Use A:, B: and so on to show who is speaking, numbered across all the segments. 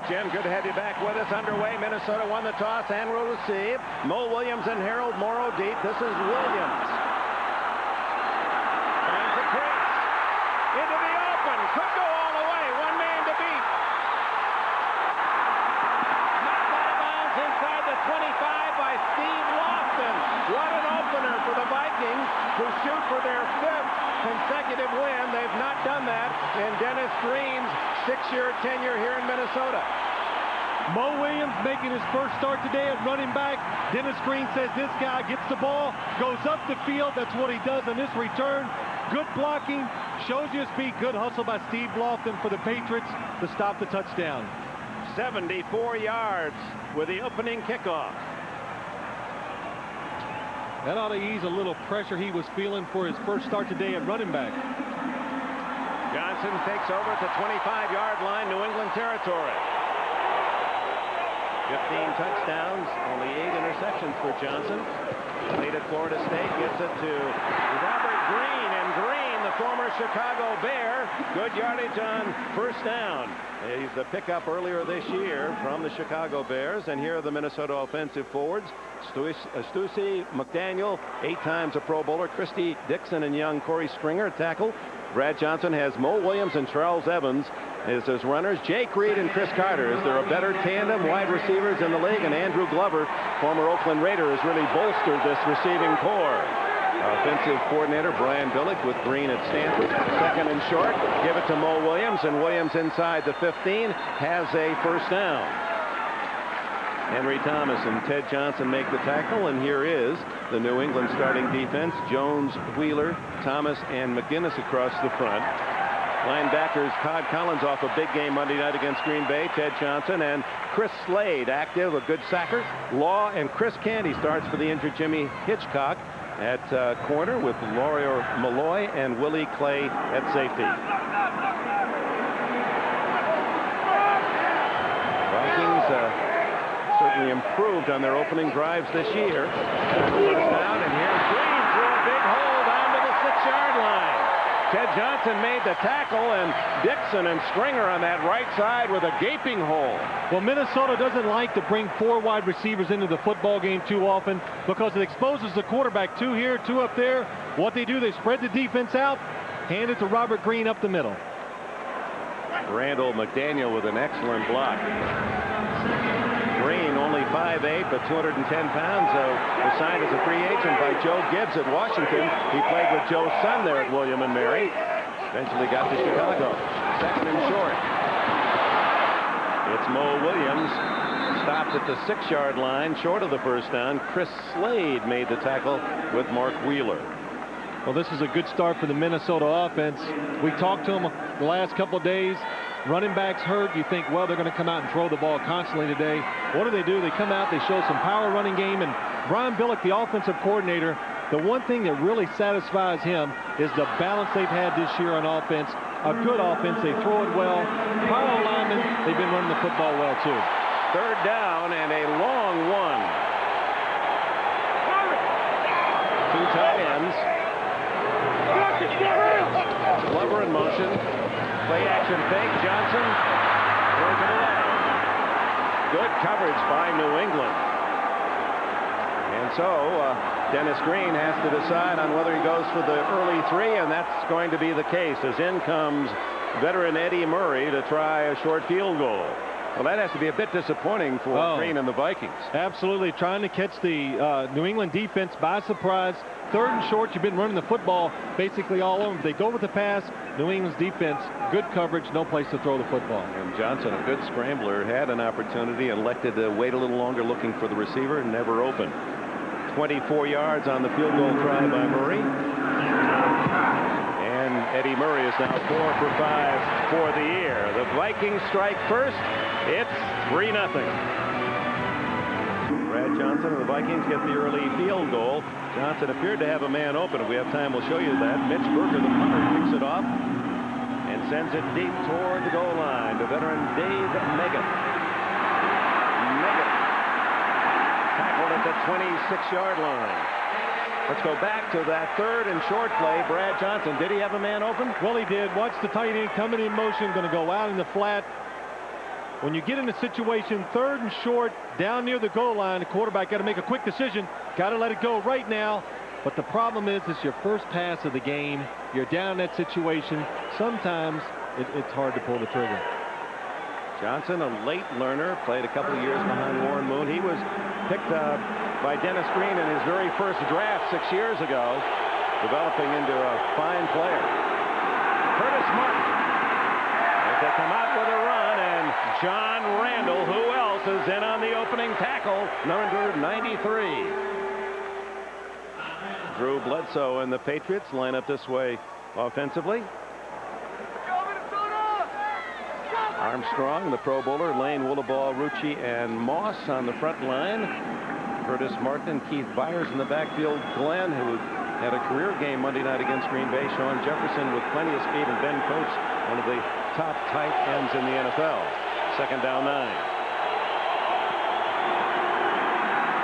A: Jim, good to have you back with us. Underway, Minnesota won the toss and will receive. Mo Williams and Harold Morrow deep. This is Williams. Finds the crease. Into the open. Could go all the way. One man to beat. Knocked out of bounds inside the 25 by Steve Lofton. What an opener for the Vikings, who shoot for their 5th consecutive win. They've not done that in Dennis Green's 6-year tenure here in Minnesota.
B: Mo Williams making his first start today at running back. Dennis Green says this guy gets the ball, goes up the field. That's what he does on this return. Good blocking, shows you his speed. Good hustle by Steve Lofton for the Patriots to stop the touchdown.
A: 74 yards with the opening kickoff.
B: That ought to ease a little pressure he was feeling for his first start today at running back.
A: Johnson takes over at the 25-yard line, New England territory. 15 touchdowns, only 8 interceptions for Johnson. Played at Florida State, gets it to Robert Green, and Green, the former Chicago Bear, good yardage on first down. He's the pickup earlier this year from the Chicago Bears, and here are the Minnesota offensive forwards. Stussy McDaniel, 8 times a Pro Bowler. Christy Dixon and young Corey Stringer tackle. Brad Johnson has Mo Williams and Charles Evans as his runners. Jake Reed and Chris Carter is there a better tandem wide receivers in the league, and Andrew Glover, former Oakland Raider, has really bolstered this receiving core. Offensive coordinator Brian Billick with Green at Stanford. Second and short, give it to Mo Williams, and Williams inside the 15 has a first down. Henry Thomas and Ted Johnson make the tackle, and here is the New England starting defense. Jones, Wheeler, Thomas, and McGinnis across the front. Linebackers Todd Collins off a big game Monday night against Green Bay. Ted Johnson and Chris Slade active, a good sacker. Law and Chris Candy starts for the injured Jimmy Hitchcock at corner, with Laurier Malloy and Willie Clay at safety. Vikings certainly improved on their opening drives this year. First down, and here's Green through a big hole down to the 6-yard line. Ted Johnson made the tackle, and Dixon and Stringer on that right side with a gaping hole.
B: Well, Minnesota doesn't like to bring 4 wide receivers into the football game too often because it exposes the quarterback. 2 here, 2 up there. What they do, they spread the defense out, hand it to Robert Green up the middle.
A: Randall McDaniel with an excellent block. Green, only 5'8", but 210 pounds, though, was signed as a free agent by Joe Gibbs at Washington. He played with Joe's son there at William and Mary. Eventually got to Chicago. Second and short. It's Mo Williams. Stopped at the 6-yard line, short of the first down. Chris Slade made the tackle with Mark Wheeler.
B: Well, this is a good start for the Minnesota offense. We talked to them the last couple of days. Running backs hurt. You think, well, they're going to come out and throw the ball constantly today. What do? They come out, they show some power running game, and Brian Billick, the offensive coordinator, the one thing that really satisfies him is the balance they've had this year on offense. A good offense. They throw it well. Power linemen, they've been running the football well, too.
A: Third down and a long one. 2 tight ends. Glover in motion. Play action fake. Johnson throws it away. Good coverage by New England. And so Dennis Green has to decide on whether he goes for the early 3, and that's going to be the case as in comes veteran Eddie Murray to try a short field goal. Well, that has to be a bit disappointing for Green and the Vikings.
B: Absolutely, trying to catch the New England defense by surprise. 3rd and short, you've been running the football basically all over. If they go with the pass, New England's defense, good coverage, no place to throw the football.
A: And Johnson, a good scrambler, had an opportunity and elected to wait a little longer looking for the receiver and never opened. 24 yards on the field goal try by Murray. And Eddie Murray is now 4 for 5 for the year. The Vikings strike first. It's 3-0. Brad Johnson and the Vikings get the early field goal. Johnson appeared to have a man open. If we have time, we'll show you that. Mitch Berger, the punter, picks it off and sends it deep toward the goal line to veteran Dave Megan. Tackled at the 26-yard line. Let's go back to that 3rd and short play. Brad Johnson, did he have a man open?
B: Well, he did. Watch the tight end coming in motion, going to go out in the flat. when you get in a situation, 3rd and short, down near the goal line, the quarterback got to make a quick decision. Got to let it go right now. But the problem is, it's your first pass of the game. You're down in that situation. Sometimes it's hard to pull the trigger.
A: Johnson, a late learner, played a couple of years behind Warren Moon. He was picked by Dennis Green in his very first draft 6 years ago, developing into a fine player. Curtis Martin, as they come out with a run, and John Randall, who else is in on the opening tackle, number 93. Drew Bledsoe and the Patriots line up this way offensively. Armstrong, the Pro Bowler, Lane, Woolaball, Rucci, and Moss on the front line. Curtis Martin and Keith Byers in the backfield. Glenn, who had a career game Monday night against Green Bay. Sean Jefferson with plenty of speed, and Ben Coates, one of the top tight ends in the NFL. 2nd down 9.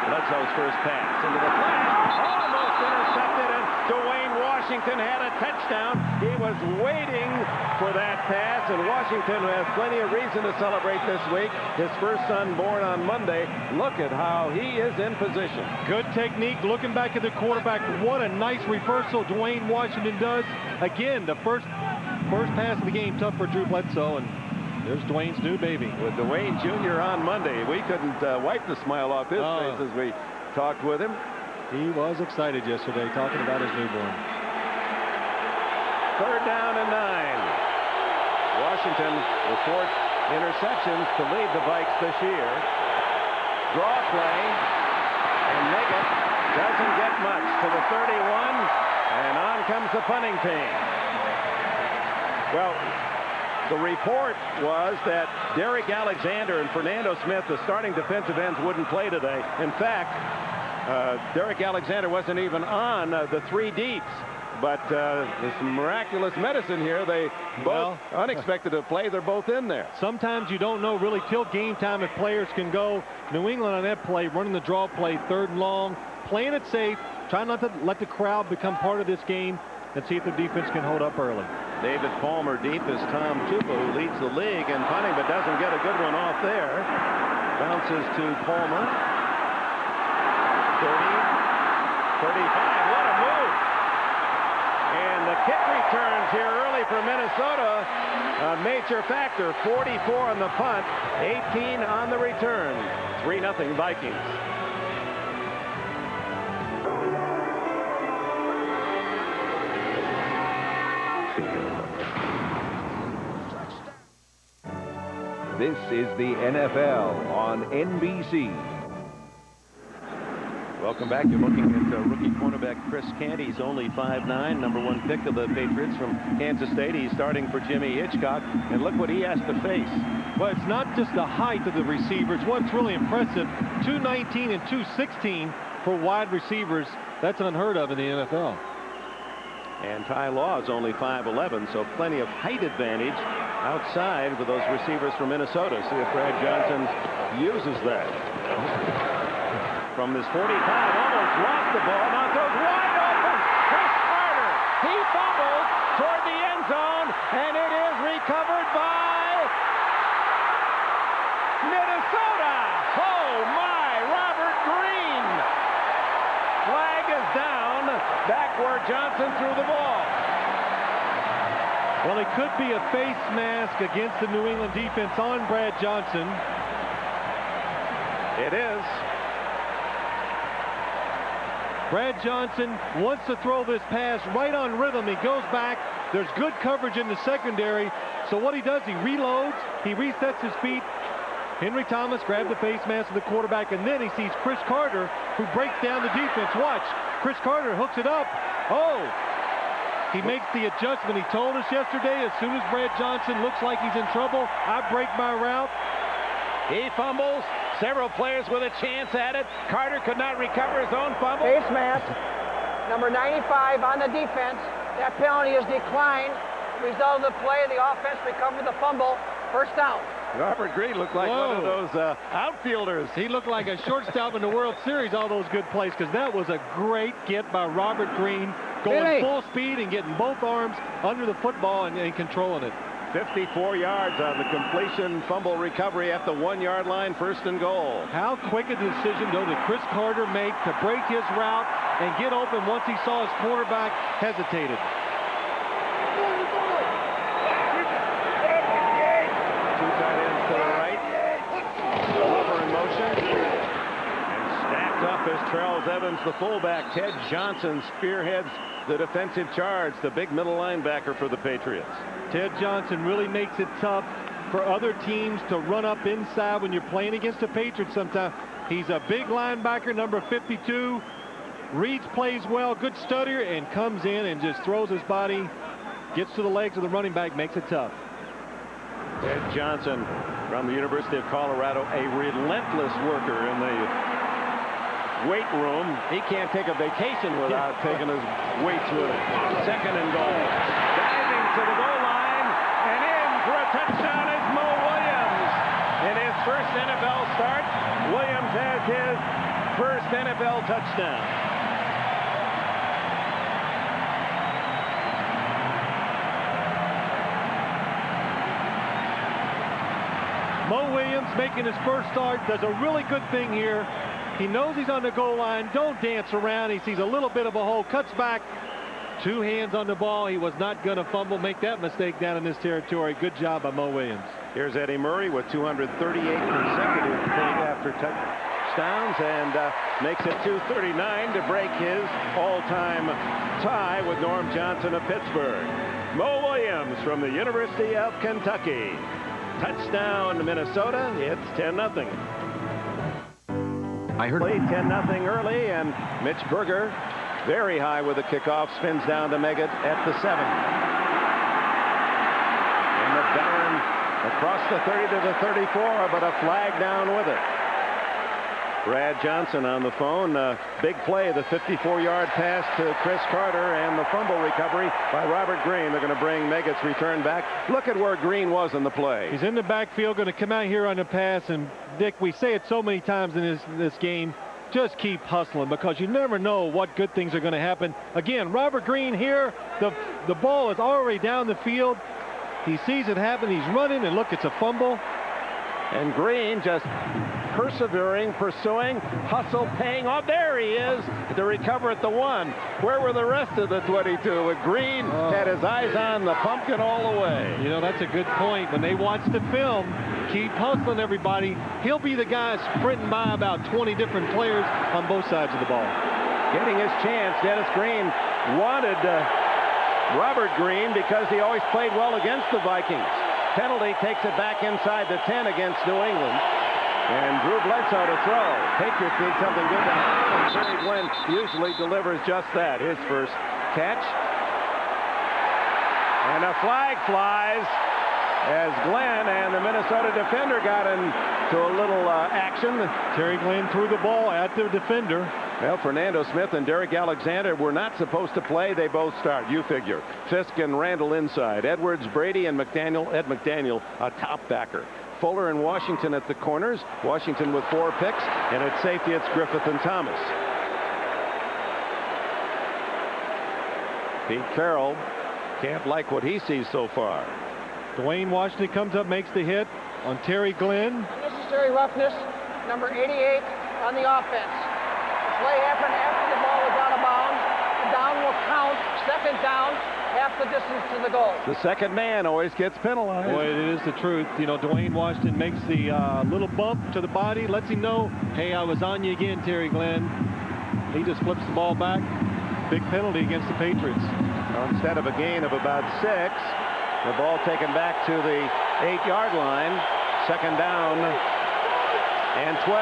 A: Bledsoe's first pass into the flash, almost intercepted, and Dwayne Washington had a touchdown. He was waiting for that pass, and Washington has plenty of reason to celebrate this week. His first son born on Monday. Look at how he is in position.
B: Good technique. Looking back at the quarterback, what a nice reversal Dwayne Washington does. Again, the first pass of the game, tough for Drew Bledsoe, and there's Dwayne's new baby.
A: With Dwayne Jr. on Monday, we couldn't wipe the smile off his face as we talked with him.
B: He was excited yesterday talking about his newborn.
A: 3rd down and 9. Washington with 4 interceptions to lead the Vikes this year. Draw play, and Nugget doesn't get much to the 31, and on comes the punting team. Well, the report was that Derek Alexander and Fernando Smith, the starting defensive ends, wouldn't play today. In fact, Derek Alexander wasn't even on the 3 deeps. But this miraculous medicine here, they both unexpected to play. They're both in there.
B: Sometimes you don't know really till game time if players can go. New England on that play, running the draw play, 3rd and long, playing it safe, trying not to let the crowd become part of this game, and see if the defense can hold up early.
A: David Palmer deep is Tom Chupa, who leads the league in punting, but doesn't get a good one off there. Bounces to Palmer. 30, 35. What a move! And the kick returns here early for Minnesota. A major factor. 44 on the punt, 18 on the return. 3-0 Vikings.
C: This is the NFL on NBC.
A: Welcome back. You're looking at rookie cornerback Chris Canty. He's only 5'9", #1 pick of the Patriots from Kansas State. He's starting for Jimmy Hitchcock, and look what he has to face.
B: Well, it's not just the height of the receivers. What's really impressive, 219 and 216 for wide receivers. That's unheard of in the NFL.
A: And Ty Law is only 5'11", so plenty of height advantage outside with those receivers from Minnesota. See if Brad Johnson uses that. From this 45, almost lost the ball, now throws wide open. Chris Carter, he fumbles toward the end zone, and it is recovered by Minnesota. Oh my, Robert Green. Flag is down, back where Johnson threw the ball.
B: Well, it could be a face mask against the New England defense on Brad Johnson.
A: It is.
B: Brad Johnson wants to throw this pass right on rhythm. He goes back. There's good coverage in the secondary. So what he does, he reloads. He resets his feet. Henry Thomas grabbed the face mask of the quarterback, and then he sees Chris Carter, who breaks down the defense. Watch. Chris Carter hooks it up. Oh! He makes the adjustment. He told us yesterday, as soon as Brad Johnson looks like he's in trouble, I break my route.
A: He fumbles. Several players with a chance at it. Carter could not recover his own fumble.
D: Face mask, number 95 on the defense. That penalty is declined. Result of the play, the offense recovered the fumble. First down.
A: Robert Green looked like one of those outfielders.
B: He looked like a shortstop in the World Series, all those good plays, because that was a great get by Robert Green, going full speed and getting both arms under the football and controlling it.
A: 54 yards on the completion fumble recovery at the 1-yard line, 1st and goal.
B: How quick a decision, though, did Chris Carter make to break his route and get open once he saw his quarterback hesitated?
A: Two tight ends to the right. Glover in motion. And stacked up is Charles Evans, the fullback. Ted Johnson spearheads the defensive charge, the big middle linebacker for the Patriots.
B: Ted Johnson really makes it tough for other teams to run up inside when you're playing against the Patriots sometimes. He's a big linebacker, number 52. Reads plays well, good studier, and comes in and just throws his body, gets to the legs of the running back, makes it tough.
A: Ted Johnson from the University of Colorado, a relentless worker in the weight room. He can't take a vacation without taking his weights with him. 2nd and goal. Diving to the goal line and in for a touchdown is Mo Williams. In his first NFL start, Williams has his first NFL touchdown.
B: Mo Williams making his first start, does a really good thing here. He knows he's on the goal line. Don't dance around. He sees a little bit of a hole, cuts back. 2 hands on the ball. He was not going to fumble, make that mistake down in this territory. Good job by Mo Williams.
A: Here's Eddie Murray with 238 consecutive after touchdowns and makes it 239 to break his all-time tie with Norm Johnson of Pittsburgh. Mo Williams from the University of Kentucky. Touchdown Minnesota. It's 10-0.
C: I heard
A: Played 10-0 early, and Mitch Berger, very high with the kickoff, spins down to make it at the 7. And the veteran across the 30 to the 34, but a flag down with it. Brad Johnson on the phone. Big play, the 54-yard pass to Chris Carter and the fumble recovery by Robert Green. They're going to bring Meggett's return back. Look at where Green was in the play.
B: He's in the backfield, going to come out here on the pass. And, Dick, we say it so many times in this game, just keep hustling because you never know what good things are going to happen. Again, Robert Green here, the ball is already down the field. He sees it happen. He's running, and look, it's a fumble.
A: And Green just persevering, pursuing, hustle, paying off. There he is to recover at the 1. Where were the rest of the 22? With Green had his eyes on the pumpkin all the way.
B: You know, that's a good point. When they watch the film, keep hustling everybody. He'll be the guy sprinting by about 20 different players on both sides of the ball.
A: Getting his chance. Dennis Green wanted Robert Green because he always played well against the Vikings. Penalty takes it back inside the 10 against New England. And Drew Bledsoe to throw. Patriots need something good to happen. And Terry Glenn usually delivers just that. His first catch. And a flag flies as Glenn and the Minnesota defender got into a little action.
B: Terry Glenn threw the ball at the defender.
A: Well, Fernando Smith and Derek Alexander were not supposed to play. They both start. You figure. Fisk and Randall inside. Edwards, Brady, and McDaniel. Ed McDaniel, a top backer. Fuller and Washington at the corners. Washington with 4 picks. And at safety, it's Griffith and Thomas. Pete Carroll can't like what he sees so far.
B: Dwayne Washington comes up, makes the hit on Terry Glenn.
D: Unnecessary roughness, number 88 on the offense. Play happened after the ball was out of bounds. The down will count. 2nd down, half the distance to the goal.
A: The second man always gets penalized.
B: Boy, it is the truth. You know, Dwayne Washington makes the little bump to the body, lets him know, hey, I was on you again, Terry Glenn. He just flips the ball back. Big penalty against the Patriots.
A: Well, instead of a gain of about 6, the ball taken back to the 8-yard line. 2nd down and 12.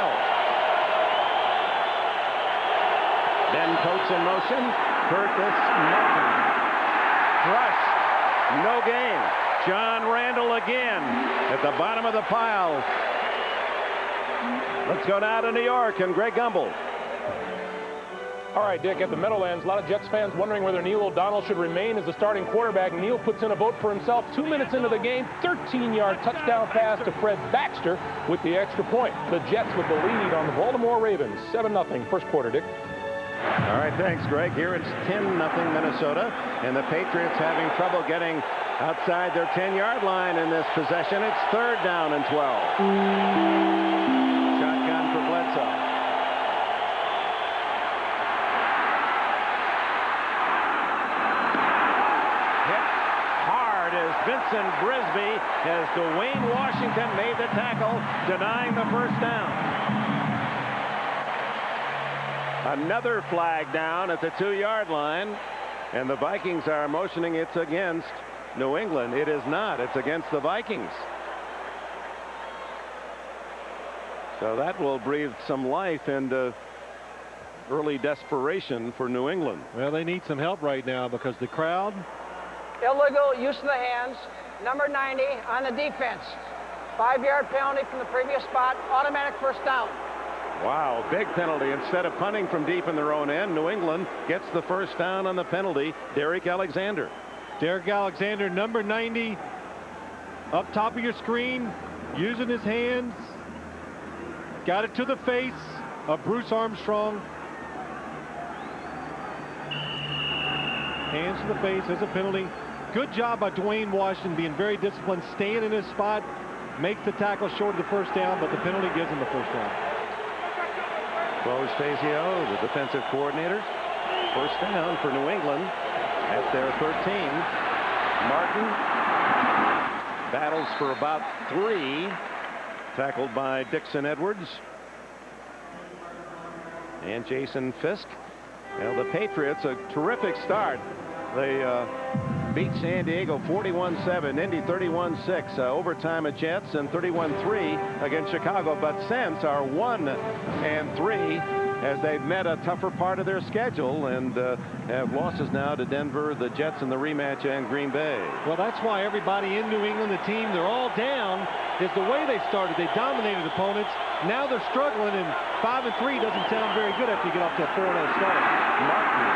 A: Ben Coates in motion. Curtis Martin. Crushed. No gain. John Randall again at the bottom of the pile. Let's go down to New York and Greg Gumbel.
E: All right, Dick, at the Meadowlands, a lot of Jets fans wondering whether Neil O'Donnell should remain as the starting quarterback. Neil puts in a vote for himself. 2 minutes into the game, 13-yard touchdown pass to Fred Baxter with the extra point. The Jets with the lead on the Baltimore Ravens. 7-0 first quarter, Dick.
A: All right, thanks, Greg. Here it's 10-0 Minnesota, and the Patriots having trouble getting outside their 10-yard line in this possession. It's 3rd down and 12. Shotgun for Bledsoe. Hit hard as Vincent Brisby, as Dwayne Washington made the tackle, denying the first down. Another flag down at the 2-yard line, and the Vikings are motioning it's against New England. It is not. It's against the Vikings. So that will breathe some life into early desperation for New England.
B: Well, they need some help right now because the crowd.
D: Illegal use of the hands. Number 90 on the defense. 5-yard penalty from the previous spot. Automatic first down.
A: Wow, big penalty. Instead of punting from deep in their own end, New England gets the first down on the penalty. Derek Alexander.
B: Derek Alexander, number 90, up top of your screen, using his hands. Got it to the face of Bruce Armstrong. Hands to the face as a penalty. Good job by Dwayne Washington, being very disciplined, staying in his spot, makes the tackle short of the first down, but the penalty gives him the first down.
A: Bo Stasio, the defensive coordinator. First down for New England at their 13. Martin battles for about 3. Tackled by Dixon Edwards and Jason Fisk. Well, the Patriots, a terrific start. They beat San Diego 41-7, Indy 31-6, overtime at Jets, and 31-3 against Chicago. But since are 1-3 as they've met a tougher part of their schedule and have losses now to Denver, the Jets in the rematch, and Green Bay.
B: Well, that's why everybody in New England, the team, they're all down, is the way they started. They dominated opponents. Now they're struggling, and 5-3 doesn't sound very good after you get off to a 4-0 start.
A: Martin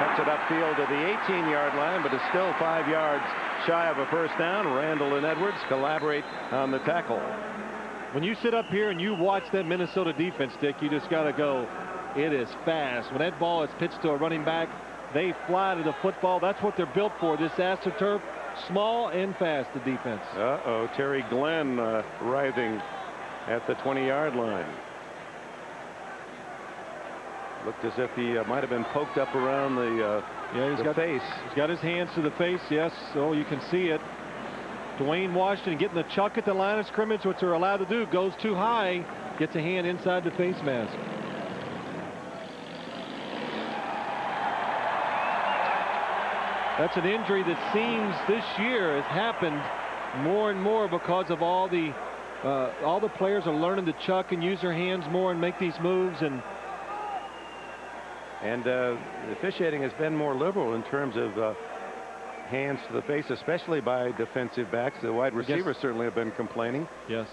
A: cuts it upfield to the 18-yard line, but is still 5 yards shy of a first down. Randall and Edwards collaborate on the tackle.
B: When you sit up here and you watch that Minnesota defense, Dick, you just got to go, it is fast. When that ball is pitched to a running back, they fly to the football. That's what they're built for, this AstroTurf. Small and fast, the defense.
A: Uh-oh, Terry Glenn writhing at the 20-yard line. Looked as if he might have been poked up around the face.
B: He's got his hands to the face, yes. Oh, you can see it. Dwayne Washington getting the chuck at the line of scrimmage, which they're allowed to do. Goes too high, gets a hand inside the face mask. That's an injury that seems this year has happened more and more because of all the players are learning to chuck and use their hands more and make these moves. And
A: the officiating has been more liberal in terms of hands to the face, especially by defensive backs. The wide receivers certainly have been complaining.
B: Yes.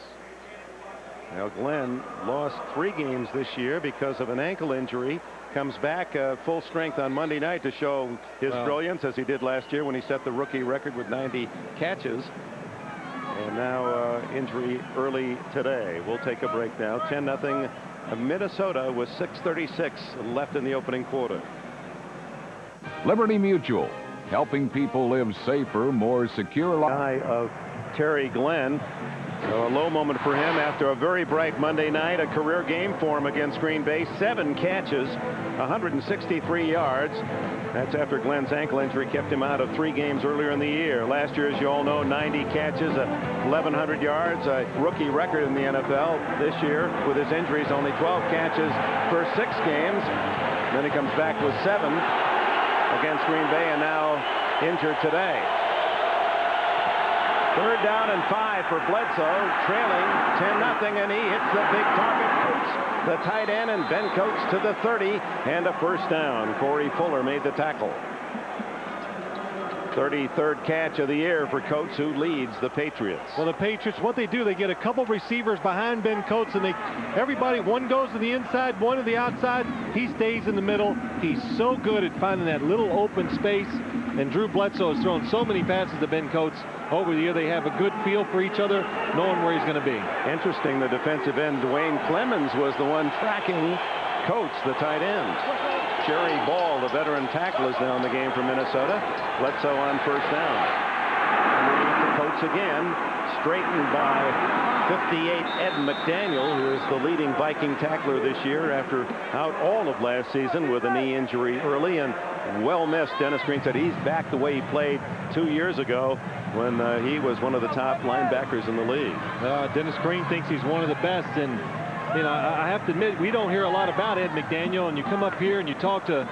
A: Now Glenn lost 3 games this year because of an ankle injury. Comes back full strength on Monday night to show his brilliance, as he did last year when he set the rookie record with 90 catches. And now injury early today. We'll take a break now. 10-0 Minnesota with 6:36 left in the opening quarter.
C: Liberty Mutual, helping people live safer, more secure lives.
A: Of Terry Glenn. So a low moment for him after a very bright Monday night, a career game for him against Green Bay. 7 catches, 163 yards. That's after Glenn's ankle injury kept him out of 3 games earlier in the year. Last year, as you all know, 90 catches, 1,100 yards, a rookie record in the NFL. This year, with his injuries, only 12 catches for 6 games. Then he comes back with 7 against Green Bay, and now injured today. 3rd down and 5 for Bledsoe, trailing 10-0, and he hits the big target. Coates, the tight end, and Ben Coates to the 30, and a first down. Corey Fuller made the tackle. 33rd catch of the year for Coates, who leads the Patriots.
B: Well, the Patriots, what they do, they get a couple receivers behind Ben Coates, and everybody, one goes to the inside, one to the outside. He stays in the middle. He's so good at finding that little open space, and Drew Bledsoe has thrown so many passes to Ben Coates over the year. They have a good feel for each other, knowing where he's going to be.
A: Interesting, the defensive end, Dwayne Clemens, was the one tracking Coates, the tight end. Jerry Ball, the veteran tackle, is now in the game for Minnesota. Bledsoe on first down. once again straightened by 58 Ed McDaniel, who is the leading Viking tackler this year after out all of last season with a knee injury early and well missed. Dennis Green said he's back the way he played 2 years ago when he was one of the top linebackers in the league.
B: Dennis Green thinks he's one of the best, and you know, I have to admit, we don't hear a lot about Ed McDaniel, and you come up here and you talk to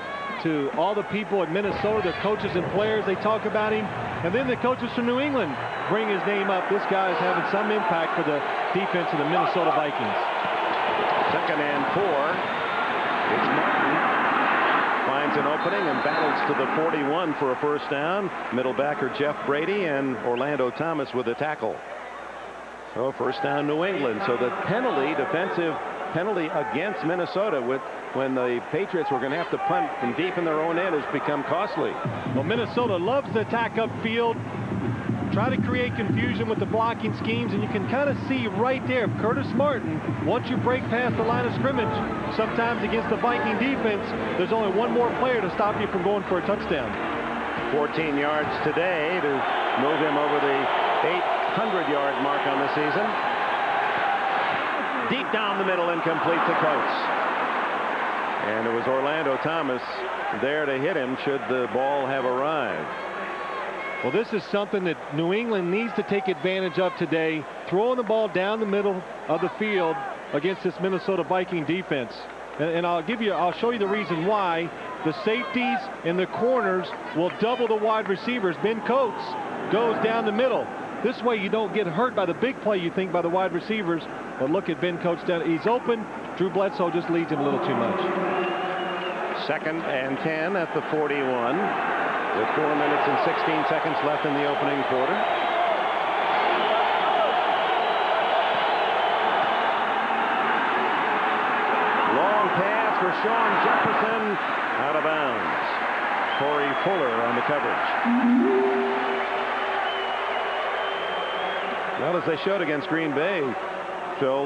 B: all the people at Minnesota, their coaches and players, they talk about him, and then the coaches from New England bring his name up. This guy is having some impact for the defense of the Minnesota Vikings.
A: 2nd and 4. It's Martin. Finds an opening and battles to the 41 for a first down. Middle backer Jeff Brady and Orlando Thomas with a tackle. So first down New England. So the defensive penalty against Minnesota when the Patriots were going to have to punt from deep in their own end has become costly.
B: Well, Minnesota loves to attack upfield, try to create confusion with the blocking schemes, and you can kind of see right there, Curtis Martin, once you break past the line of scrimmage, sometimes against the Viking defense, there's only one more player to stop you from going for a touchdown.
A: 14 yards today to move him over the 800-yard mark on the season. Deep down the middle, incomplete to Coates. And it was Orlando Thomas there to hit him should the ball have arrived.
B: Well, this is something that New England needs to take advantage of today, throwing the ball down the middle of the field against this Minnesota Viking defense. And I'll show you the reason why. The safeties and the corners will double the wide receivers. Ben Coates goes down the middle. This way you don't get hurt by the big play you think by the wide receivers. But look at Ben Coates down. He's open. Drew Bledsoe just leads him a little too much.
A: 2nd and 10 at the 41 with 4 minutes and 16 seconds left in the opening quarter. Long pass for Sean Jefferson, out of bounds. Corey Fuller on the coverage. Well, as they showed against Green Bay, Phil,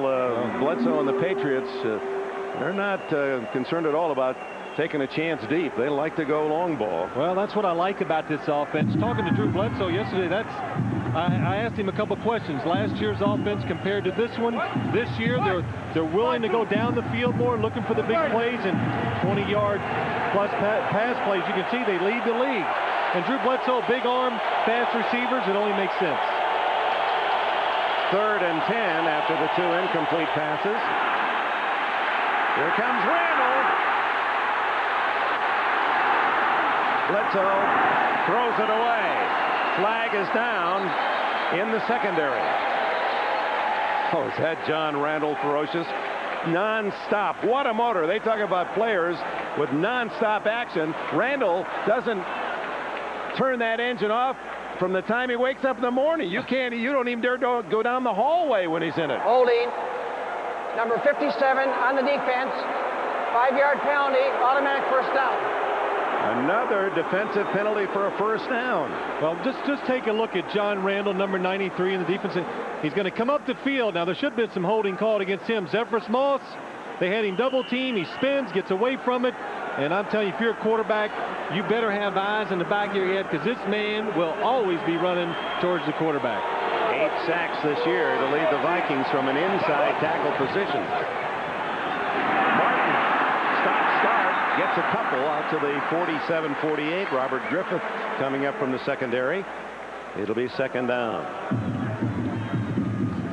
A: Bledsoe and the Patriots, they're not concerned at all about taking a chance deep. They like to go long ball.
B: Well, that's what I like about this offense. Talking to Drew Bledsoe yesterday, I asked him a couple questions. Last year's offense compared to this one. This year, they're willing to go down the field more, looking for the big plays and 20-yard plus pass plays. You can see they lead the league. And Drew Bledsoe, big arm, fast receivers, it only makes sense.
A: 3rd and 10 after the 2 incomplete passes. Here comes Randall. Bledsoe throws it away. Flag is down in the secondary. Oh, is that John Randall ferocious? Non-stop. What a motor. They talk about players with non-stop action. Randall doesn't turn that engine off from the time he wakes up in the morning. You don't even dare go down the hallway when he's in it.
D: Holding. Number 57 on the defense. 5-yard penalty. Automatic first down.
A: Another defensive penalty for a first down.
B: Well, just take a look at John Randall, number 93 in the defense. He's going to come up the field. Now, there should have been some holding called against him. Zephyrus Moss, they had him double team. He spins, gets away from it. And I'm telling you, if you're a quarterback, you better have eyes in the back of your head because this man will always be running towards the quarterback.
A: 8 sacks this year to lead the Vikings from an inside tackle position. Martin, stop-start, gets a couple out to the 47-48. Robert Griffith coming up from the secondary. It'll be 2nd down.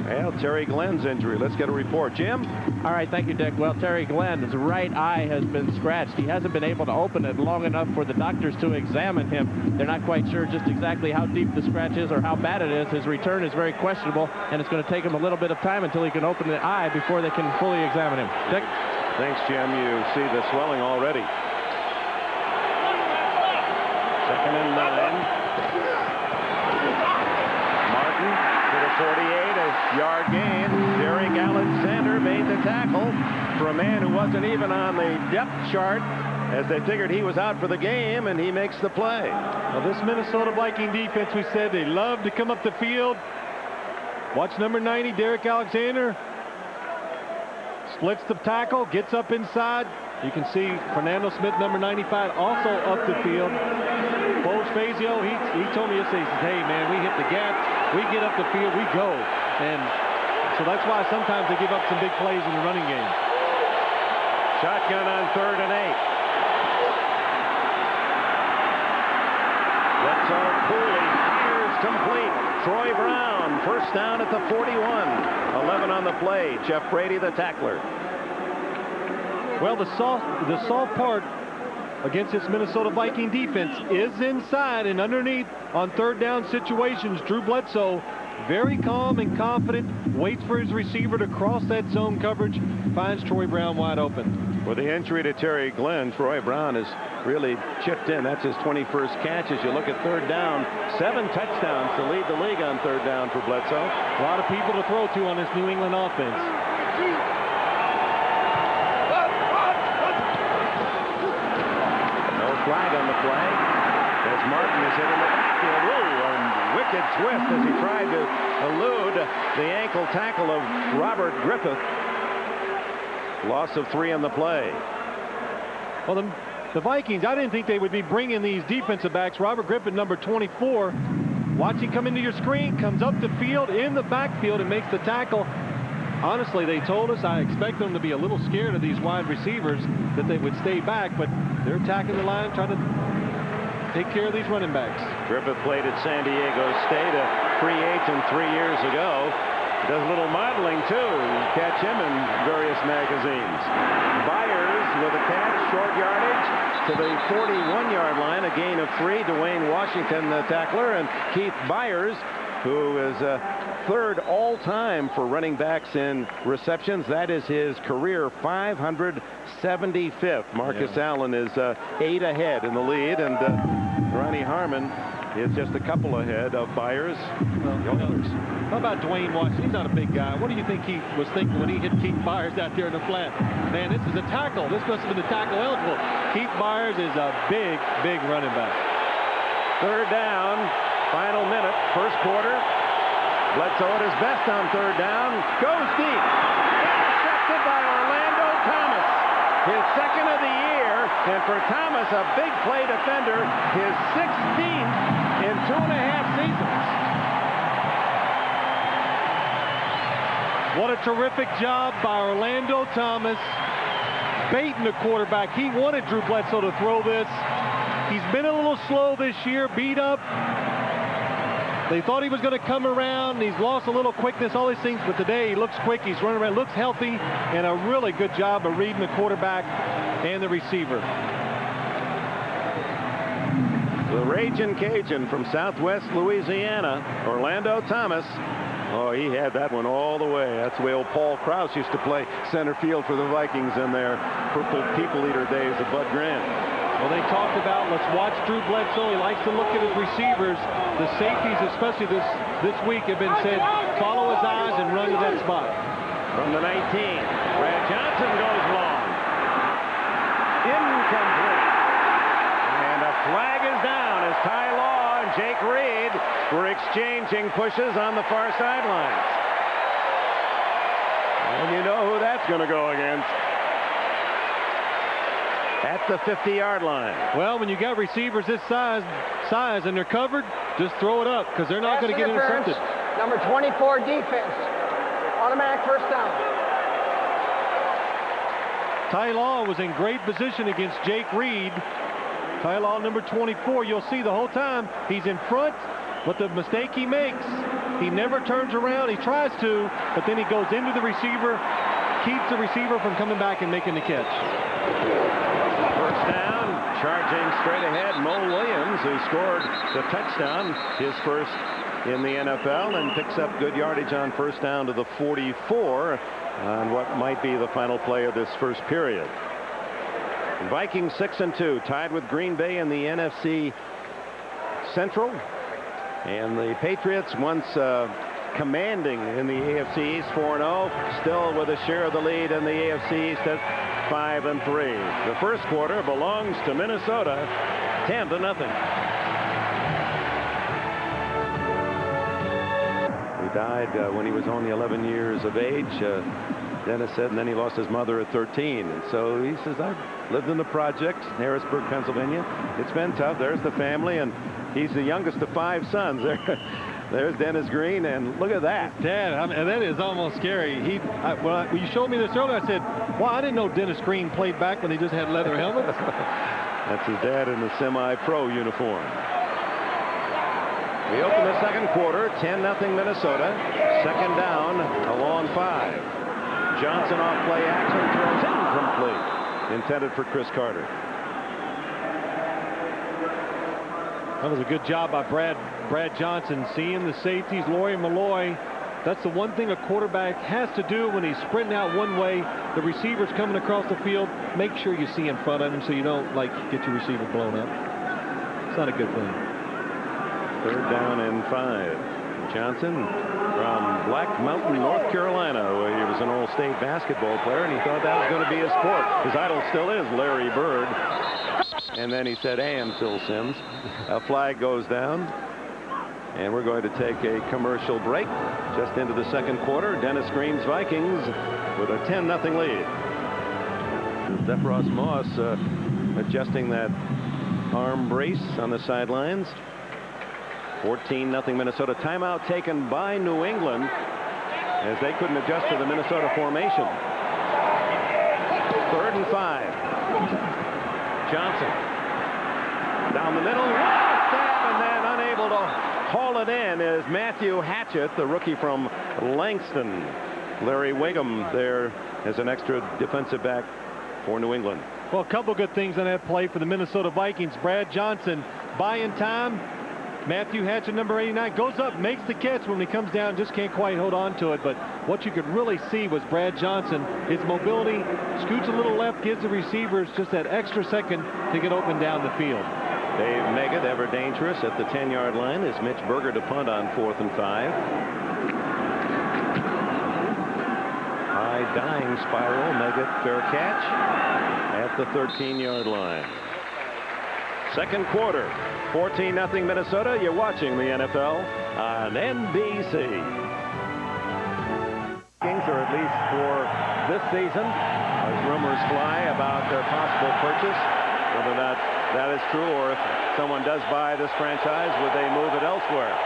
A: Well, Terry Glenn's injury. Let's get a report. Jim?
F: All right, thank you, Dick. Well, Terry Glenn's right eye has been scratched. He hasn't been able to open it long enough for the doctors to examine him. They're not quite sure just exactly how deep the scratch is or how bad it is. His return is very questionable, and it's going to take him a little bit of time until he can open the eye before they can fully examine him. Dick?
A: Thanks, Jim. You see the swelling already. 2nd and 9. Martin to the 48. Yard gain. Derek Alexander made the tackle for a man who wasn't even on the depth chart as they figured he was out for the game, and he makes the play.
B: Well, this Minnesota Viking defense, we said they love to come up the field. Watch number 90, Derek Alexander. Splits the tackle, gets up inside. You can see Fernando Smith, number 95, also up the field. Foles Fazio, he told me yesterday, he says, hey, man, we hit the gas. we get up the field, we go. And so that's why sometimes they give up some big plays in the running game.
A: Shotgun on 3rd and 8. Bledsoe, Cooley, fires complete. Troy Brown, first down at the 41. 11 on the play. Jeff Brady, the tackler.
B: Well, the soft part against this Minnesota Viking defense is inside and underneath on 3rd down situations. Drew Bledsoe, very calm and confident, waits for his receiver to cross that zone coverage, finds Troy Brown wide open.
A: With the injury to Terry Glenn, Troy Brown has really chipped in. That's his 21st catch. As you look at 3rd down, 7 touchdowns to lead the league on 3rd down for Bledsoe.
B: A lot of people to throw to on this New England offense.
A: No flag on the play as Martin is hit in the backfield. Ooh, a wicked twist as he tried to elude the ankle tackle of Robert Griffith. Loss of 3 on the play.
B: Well, the Vikings, I didn't think they would be bringing these defensive backs. Robert Griffith, number 24. Watch him come into your screen, comes up the field, in the backfield, and makes the tackle. Honestly, they told us, I expect them to be a little scared of these wide receivers, that they would stay back, but they're attacking the line, trying to take care of these running backs.
A: Griffith played at San Diego State, a free agent 3 years ago. Does a little modeling, too. You catch him in various magazines. Byers with a catch, short yardage to the 41-yard line, a gain of 3. Dwayne Washington, the tackler, and Keith Byers, who is 3rd all-time for running backs in receptions. That is his career 575th. Marcus Allen is 8 ahead in the lead, and Ronnie Harmon is just a couple ahead of Byers.
B: How about Dwayne Washington? He's not a big guy. What do you think he was thinking when he hit Keith Byers out there in the flat? Man, this is a tackle. This must have been the tackle eligible. Keith Byers is a big, big running back.
A: 3rd down, final minute, first quarter. Bledsoe at his best on 3rd down. Goes deep. Intercepted by Orlando Thomas. His 2nd of the year. And for Thomas, a big play defender. His 16th in 2.5 seasons.
B: What a terrific job by Orlando Thomas, baiting the quarterback. He wanted Drew Bledsoe to throw this. He's been a little slow this year, beat up. They thought he was going to come around. He's lost a little quickness, all these things, but today he looks quick. He's running around, looks healthy, and a really good job of reading the quarterback and the receiver.
A: The Ragin' Cajun from Southwest Louisiana, Orlando Thomas. Oh, he had that one all the way. That's the way old Paul Krause used to play center field for the Vikings in their Purple People Eater days of Bud Grant.
B: Well, they talked about, let's watch Drew Bledsoe. He likes to look at his receivers. The safeties, especially this week, have been said, follow his eyes and run to that spot.
A: From the 19, Brad Johnson goes long. Incomplete. And a flag is down as Ty Law and Jake Reed were exchanging pushes on the far sidelines. And you know who that's going to go against. At the 50-yard line.
B: Well, when you got receivers this size and they're covered, just throw it up because they're not going to get intercepted.
D: Number 24 defense. Automatic first down.
B: Ty Law was in great position against Jake Reed. Ty Law, number 24, you'll see the whole time he's in front, but the mistake he makes, he never turns around. He tries to, but then he goes into the receiver, keeps the receiver from coming back and making the catch.
A: First down, charging straight ahead, Mo Williams, who scored the touchdown, his first in the NFL, and picks up good yardage on first down to the 44 on what might be the final play of this first period. Vikings 6-2, tied with Green Bay in the NFC Central, and the Patriots, once commanding in the AFC East, 4-0, still with a share of the lead in the AFC East at 5-3. The first quarter belongs to Minnesota, 10-0. He died when he was only 11 years of age, Dennis said, and then he lost his mother at 13. And so he says, I've lived in the projects, Harrisburg, Pennsylvania. It's been tough. There's the family, and he's the youngest of 5 sons. There's Dennis Green, and look at that.
B: Dad, I mean, that is almost scary. When you showed me this earlier, I said, wow, I didn't know Dennis Green played back when he just had leather helmets.
A: That's his dad in the semi-pro uniform. We open the second quarter, 10-0 Minnesota. Second down, a long 5. Johnson off play action, throws incomplete. Intended for Chris Carter.
B: That was a good job by Brad Johnson, seeing the safeties, Laurie Malloy. That's the one thing a quarterback has to do when he's sprinting out one way. The receiver's coming across the field. Make sure you see in front of him so you don't get your receiver blown up. It's not a good thing.
A: Third down and 5. Johnson from Black Mountain, North Carolina, where he was an All-State basketball player, and he thought that was going to be his sport. His idol still is Larry Bird. And then he said, and Phil Simms. A flag goes down. And we're going to take a commercial break. Just into the second quarter, Dennis Green's Vikings with a 10-0 lead. DeFrost Moss adjusting that arm brace on the sidelines. 14-0 Minnesota. Timeout taken by New England as they couldn't adjust to the Minnesota formation. 3rd and 5. Johnson down the middle, stab, and then unable to haul it in is Matthew Hatchett, the rookie from Langston. Larry Wiggum there as an extra defensive back for New England.
B: Well, a couple good things on that play for the Minnesota Vikings. Brad Johnson buying time. Matthew Hatchett, number 89, goes up, makes the catch. When he comes down, just can't quite hold on to it. But what you could really see was Brad Johnson, his mobility, scoots a little left, gives the receivers just that extra second to get open down the field.
A: Dave Meggett, ever dangerous at the 10-yard line, is Mitch Berger to punt on 4th and 5. High dying spiral, Meggett fair catch at the 13-yard line. Second quarter, 14-0 Minnesota. You're watching the NFL on NBC. Kings are, at least for this season, as rumors fly about their possible purchase. Whether or not that is true, or if someone does buy this franchise, would they move it elsewhere?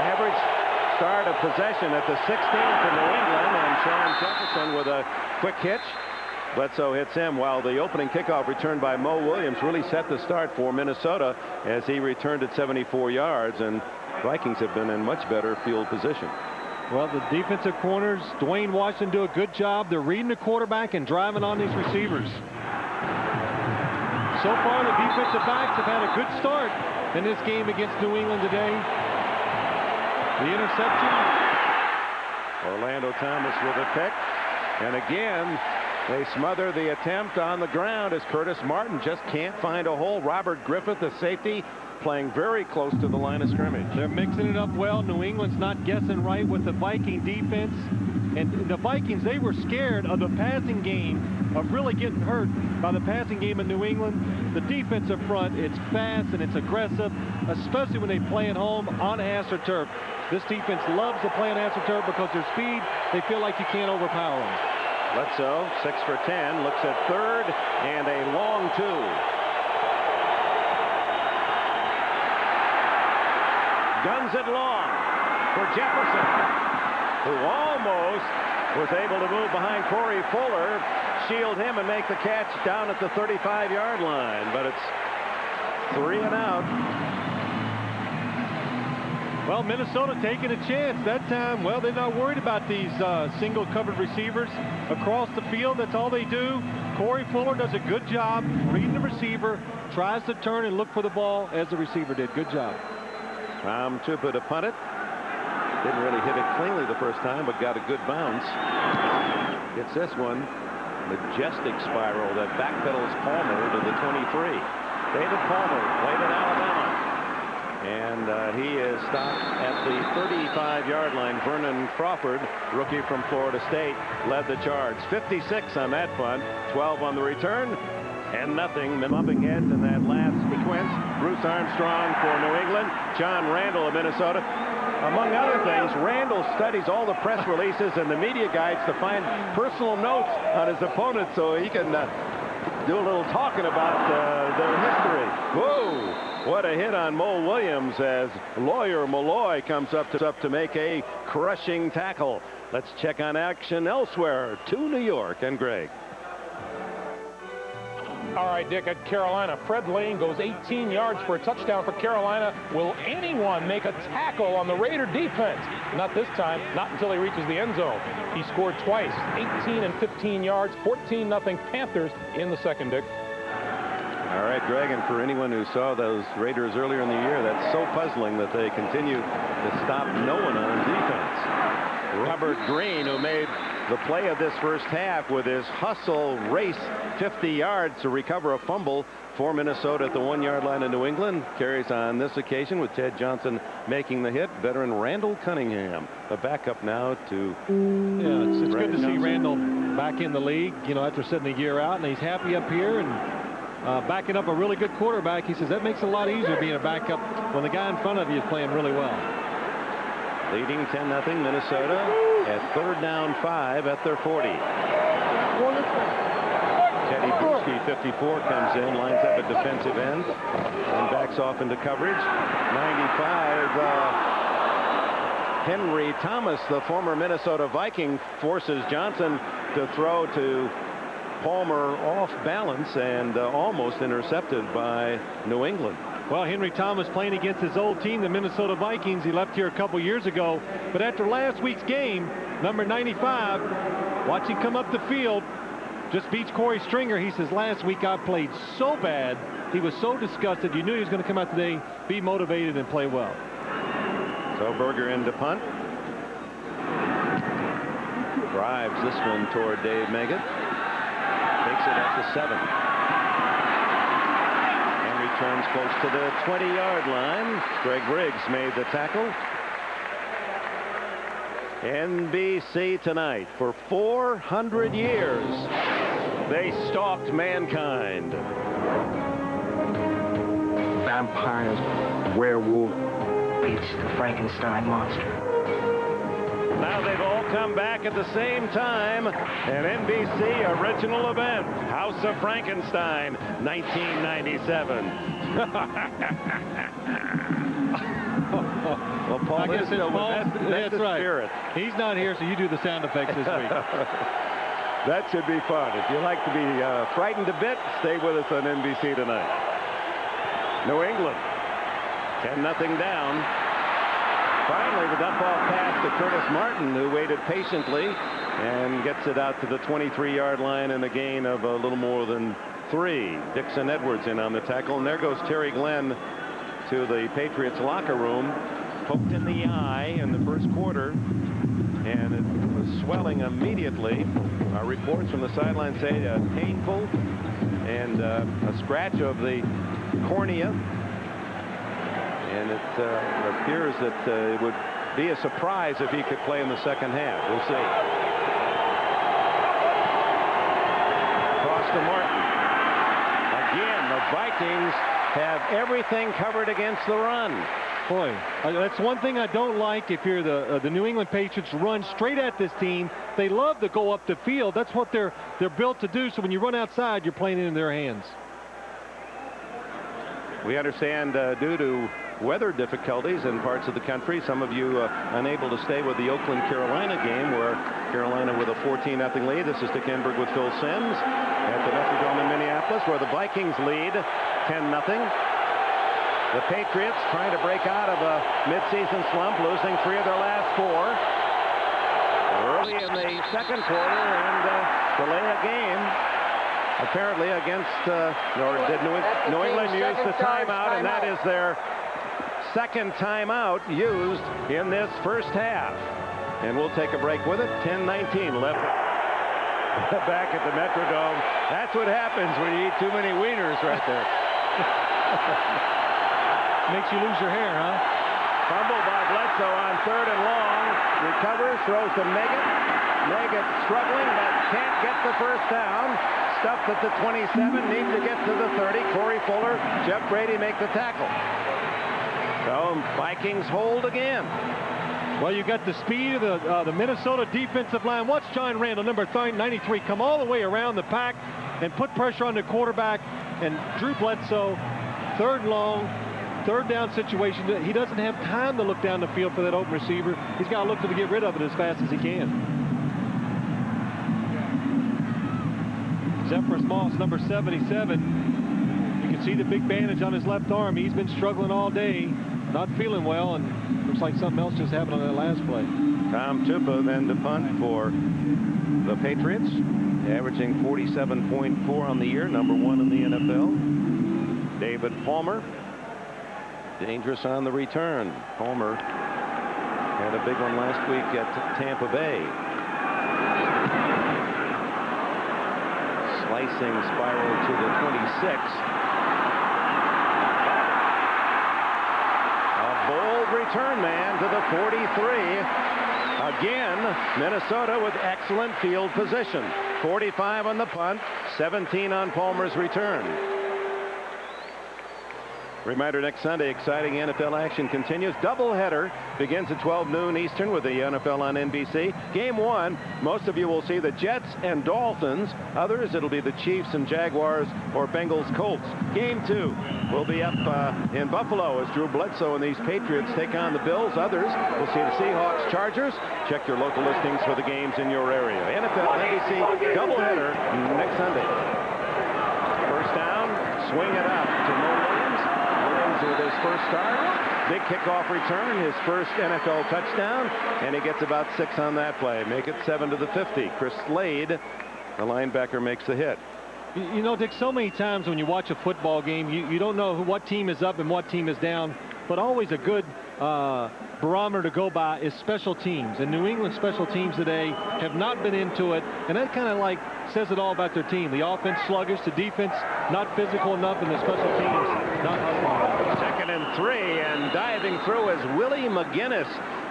A: Average start of possession at the 16th for New England, and Sean Jefferson with a quick hitch. Bledsoe hits him, while the opening kickoff return by Mo Williams really set the start for Minnesota as he returned at 74 yards, and Vikings have been in much better field position.
B: Well, the defensive corners, Dwayne Washington, do a good job. They're reading the quarterback and driving on these receivers. So far, the defensive backs have had a good start in this game against New England today. The interception.
A: Orlando Thomas with a pick, and again they smother the attempt on the ground as Curtis Martin just can't find a hole. Robert Griffith, the safety, playing very close to the line of scrimmage.
B: They're mixing it up well. New England's not guessing right with the Viking defense. And the Vikings, they were scared of the passing game, of really getting hurt by the passing game in New England. The defensive front, it's fast and it's aggressive, especially when they play at home on AstroTurf. This defense loves to play on AstroTurf because their speed, they feel like you can't overpower them.
A: Bledsoe, 6 for 10, looks at 3rd and a long 2. Guns it long for Jefferson, who almost was able to move behind Corey Fuller, shield him and make the catch down at the 35-yard line, but it's 3 and out.
B: Well, Minnesota taking a chance that time. Well, they're not worried about these single covered receivers across the field. That's all they do. Corey Fuller does a good job reading the receiver, tries to turn and look for the ball as the receiver did. Good job.
A: Tom Tupa to punt it. Didn't really hit it cleanly the first time, but got a good bounce. Gets this one. Majestic spiral that backpedals Palmer to the 23. David Palmer played at Alabama. And he is stopped at the 35-yard line. Vernon Crawford, rookie from Florida State, led the charge. 56 on that punt, 12 on the return, and nothing. Bumping heads in that last sequence. Bruce Armstrong for New England. John Randall of Minnesota. Among other things, Randall studies all the press releases and the media guides to find personal notes on his opponent so he can do a little talking about their history. Whoa! What a hit on Mo Williams as Lawyer Malloy comes up to make a crushing tackle. Let's check on action elsewhere to New York and Greg.
E: All right, Dick, at Carolina, Fred Lane goes 18 yards for a touchdown for Carolina. Will anyone make a tackle on the Raider defense? Not this time, not until he reaches the end zone. He scored twice, 18 and 15 yards, 14-0 Panthers in the second, Dick.
A: All right, Greg, and for anyone who saw those Raiders earlier in the year, that's so puzzling that they continue to stop no one on defense. Robert Green, who made the play of this first half with his hustle race 50 yards to recover a fumble for Minnesota at the 1-yard line of New England, carries on this occasion with Ted Johnson making the hit. Veteran Randall Cunningham, a backup now to...
B: Yeah, it's good to see Randall back in the league, you know, after sitting a year out, and he's happy up here and backing up a really good quarterback. He says that makes it a lot easier being a backup when the guy in front of you is playing really well.
A: Leading 10-0 Minnesota at 3rd down 5 at their 40. Teddy Bruschi, 54, comes in, lines up at defensive end, and backs off into coverage. 95, Henry Thomas, the former Minnesota Viking, forces Johnson to throw to Palmer off balance and almost intercepted by New England.
B: Well, Henry Thomas playing against his old team, the Minnesota Vikings. He left here a couple years ago. But after last week's game, number 95, watch him come up the field, just beats Corey Stringer. He says, last week I played so bad. He was so disgusted. You knew he was going to come out today, be motivated, and play well.
A: So Berger in to punt. Drives this one toward Dave Meggett. Takes it up to 7. Turns close to the 20-yard line. Greg Briggs made the tackle. NBC tonight. For 400 years, they stalked mankind.
G: Vampires, werewolf, it's the Frankenstein monster.
A: Now they've all come back at the same time. An NBC original event. House of Frankenstein, 1997. Well, Paul,
B: I guess it's Paul. That's right.
A: Spirit.
B: He's not here, so you do the sound effects this week.
A: That should be fun. If you like to be frightened a bit, stay with us on NBC tonight. New England, 10-0 down. Finally, the dump off pass to Curtis Martin, who waited patiently and gets it out to the 23-yard line in a gain of a little more than 3. Dixon Edwards in on the tackle, and there goes Terry Glenn to the Patriots locker room, poked in the eye in the first quarter, and it was swelling immediately. Our reports from the sideline say painful and a scratch of the cornea. And it appears that it would be a surprise if he could play in the second half. We'll see. Cross to Martin. Again, the Vikings have everything covered against the run.
B: Boy, that's one thing I don't like. If you're the New England Patriots, run straight at this team. They love to go up the field. That's what they're built to do. So when you run outside, you're playing it in their hands.
A: We understand due to weather difficulties in parts of the country, some of you unable to stay with the Oakland-Carolina game, where Carolina with a 14-0 lead. This is Dick Enberg with Phil Simms at the Metrodome in Minneapolis, where the Vikings lead 10-0. The Patriots trying to break out of a midseason slump, losing 3 of their last 4 early in the second quarter, and delay a game. Apparently against, or did New England use the timeout, and that is their second timeout used in this first half. And we'll take a break with it. 10-19 left back at the Metrodome. That's what happens when you eat too many wieners right there.
B: Makes you lose your hair, huh?
A: Fumble by Bledsoe on 3rd and long. Recovers, throws to Meggett. Meggett struggling, but can't get the first down. Stuffed at the 27, needs to get to the 30. Corey Fuller, Jeff Brady make the tackle. So Vikings hold again.
B: Well, you got the speed of the Minnesota defensive line. Watch John Randall, number 93, come all the way around the pack, and put pressure on the quarterback. And Drew Bledsoe, third and long, third down situation, he doesn't have time to look down the field for that open receiver. He's got to look to get rid of it as fast as he can. Zephyrus Moss, number 77. You can see the big bandage on his left arm. He's been struggling all day, not feeling well, and looks like something else just happened on that last play.
A: Tom Tupa then to punt for the Patriots, averaging 47.4 on the year, number 1 in the NFL. David Palmer, dangerous on the return. Palmer had a big one last week at Tampa Bay. Slicing spiral to the 26. A bold return man to the 43. Again, Minnesota with excellent field position. 45 on the punt, 17 on Palmer's return. Reminder, next Sunday, exciting NFL action continues. Doubleheader begins at 12 noon Eastern with the NFL on NBC. Game 1, most of you will see the Jets and Dolphins. Others, it'll be the Chiefs and Jaguars or Bengals Colts. Game 2 will be up in Buffalo as Drew Bledsoe and these Patriots take on the Bills. Others will see the Seahawks Chargers. Check your local listings for the games in your area. NFL NBC doubleheader next Sunday. First down, swing it up to Mo Williams. With his first start, big kickoff return, his first NFL touchdown, and he gets about 6 on that play. Make it 7 to the 50. Chris Slade, the linebacker, makes the hit.
B: You know, Dick, so many times when you watch a football game, you don't know what team is up and what team is down, but always a good barometer to go by is special teams. And New England special teams today have not been into it, and that kind of like says it all about their team. The offense sluggish, the defense not physical enough, and the special teams not hustling.
A: 2nd and 3, and diving through is Willie McGinnis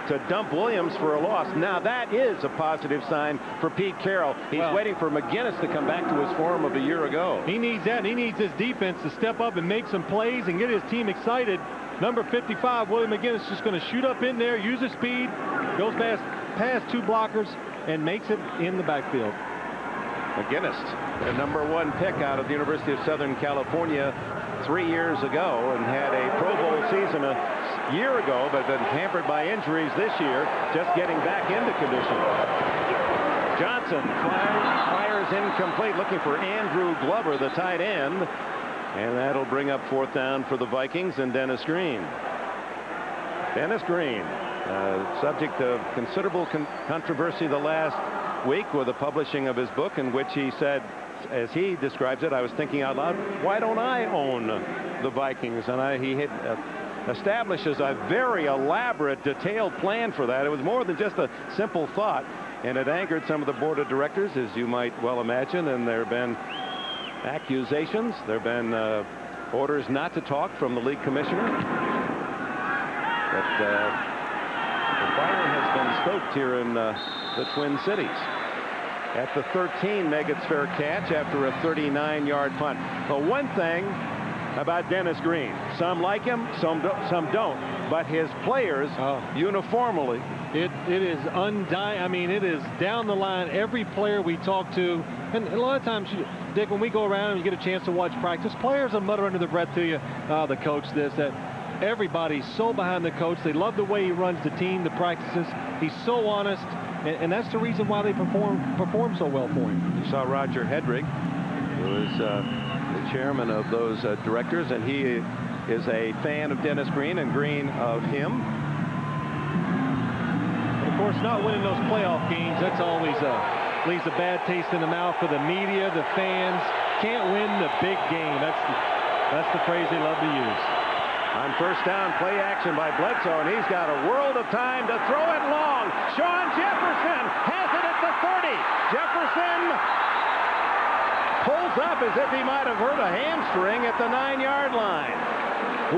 A: to dump Williams for a loss. Now that is a positive sign for Pete Carroll. He's waiting for McGinnis to come back to his form of a year ago.
B: He needs that. He needs his defense to step up and make some plays and get his team excited. Number 55, Willie McGinnis, just going to shoot up in there, use his speed, goes past 2 blockers, and makes it in the backfield.
A: McGinnis, the number 1 pick out of the University of Southern California 3 years ago, and had a Pro Bowl season a year ago, but been hampered by injuries this year, just getting back into condition. Johnson fires incomplete, looking for Andrew Glover, the tight end, and that'll bring up 4th down for the Vikings and Dennis Green. Dennis Green, subject of considerable controversy the last week with the publishing of his book, in which he said, as he describes it, I was thinking out loud, why don't I own the Vikings? And he establishes a very elaborate, detailed plan for that. It was more than just a simple thought, and it angered some of the board of directors, as you might well imagine, and there have been accusations. There have been orders not to talk from the league commissioner. But the fire has been stoked here in the Twin Cities. At the 13, Meggett's fair catch after a 39-yard punt. The one thing about Dennis Green, some like him, some don't, but his players uniformly.
B: It is undying. I mean, it is down the line. Every player we talk to, and a lot of times, Dick, when we go around and you get a chance to watch practice, players will mutter under their breath to you, the coach this, that. Everybody's so behind the coach. They love the way he runs the team, the practices. He's so honest, and that's the reason why they perform so well for him.
A: You saw Roger Hedrick, who is the chairman of those directors, and he is a fan of Dennis Green and Green of him.
B: And of course, not winning those playoff games, that's always leaves a bad taste in the mouth for the media, the fans. Can't win the big game. That's the phrase they love to use.
A: On first down, play action by Bledsoe, and he's got a world of time to throw it long. Sean Jefferson has it at the 30. Jefferson pulls up as if he might have hurt a hamstring at the 9-yard line.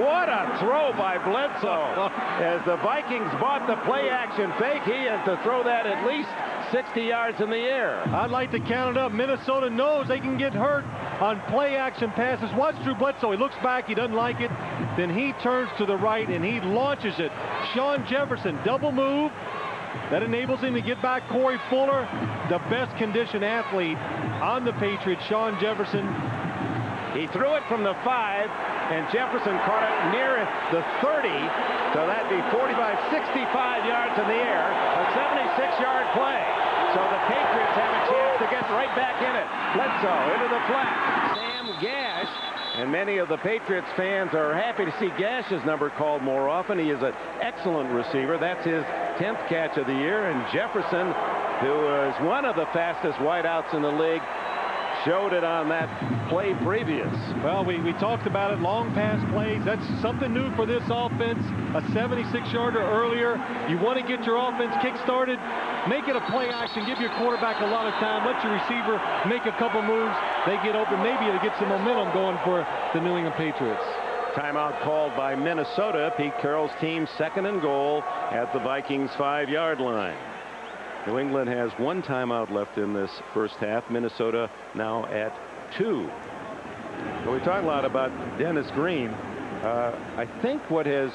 A: What a throw by Bledsoe. As the Vikings bought the play action fake, he has to throw that at least 60 yards in the air.
B: I'd like to count it up. Minnesota knows they can get hurt on play action passes. Watch Drew Bledsoe. He looks back. He doesn't like it. Then he turns to the right and he launches it. Sean Jefferson, double move, That enables him to get back Corey Fuller, the best conditioned athlete on the Patriots, Sean Jefferson.
A: He threw it from the 5, and Jefferson caught it near the 30, so that'd be 45, 65 yards in the air, a 76-yard play. So the Patriots have a chance to get right back in it. Bledsoe into the flat. Sam Gash, and many of the Patriots fans are happy to see Gash's number called more often. He is an excellent receiver. That's his 10th catch of the year, and Jefferson, who is one of the fastest wideouts in the league, showed it on that play previous.
B: Well, we talked about it, long pass plays. That's something new for this offense. A 76-yarder earlier. You want to get your offense kick-started, make it a play action, give your quarterback a lot of time, let your receiver make a couple moves. They get open. Maybe it'll get some momentum going for the New England Patriots.
A: Timeout called by Minnesota. Pete Carroll's team 2nd and goal at the Vikings 5-yard line. New England has 1 timeout left in this first half. Minnesota now at 2. Well, we talk a lot about Dennis Green. I think what has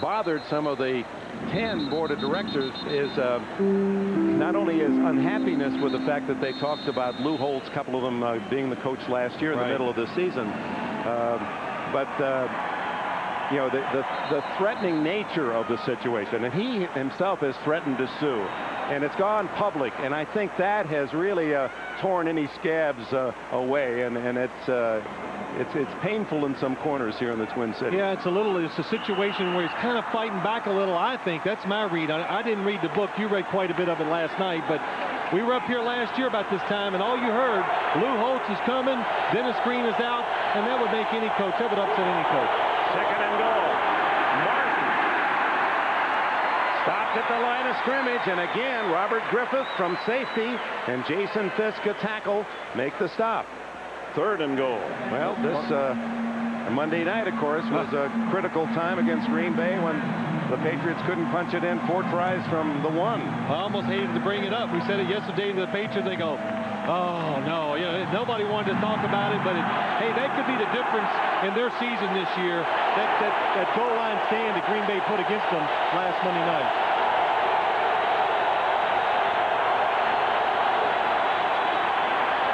A: bothered some of the 10 board of directors is not only his unhappiness with the fact that they talked about Lou Holtz, a couple of them being the coach last year in the middle of the season, but you know, the threatening nature of the situation, and he himself has threatened to sue, and it's gone public, and I think that has really torn any scabs away, and it's painful in some corners here in the Twin Cities.
B: Yeah, it's a situation where he's kind of fighting back a little. I think that's my read. I didn't read the book. You read quite a bit of it last night, but we were up here last year about this time, and all you heard, Lou Holtz is coming, Dennis Green is out, and that would make any coach, that would upset any coach.
A: 2nd and goal. Martin stopped at the line of scrimmage, and again Robert Griffith from safety and Jason Fisk, a tackle, make the stop. 3rd and goal. Well, this Monday night, of course, was a critical time against Green Bay when the Patriots couldn't punch it in 4 tries from the 1.
B: I almost hated to bring it up. We said it yesterday to the Patriots. They go, oh, no. You know, nobody wanted to talk about it, but hey, that could be the difference in their season this year. That goal line stand that Green Bay put against them last Monday night.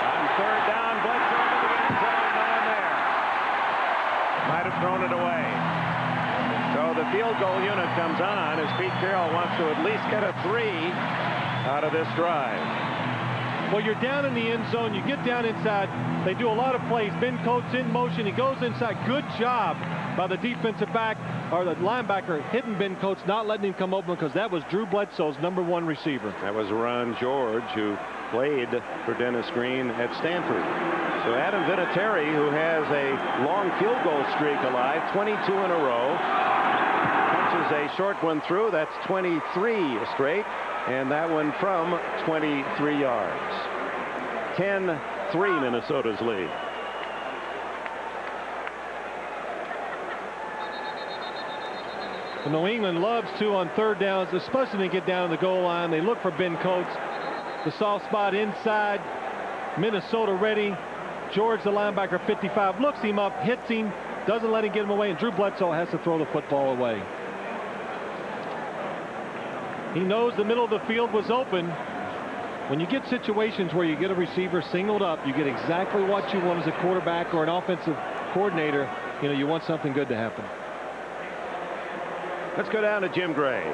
A: On 3rd down, Bledsoe into the end zone. No one there. Might have thrown it away. So the field goal unit comes on as Pete Carroll wants to at least get a 3 out of this drive.
B: Well, you're down in the end zone. You get down inside. They do a lot of plays. Ben Coates in motion. He goes inside. Good job by the defensive back or the linebacker hitting Ben Coates, not letting him come open, because that was Drew Bledsoe's #1 receiver.
A: That was Ron George, who played for Dennis Green at Stanford. So Adam Vinatieri, who has a long field goal streak alive, 22 in a row, punches a short one through. That's 23 straight, and that one from 23 yards. 10-3 Minnesota's lead.
B: New England loves to on 3rd downs, especially when they get down to the goal line. They look for Ben Coates. The soft spot inside. Minnesota ready. George, the linebacker, 55, looks him up, hits him, doesn't let him get him away, and Drew Bledsoe has to throw the football away. He knows the middle of the field was open. When you get situations where you get a receiver singled up, you get exactly what you want as a quarterback or an offensive coordinator. You know, you want something good to happen.
A: Let's go down to Jim Gray.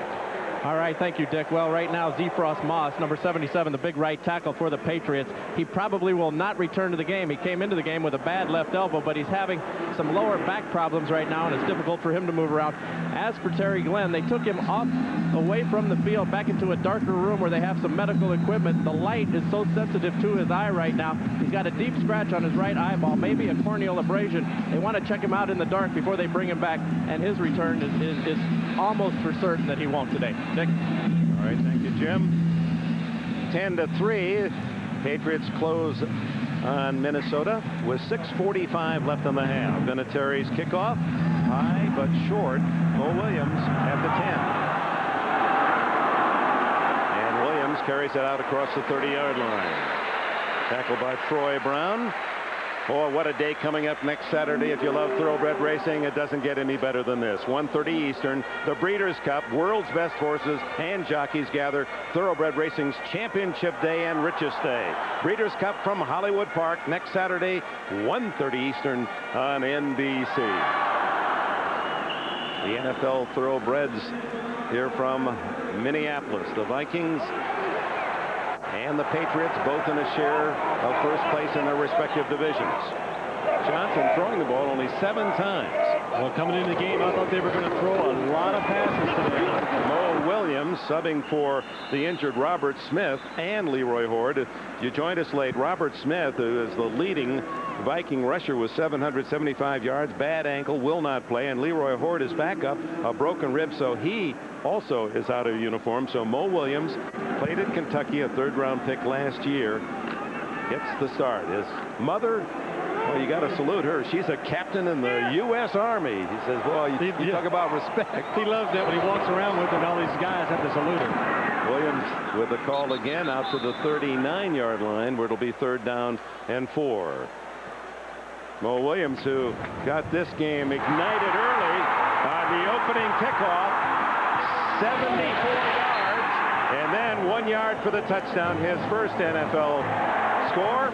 F: All right, thank you, Dick. Well, right now, Zephros Moss, number 77, the big right tackle for the Patriots. He probably will not return to the game. He came into the game with a bad left elbow, but he's having some lower back problems right now, and it's difficult for him to move around. As for Terry Glenn, they took him away from the field back into a darker room where they have some medical equipment. The light is so sensitive to his eye right now. He's got a deep scratch on his right eyeball, maybe a corneal abrasion. They want to check him out in the dark before they bring him back, and his return is almost for certain that he won't today. Dick?
A: All right, thank you, Jim. 10-3. Patriots close on Minnesota with 6:45 left in the half. Vinatieri's kickoff, high but short. Bo Williams at the 10. And Williams carries it out across the 30-yard line. Tackled by Troy Brown. Oh, what a day coming up next Saturday. If you love thoroughbred racing, it doesn't get any better than this. 1:30 Eastern, the Breeders' Cup, world's best horses and jockeys gather. Thoroughbred racing's championship day and richest day. Breeders' Cup from Hollywood Park next Saturday, 1:30 Eastern on NBC. The NFL thoroughbreds here from Minneapolis. The Vikings and the Patriots both in a share of first place in their respective divisions. Johnson throwing the ball only 7 times.
B: Well, coming into the game, I thought they were going to throw a lot of passes today.
A: Mo Williams subbing for the injured Robert Smith and Leroy Horde. You joined us late. Robert Smith, who is the leading Viking rusher with 775 yards, bad ankle, will not play, and Leroy Horde is back up, a broken rib, so he also is out of uniform. So Mo Williams played at Kentucky, a 3rd-round pick last year, gets the start. His mother, well, you got to salute her. She's a captain in the U.S. Army. He says, well, you talk about respect.
B: He loves that when he walks around with it, and all these guys have to salute him.
A: Williams with the call again out to the 39-yard line, where it'll be 3rd down and 4. Mo Williams, who got this game ignited early on the opening kickoff, 74 yards, and then 1 yard for the touchdown, his first NFL score.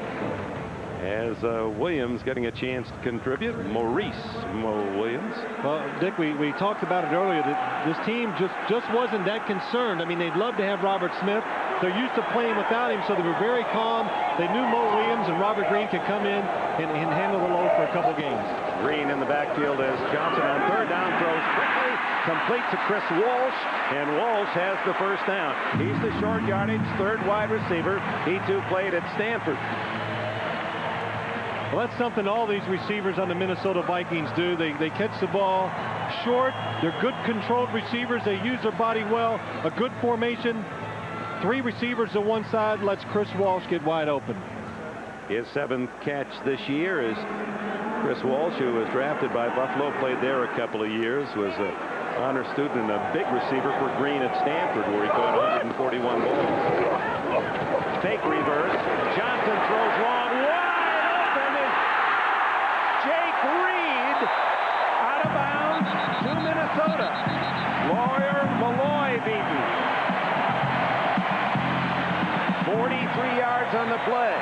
A: As Williams getting a chance to contribute. Maurice Mo Williams.
B: Well, Dick, we talked about it earlier that this team just wasn't that concerned. I mean, they'd love to have Robert Smith. They're used to playing without him, so they were very calm. They knew Mo Williams and Robert Green could come in and handle the load for a couple games.
A: Green in the backfield as Johnson on 3rd down throws quickly, complete to Chris Walsh, and Walsh has the first down. He's the short yardage 3rd wide receiver. He too played at Stanford.
B: Well, that's something all these receivers on the Minnesota Vikings do. They catch the ball short. They're good controlled receivers. They use their body well. A good formation. 3 receivers to one side lets Chris Walsh get wide open.
A: His 7th catch this year is Chris Walsh, who was drafted by Buffalo, played there a couple of years, was an honor student and a big receiver for Green at Stanford, where he caught 141 balls. Fake reverse. Johnson throws long. Wide open is Jake Reed out of bounds to Minnesota. Malloy beaten. 43 yards on the play.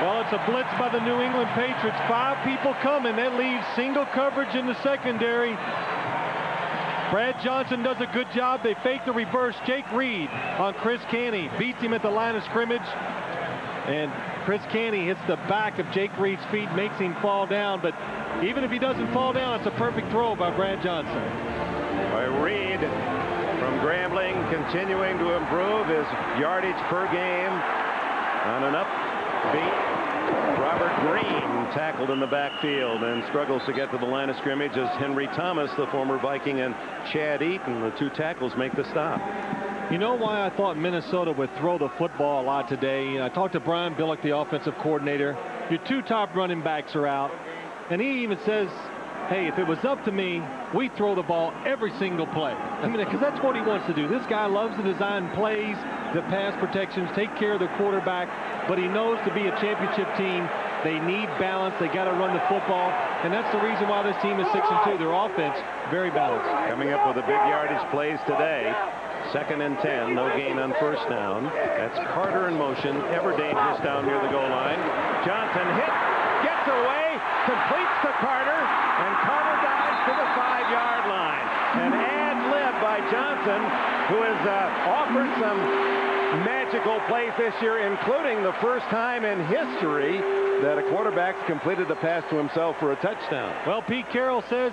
B: Well, it's a blitz by the New England Patriots. 5 people coming. That leaves single coverage in the secondary. Brad Johnson does a good job. They fake the reverse. Jake Reed on Chris Canny beats him at the line of scrimmage. And Chris Canny hits the back of Jake Reed's feet, makes him fall down. But even if he doesn't fall down, it's a perfect throw by Brad Johnson.
A: By Reed from Grambling, continuing to improve his yardage per game on an upbeat. Robert Green tackled in the backfield and struggles to get to the line of scrimmage as Henry Thomas, the former Viking, and Chad Eaton, the 2 tackles, make the stop.
B: You know why I thought Minnesota would throw the football a lot today? I talked to Brian Billick, the offensive coordinator. Your 2 top running backs are out, and he even says, hey, if it was up to me, we throw the ball every single play. I mean, because that's what he wants to do. This guy loves to design plays, the pass protections, take care of the quarterback, but he knows to be a championship team, they need balance. They got to run the football, and that's the reason why this team is 6-2. Their offense, very balanced.
A: Coming up with the big yardage plays today. 2nd and 10, no gain on 1st down. That's Carter in motion, ever dangerous down near the goal line. Johnson hit, gets away, completes to Carter, and Carter dives to the 5-yard line. An ad-lib by Johnson, who has offered some magical plays this year, including the first time in history that a quarterback's completed a pass to himself for a touchdown.
B: Well, Pete Carroll says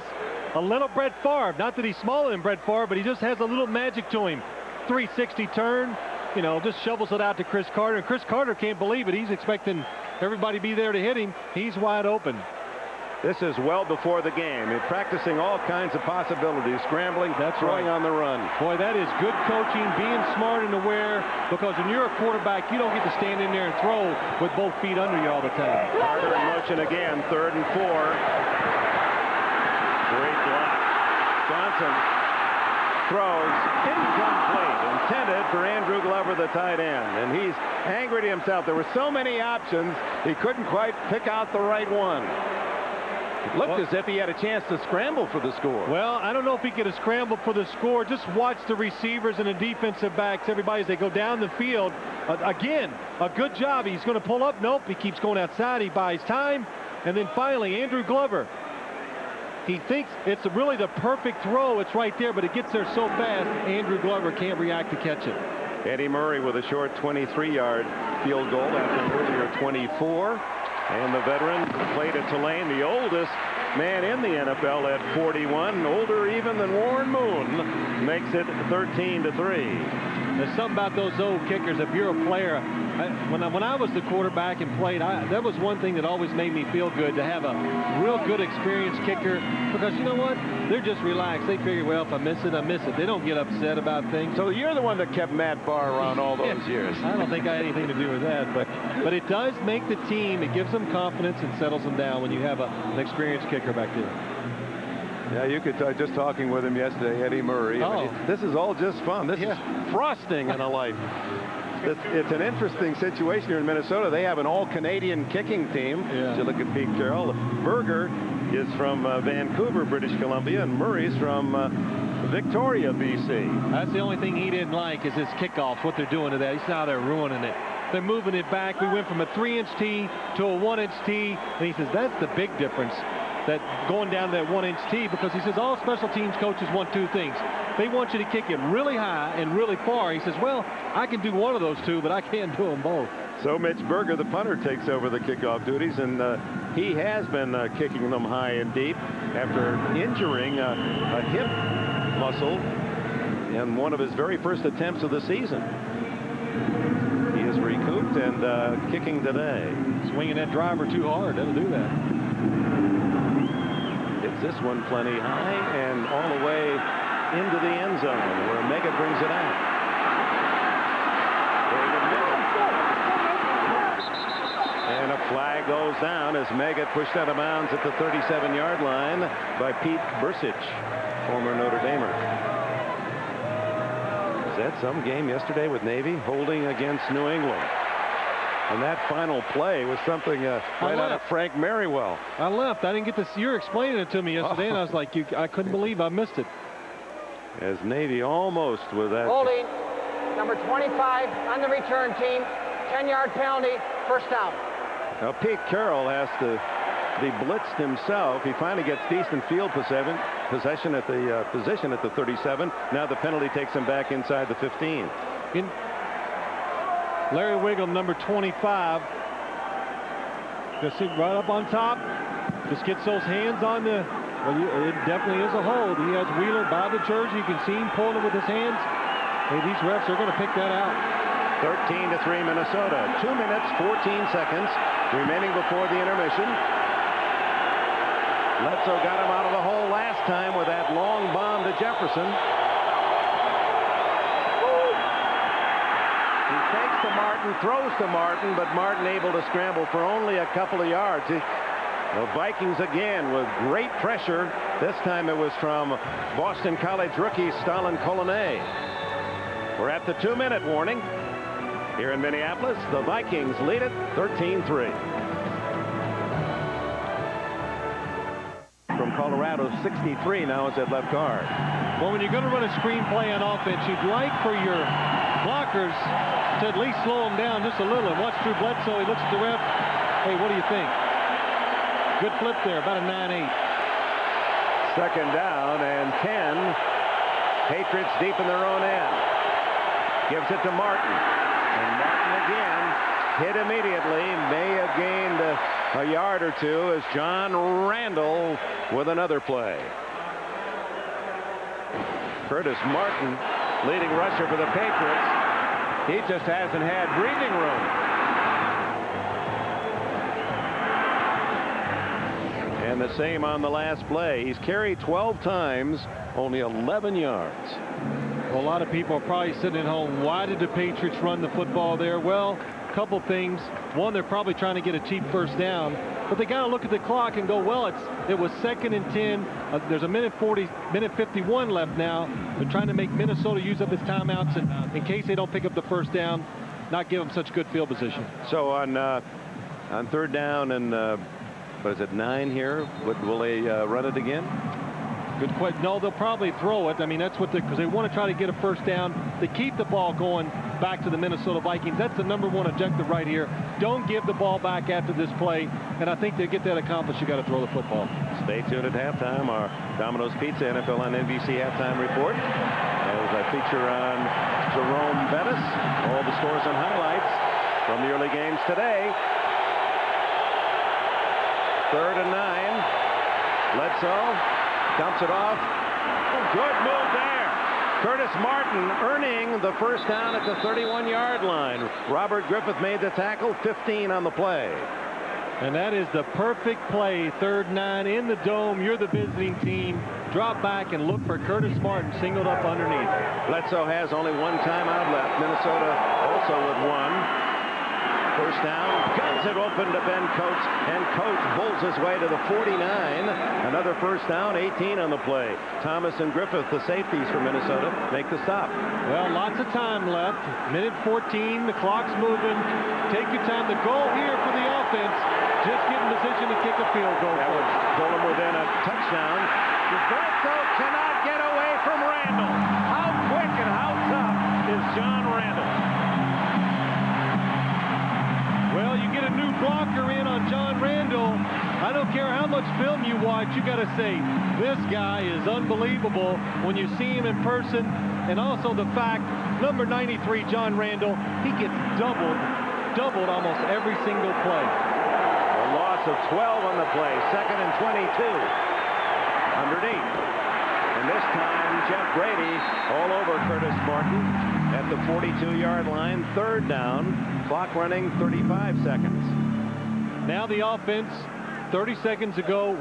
B: a little Brett Favre. Not that he's smaller than Brett Favre, but he just has a little magic to him. 360 turn, you know, just shovels it out to Chris Carter. And Chris Carter can't believe it. He's expecting everybody to be there to hit him. He's wide open.
A: This is well before the game. You're practicing all kinds of possibilities, scrambling, throwing on the run.
B: Boy, that is good coaching, being smart and aware, because when you're a quarterback, you don't get to stand in there and throw with both feet under you all the time.
A: Carter in motion again, 3rd and 4. Great block. Johnson throws incomplete, intended for Andrew Glover, the tight end, and he's angry at himself. There were so many options, he couldn't quite pick out the right one. It looked as if he had a chance to scramble for the score.
B: Well, I don't know if he could have scrambled for the score. Just watch the receivers and the defensive backs, everybody, as they go down the field. Again, a good job. He's going to pull up. Nope, he keeps going outside. He buys time. And then finally, Andrew Glover. He thinks it's really the perfect throw. It's right there, but it gets there so fast, Andrew Glover can't react to catch it.
A: Eddie Murray with a short 23-yard field goal after an earlier 24. And the veteran played at Tulane, the oldest man in the NFL at 41, older even than Warren Moon, makes it 13-3.
B: There's something about those old kickers. If you're a player, when I was the quarterback and played, that was one thing that always made me feel good, to have a real good experienced kicker, because you know what? They're just relaxed. They figure, well, if I miss it, I miss it. They don't get upset about things.
A: So you're the one that kept Matt Barr around all those years.
B: I don't think I had anything to do with that, but it does make the team, it gives them confidence and settles them down when you have an experienced kicker back there.
A: Yeah, you could just talking with him yesterday, Eddie Murray.
B: Oh.
A: I mean, this is all just fun. This is frosting in a life. It's an interesting situation here in Minnesota. They have an all-Canadian kicking team.
B: Yeah.
A: You look at Pete Carroll. Berger is from Vancouver, British Columbia, and Murray's from Victoria, BC.
B: That's the only thing he didn't like, is his kickoffs, what they're doing to that. He's now they're ruining it. They're moving it back. We went from a 3-inch tee to a 1-inch tee, and he says that's the big difference, that going down to that 1-inch tee, because he says all special teams coaches want two things. They want you to kick it really high and really far. He says, well, I can do one of those two, but I can't do them both.
A: So Mitch Berger, the punter, takes over the kickoff duties, and he has been kicking them high and deep after injuring a hip muscle in one of his very first attempts of the season. He is recouped and kicking today.
B: Swinging that driver too hard, that'll do that.
A: Hits this one plenty high and all the way into the end zone, where Mega brings it out. And a flag goes down as Mega pushed out of bounds at the 37-yard line by Pete Bursich, former Notre Damer. Was that some game yesterday with Navy holding against New England? And that final play was something right out of Frank Merriwell.
B: I left. I didn't get to see. You were explaining it to me yesterday, and I was like, I couldn't believe I missed it.
A: As Navy almost with that.
D: Holding, number 25 on the return team, 10-yard penalty, first down.
A: Now Pete Carroll has to be blitzed himself. He finally gets decent field possession at the position at the 37. Now the penalty takes him back inside the 15.
B: Larry Wiggum, number 25, just sit right up on top. Just gets those hands on the. Well, it definitely is a hold. He has Wheeler by the jersey. You can see him pulling it with his hands. Hey, these refs are going to pick that out.
A: 13-3 Minnesota. 2 minutes, 14 seconds remaining before the intermission. Bledsoe got him out of the hole last time with that long bomb to Jefferson. He takes to Martin, throws to Martin, but Martin able to scramble for only a couple of yards. The Vikings again with great pressure. This time it was from Boston College rookie Stalin Kolonay. We're at the 2-minute warning. Here in Minneapolis, the Vikings lead it 13-3. From Colorado, 63 now is at left guard.
B: Well, when you're going to run a screen play on offense, you'd like for your blockers to at least slow them down just a little. And watch Drew Bledsoe. He looks at the ref. Hey, what do you think? Good flip there, about a 9-8.
A: Second down and 10. Patriots deep in their own end. Gives it to Martin. And Martin again hit immediately. May have gained a yard or two as John Randall with another play. Curtis Martin, leading rusher for the Patriots. He just hasn't had breathing room. And the same on the last play. He's carried 12 times, only 11 yards.
B: Well, a lot of people are probably sitting at home. Why did the Patriots run the football there? Well, a couple things. One, they're probably trying to get a cheap first down. but they got to look at the clock and go, well, it was 2nd and 10. There's a minute 51 left now. They're trying to make Minnesota use up its timeouts and, in case they don't pick up the first down, not give them such good field position.
A: So on 3rd down and what is it, 9 here? Will they run it again?
B: Good question. No, they'll probably throw it. I mean, that's what because they want to try to get a first down to keep the ball going back to the Minnesota Vikings. That's the #1 objective right here. Don't give the ball back after this play. And I think to get that accomplished, you got to throw the football.
A: Stay tuned at halftime. Our Domino's Pizza NFL on NBC halftime report. As a feature on Jerome Bettis. All the scores and highlights from the early games today. 3rd and 9. Bledsoe dumps it off. Good move there. Curtis Martin earning the first down at the 31-yard line. Robert Griffith made the tackle. 15 on the play.
B: And that is the perfect play. 3rd and 9 in the dome. You're the visiting team. Drop back and look for Curtis Martin singled up underneath.
A: Bledsoe has only 1 timeout left. Minnesota also with 1. First down, guns it open to Ben Coates, and Coates pulls his way to the 49. Another first down, 18 on the play. Thomas and Griffith, the safeties for Minnesota, make the stop.
B: Well, lots of time left. Minute 14, the clock's moving. Take your time. The goal here for the offense, just get in position to kick a field goal.
A: That would pull him within a touchdown. Bledsoe cannot get away from Randall. How quick and how tough is John Randall?
B: Well, you get a new blocker in on John Randall. I don't care how much film you watch, you got to say, this guy is unbelievable when you see him in person. And also the fact, number 93, John Randall, he gets doubled almost every single play.
A: A loss of 12 on the play, 2nd and 22. Underneath. And this time, Jeff Brady all over Curtis Martin at the 42-yard line. 3rd down. Clock running 35 seconds.
B: Now the offense, 30 seconds ago,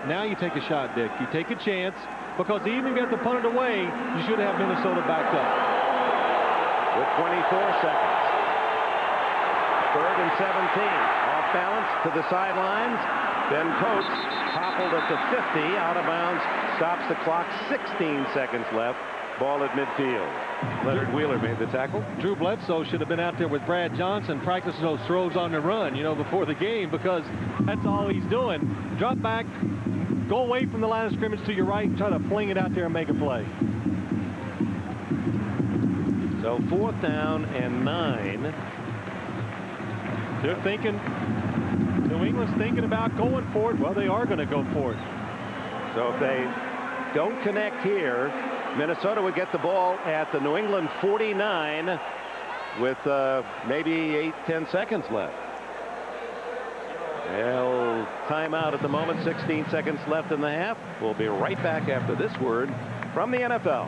B: now you take a shot, Dick. You take a chance, because even if you got to punt it away, you should have Minnesota backed up.
A: With 24 seconds. 3rd and 17. Off balance to the sidelines. Ben Coates toppled at the 50, out of bounds, stops the clock, 16 seconds left. Ball at midfield. Leonard Wheeler made the tackle.
B: Drew Bledsoe should have been out there with Brad Johnson practicing those throws on the run, before the game, because that's all he's doing. Drop back, go away from the line of scrimmage to your right, and try to fling it out there and make a play.
A: So 4th down and 9.
B: They're thinking, New England's thinking about going for it. Well, they are going to go for it.
A: So if they don't connect here, Minnesota would get the ball at the New England 49 with maybe 8-10 seconds left. Well, timeout at the moment, 16 seconds left in the half. We'll be right back after this word from the NFL.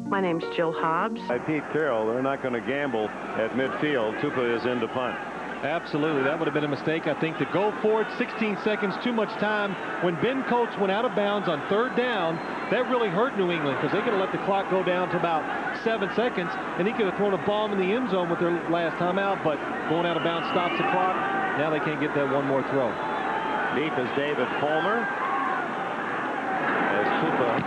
H: My name's Jill Hobbs.
A: By Pete Carroll, they're not going to gamble at midfield. Tupa is in to punt.
B: Absolutely. That would have been a mistake, I think, to go for it. 16 seconds, too much time. When Ben Coates went out of bounds on 3rd down, that really hurt New England, because they could have let the clock go down to about 7 seconds, and he could have thrown a bomb in the end zone with their last time out, but going out of bounds stops the clock. Now they can't get that one more throw.
A: Deep is David Palmer, as Tupa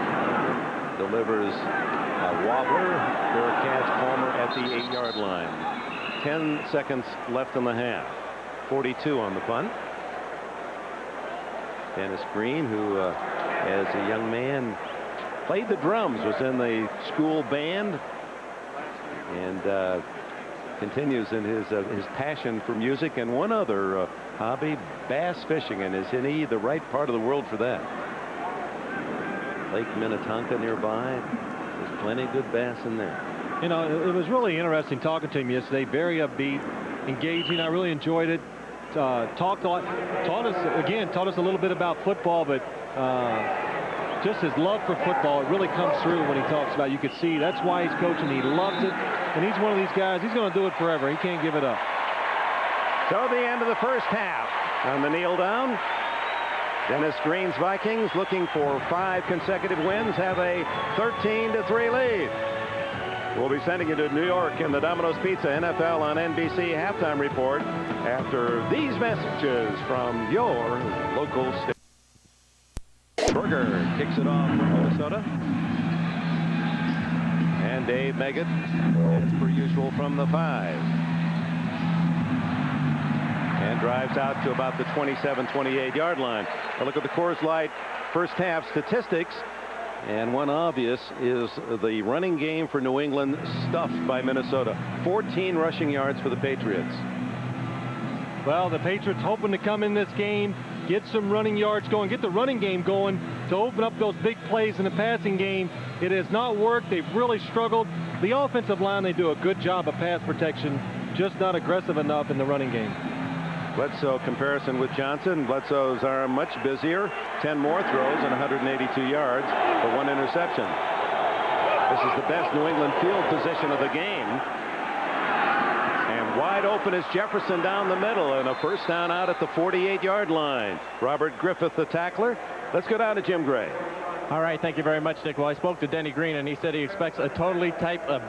A: delivers a wobbler. Fair catch, Palmer at the 8-yard line. 10 seconds left in the half. 42 on the punt. Dennis Green, who as a young man played the drums, was in the school band, and continues in his passion for music and one other hobby, bass fishing, and is in the right part of the world for that. Lake Minnetonka nearby. There's plenty of good bass in there.
B: It was really interesting talking to him yesterday. Very upbeat, engaging. I really enjoyed it. Taught us a little bit about football, but just his love for football, it really comes through when he talks about it. You could see that's why he's coaching. He loves it, and he's one of these guys, he's going to do it forever. He can't give it up.
A: So the end of the first half. On the kneel down, Dennis Green's Vikings, looking for 5 consecutive wins, have a 13-3 lead. We'll be sending you to New York in the Domino's Pizza NFL on NBC halftime report after these messages from your local station. Berger kicks it off for Minnesota. And Dave Meggett, as per usual, from the 5. And drives out to about the 27-28 yard line. A look at the Coors Light first half statistics. And one obvious is the running game for New England stuffed by Minnesota. 14 rushing yards for the Patriots.
B: Well, the Patriots hoping to come in this game, get some running yards going, get the running game going to open up those big plays in the passing game. It has not worked. They've really struggled. The offensive line, they do a good job of pass protection, just not aggressive enough in the running game.
A: Bledsoe comparison with Johnson. Bledsoe's arm much busier. 10 more throws and 182 yards for 1 interception. This is the best New England field position of the game. And wide open is Jefferson down the middle, and a first down out at the 48-yard line. Robert Griffith, the tackler. Let's go down to Jim Gray.
F: All right, thank you very much, Dick. Well, I spoke to Denny Green, and he said he expects a totally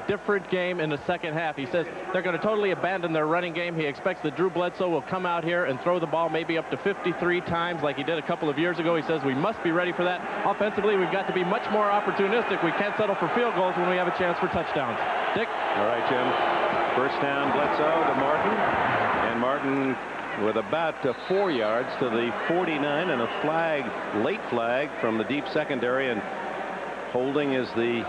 F: different game in the second half. He says they're going to totally abandon their running game. He expects that Drew Bledsoe will come out here and throw the ball maybe up to 53 times like he did a couple of years ago. He says we must be ready for that. Offensively, we've got to be much more opportunistic. We can't settle for field goals when we have a chance for touchdowns. Dick?
A: All right, Jim. First down, Bledsoe to Martin. And Martin with about 4 yards to the 49, and a flag, late flag from the deep secondary, and holding is the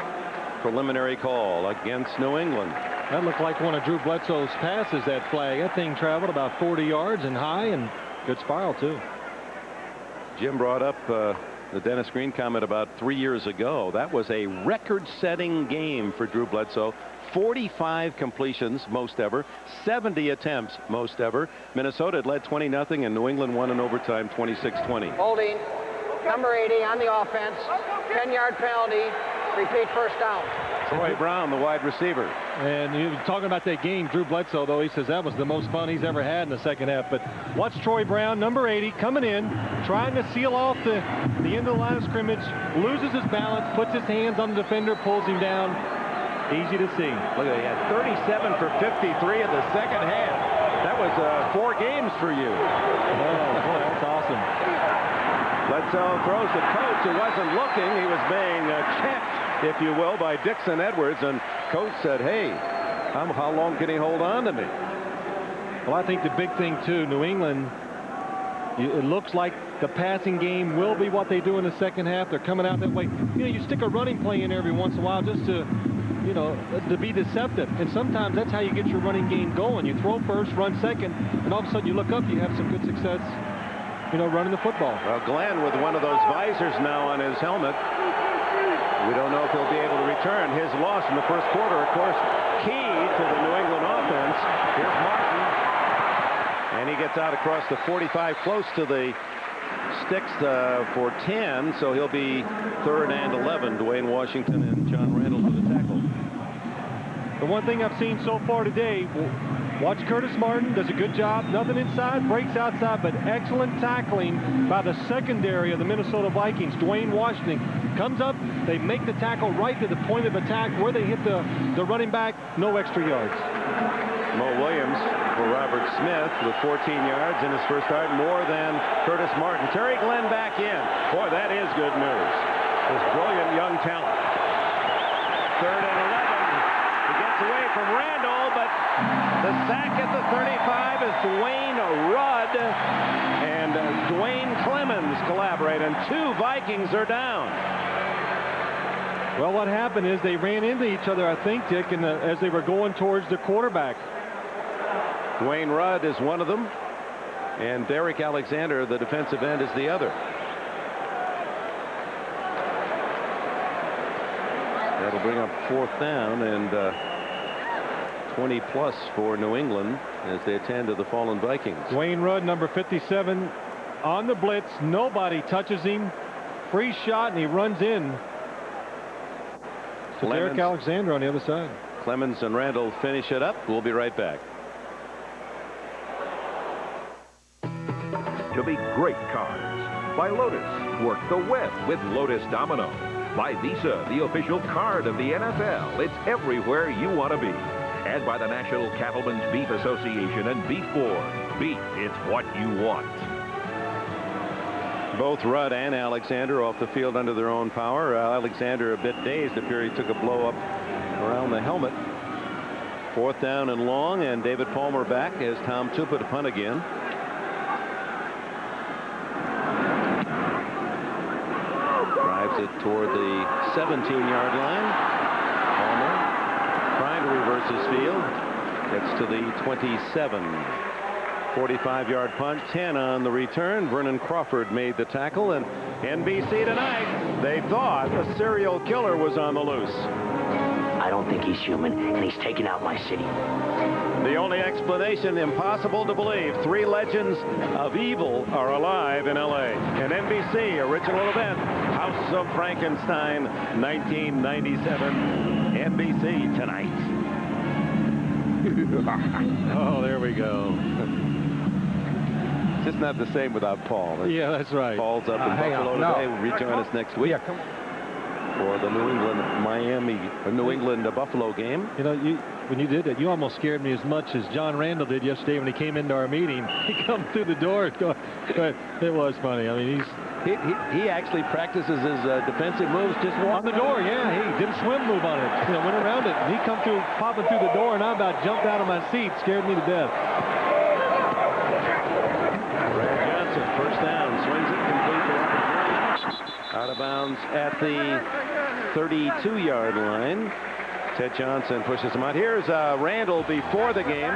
A: preliminary call against New England.
B: That looked like one of Drew Bledsoe's passes, that flag. That thing traveled about 40 yards and high, and good spiral too.
A: Jim brought up the Dennis Green comment about 3 years ago. That was a record-setting game for Drew Bledsoe. 45 completions, most ever. 70 attempts, most ever. Minnesota had led 20-0, and New England won in overtime 26-20.
D: Holding, number 80 on the offense. 10-yard penalty. Repeat first down.
A: Troy Brown, the wide receiver.
B: And you talking about that game, Drew Bledsoe, though, he says that was the most fun he's ever had in the second half. But watch Troy Brown, number 80, coming in, trying to seal off the end of the line of scrimmage, loses his balance, puts his hands on the defender, pulls him down. Easy to see.
A: Look at that. He had 37 for 53 in the second half. That was 4 games for you.
B: Oh, boy, that's awesome.
A: Bledsoe throws to Coates, who wasn't looking. He was being checked, if you will, by Dixon Edwards. And Coates said, hey, how long can he hold on to me?
B: Well, I think the big thing, too, New England, it looks like the passing game will be what they do in the second half. They're coming out that way. You know, you stick a running play in every once in a while just to, you know, to be deceptive. And sometimes that's how you get your running game going. You throw first, run second, and all of a sudden you look up, you have some good success, you know, running the football.
A: Well, Glenn with one of those visors now on his helmet. We don't know if he'll be able to return. His loss in the first quarter, of course, key to the New England offense. Here's Martin. And he gets out across the 45, close to the sticks for 10, so he'll be 3rd and 11. Dwayne Washington and John Randall for the tackle.
B: The one thing I've seen so far today, watch Curtis Martin, does a good job. Nothing inside, breaks outside, but excellent tackling by the secondary of the Minnesota Vikings. Dwayne Washington comes up, they make the tackle right to the point of attack where they hit the running back, no extra yards.
A: Mo Williams for Robert Smith with 14 yards in his first start, more than Curtis Martin. Terry Glenn back in. Boy, that is good news. This brilliant young talent. 3rd and 11. He gets away from Randall, but the sack at the 35 is Dwayne Rudd and Dwayne Clemens collaborate, and 2 Vikings are down.
B: Well, what happened is they ran into each other, I think, Dick, as they were going towards the quarterback.
A: Dwayne Rudd is one of them, and Derek Alexander, the defensive end, is the other. That'll bring up 4th down and 20 plus for New England as they attend to the fallen Vikings.
B: Dwayne Rudd, number 57, on the blitz. Nobody touches him. Free shot, and he runs in to Derek Alexander on the other side.
A: Clemens and Randall finish it up. We'll be right back.
H: To be great cars by Lotus. Work the web with Lotus Domino. By Visa, the official card of the NFL. It's everywhere you want to be. And by the National Cattlemen's Beef Association and Beef Board. Beef, it's what you want.
A: Both Rudd and Alexander off the field under their own power. Alexander a bit dazed. Appeared he took a blow up around the helmet. 4th down and long, and David Palmer back as Tom Tupa to punt again. Drives it toward the 17-yard line. Palmer trying to reverse his field. Gets to the 27. 45-yard punt, 10 on the return. Vernon Crawford made the tackle, and NBC tonight, they thought a serial killer was on the loose.
G: I don't think he's human, and he's taking out my city.
A: The only explanation, impossible to believe. 3 legends of evil are alive in L.A. An NBC original event, House of Frankenstein, 1997. NBC tonight.
B: Oh, there we go.
A: It's just not the same without Paul.
B: Yeah, that's right.
A: Paul's up in Buffalo today. Will rejoin us next week for the New England Buffalo game.
B: You know, when you did that, you almost scared me as much as John Randall did yesterday when he came into our meeting. He come through the door. It was funny. I mean,
A: he actually practices his defensive moves just
B: on the door. Yeah, he did a swim move on it. You know, went around it. And he come through, popping through the door, and I about jumped out of my seat. Scared me to death.
A: Brad Johnson, 1st down, swings it complete to Robert Green. Out of bounds at the 32-yard line. Ted Johnson pushes him out. Here's Randall before the game.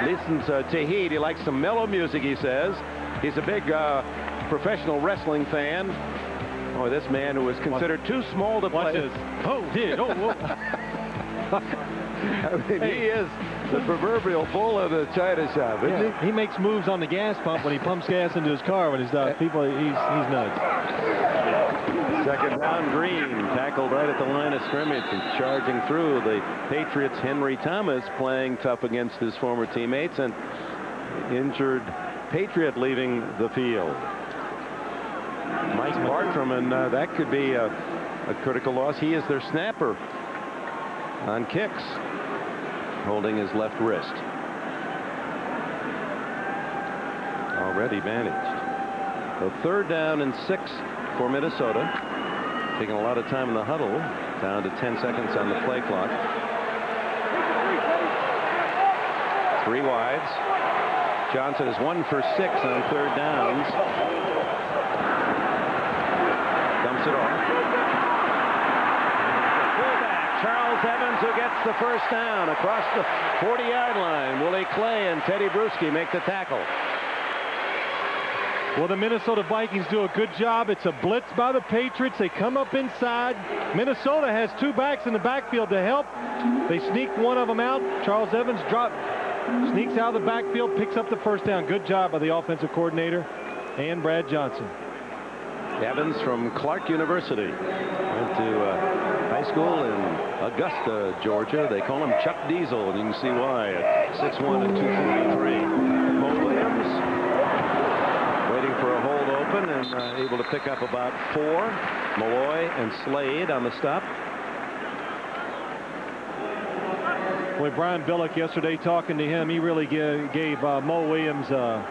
A: Listens to heat. He likes some mellow music, he says. He's a big professional wrestling fan. Oh, this man who was considered too small to play.
B: Watch this. Oh, did. Oh, whoa.
A: I mean, he is the proverbial bull of the China shop, isn't he?
B: He makes moves on the gas pump when he pumps gas into his car when he's people. He's nuts.
A: 2nd down, Green tackled right at the line of scrimmage and charging through. The Patriots, Henry Thomas playing tough against his former teammates, and injured Patriot leaving the field. Mike Bartram, and that could be a critical loss. He is their snapper on kicks, holding his left wrist. Already bandaged. So 3rd down and 6 for Minnesota. Taking a lot of time in the huddle. Down to 10 seconds on the play clock. 3 wides. Johnson is 1 for 6 on 3rd downs. Dumps it off. Fullback Charles Evans, who gets the 1st down across the 40-yard line. Willie Clay and Teddy Bruschi make the tackle.
B: Well, the Minnesota Vikings do a good job. It's a blitz by the Patriots. They come up inside. Minnesota has 2 backs in the backfield to help. They sneak one of them out. Charles Evans sneaks out of the backfield, picks up the 1st down. Good job by the offensive coordinator and Brad Johnson.
A: Evans from Clark University. Went to high school in Augusta, Georgia. They call him Chuck Diesel, and you can see why at 6'1" and 243. Mo Williams waiting for a hold open and able to pick up about 4. Malloy and Slade on the stop.
B: With Brian Billick yesterday talking to him, he really gave Mo Williams a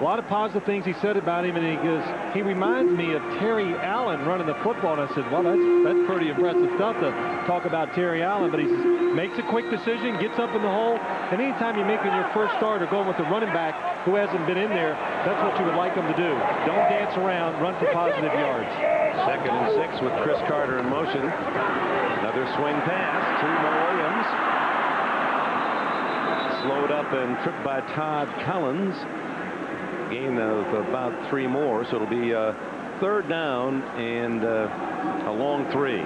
B: lot of positive things he said about him, and he reminds me of Terry Allen running the football. And I said, well, that's pretty impressive stuff to talk about Terry Allen, but he makes a quick decision, gets up in the hole, and anytime you're making your first start or going with a running back who hasn't been in there, that's what you would like him to do. Don't dance around, run for positive yards.
A: 2nd and 6 with Chris Carter in motion. Another swing pass to Mo Williams. Slowed up and tripped by Todd Collins. Gain of about 3 more, so it'll be 3rd down and a long 3.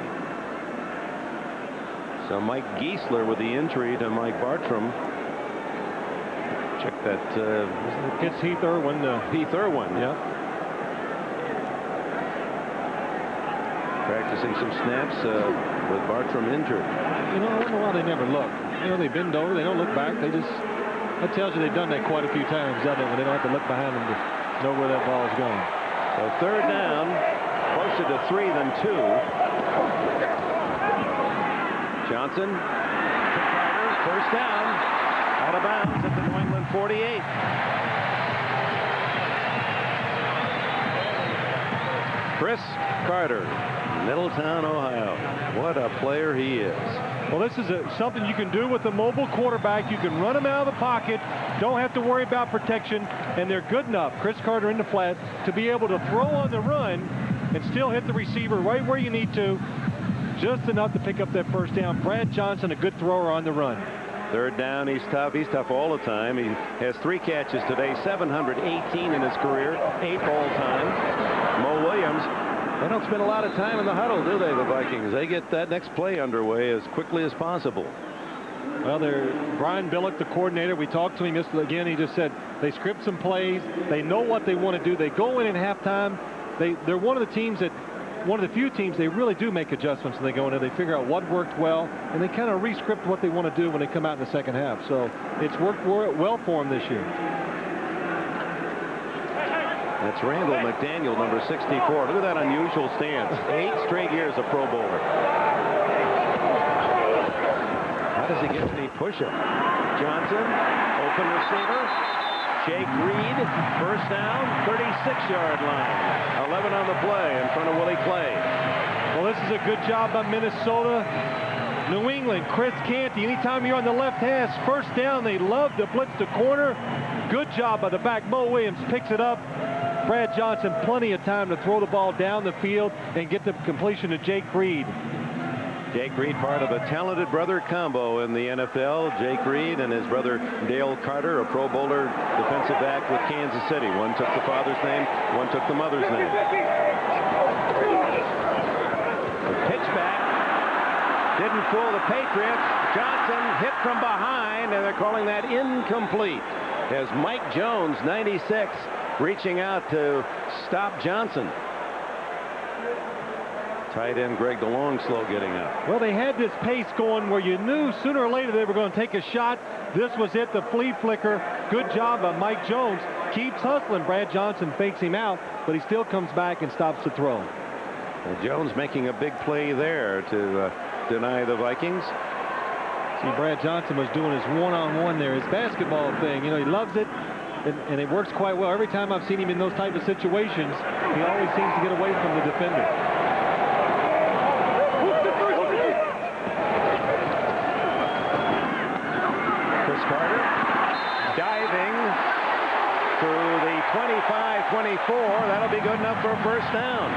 A: So Mike Giesler with the injury to Mike Bartram. Check that.
B: It's Heath Irwin.
A: Heath Irwin.
B: Yeah.
A: Practicing some snaps with Bartram injured.
B: You know, I don't know why they never look. You know, they bend over, they don't look back. That tells you they've done that quite a few times, doesn't it? When they don't have to look behind them to know where that ball's going.
A: So 3rd down, closer to 3 than 2. Johnson to Carter, first down, out of bounds at the New England 48. Chris Carter, Middletown, Ohio. What a player he is.
B: Well, this is something you can do with a mobile quarterback. You can run him out of the pocket, don't have to worry about protection, and they're good enough, Chris Carter in the flat, to be able to throw on the run and still hit the receiver right where you need to, just enough to pick up that first down. Brad Johnson, a good thrower on the run.
A: Third down, he's tough. He's tough all the time. He has 3 catches today, 718 in his career, 8 all-time. Mo Williams, they don't spend a lot of time in the huddle, do they, the Vikings? They get that next play underway as quickly as possible.
B: Well, Brian Billick, the coordinator, we talked to him yesterday again. He just said they script some plays. They know what they want to do. They go in at halftime. They're one of the few teams they really do make adjustments when they go in there. They figure out what worked well, and they kind of re-script what they want to do when they come out in the second half. So it's worked well for them this year.
A: That's Randall McDaniel, number 64. Look at that unusual stance. 8 straight years a Pro Bowler. How does he get any push-up? Johnson, open receiver. Jake Reed, first down, 36-yard line. 11 on the play in front of Willie Clay.
B: Well, this is a good job by Minnesota. New England, Chris Canty, anytime you're on the left hash, first down, they love to blitz the corner. Good job by the back. Mo Williams picks it up. Brad Johnson, plenty of time to throw the ball down the field and get the completion to Jake Reed.
A: Jake Reed, part of a talented brother combo in the NFL. Jake Reed and his brother Dale Carter, a Pro Bowler defensive back with Kansas City. One took the father's name, one took the mother's name. The pitch back didn't fool the Patriots. Johnson hit from behind, and they're calling that incomplete. As Mike Jones, 96, reaching out to stop Johnson. Tight end Greg DeLongslaw getting up.
B: Well, they had this pace going where you knew sooner or later they were going to take a shot. This was it, the flea flicker. Good job by Mike Jones. Keeps hustling. Brad Johnson fakes him out, but he still comes back and stops the throw.
A: Well, Jones making a big play there to deny the Vikings.
B: See, Brad Johnson was doing his one-on-one there, his basketball thing. You know, he loves it, and it works quite well. Every time I've seen him in those type of situations, he always seems to get away from the defender.
A: Chris Carter diving through the 25-24. That'll be good enough for a first down.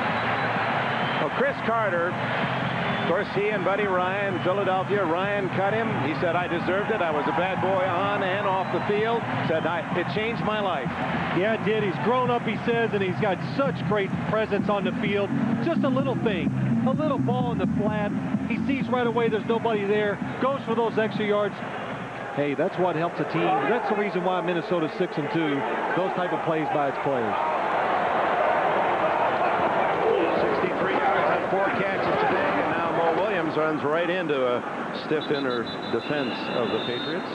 A: Well, Chris Carter, of course, he and Buddy Ryan, Philadelphia, Ryan cut him. He said, I deserved it. I was a bad boy on and off the field. Said, it changed my life.
B: Yeah, it did. He's grown up, he says, and he's got such great presence on the field. Just a little thing, a little ball in the flat. He sees right away there's nobody there, goes for those extra yards. Hey, that's what helps a team. That's the reason why Minnesota's 6-2, those type of plays by its players.
A: 63 yards on 4 catches today, and now Mo Williams runs right into a stiff inner defense of the Patriots.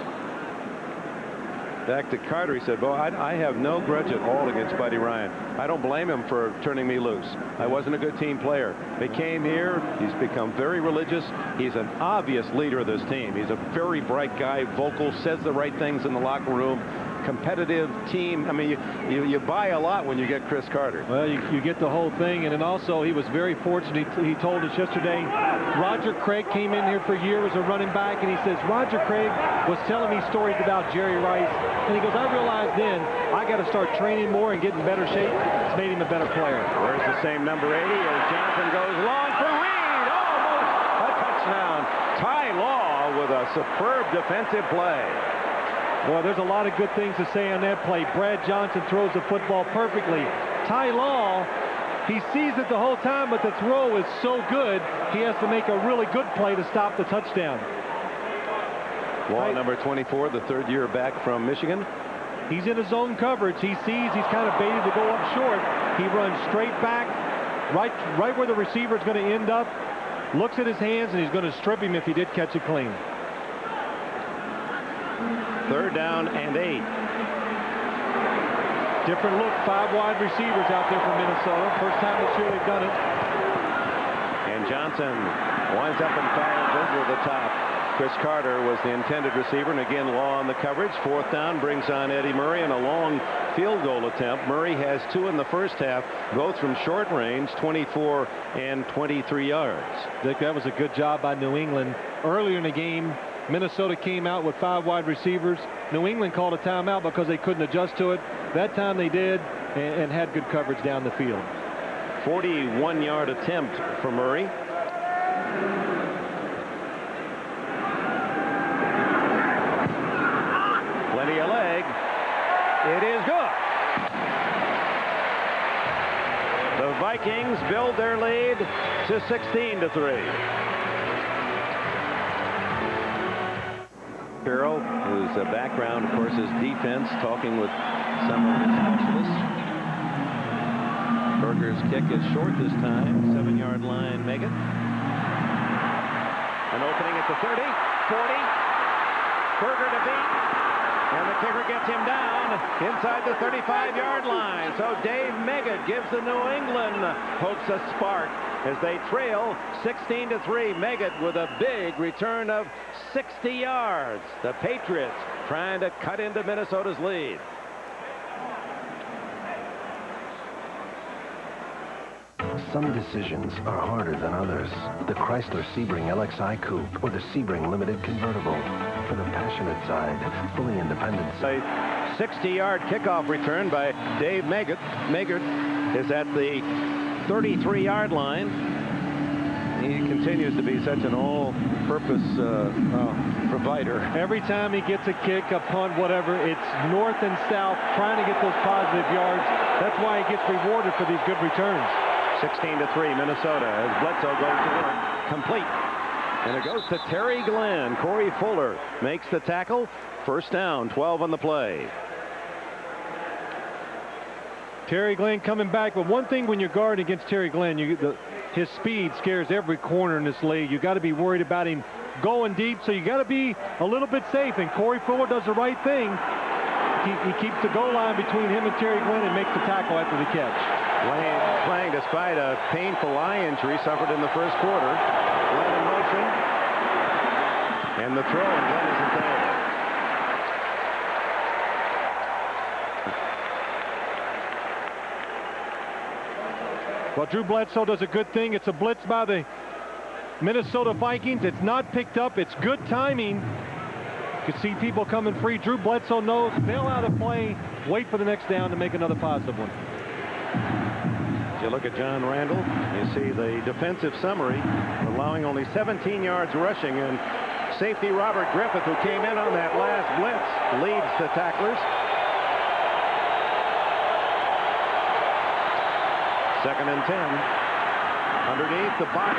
A: Back to Carter, he said, well, I have no grudge at all against Buddy Ryan. I don't blame him for turning me loose. I wasn't a good team player. They came here. He's become very religious. He's an obvious leader of this team. He's a very bright guy, vocal, says the right things in the locker room. Competitive team. I mean, you buy a lot when you get Chris Carter.
B: Well, you get the whole thing, and then also he was very fortunate. He told us yesterday, Roger Craig came in here for a year as a running back, and he says Roger Craig was telling me stories about Jerry Rice, and he goes, I realized then I got to start training more and get in better shape. It's made him a better player.
A: Where's the same number 80 as Johnson goes long for Reed? Almost a touchdown. Ty Law with a superb defensive play.
B: Boy, there's a lot of good things to say on that play. Brad Johnson throws the football perfectly. Ty Law, he sees it the whole time, but the throw is so good, he has to make a really good play to stop the touchdown.
A: Law, number 24, the third-year back from Michigan.
B: He's in his zone coverage. He sees he's kind of baited to go up short. He runs straight back, right where the receiver is going to end up, looks at his hands, and he's going to strip him if he did catch it clean.
A: Third down and 8.
B: Different look, 5 wide receivers out there for Minnesota. First time this year they've done it.
A: And and Johnson winds up and fires over the top. Chris Carter was the intended receiver, and again, Law on the coverage. 4th down brings on Eddie Murray and a long field goal attempt. Murray has 2 in the first half, both from short range, 24 and 23 yards.
B: Dick, that was a good job by New England. Earlier in the game, Minnesota came out with 5 wide receivers. New England called a timeout because they couldn't adjust to it. That time they did, and had good coverage down the field.
A: 41-yard attempt for Murray. Plenty of leg. It is good. The Vikings build their lead to 16-3. Carroll, whose background, of course, is defense, talking with some of his specialists. Berger's kick is short this time. 7-yard line, Megan. An opening at the 30, 40. Berger to beat. And the kicker gets him down inside the 35-yard line. So Dave Meggett gives the New England Hawks a spark as they trail 16-3. Meggett with a big return of 60 yards. The Patriots trying to cut into Minnesota's lead.
I: Some decisions are harder than others. The Chrysler Sebring LXI Coupe or the Sebring Limited Convertible. For the passionate side, fully independent.
A: A 60-yard kickoff return by Dave Meggett. Meggett is at the 33-yard line. He continues to be such an all-purpose provider.
B: Every time he gets a kick, a punt, whatever, it's north and south, trying to get those positive yards. That's why he gets rewarded for these good returns.
A: 16-3 Minnesota as Bledsoe goes to work. Complete. And it goes to Terry Glenn. Corey Fuller makes the tackle. First down, 12 on the play.
B: Terry Glenn coming back. But one thing when you're guarding against Terry Glenn, his speed scares every corner in this league. You got to be worried about him going deep, so you got to be a little bit safe. And Corey Fuller does the right thing. He keeps the goal line between him and Terry Glenn and makes the tackle after the catch.
A: Playing despite a painful eye injury suffered in the first quarter. Glenn in motion. And the throw, and Glenn isn't there.
B: Well, Drew Bledsoe does a good thing. It's a blitz by the Minnesota Vikings. It's not picked up. It's good timing. You can see people coming free. Drew Bledsoe knows, bail out of play, wait for the next down to make another positive one.
A: If you look at John Randall, you see the defensive summary, allowing only 17 yards rushing, and safety Robert Griffith, who came in on that last blitz, leads the tacklers. Second and 10. Underneath the box.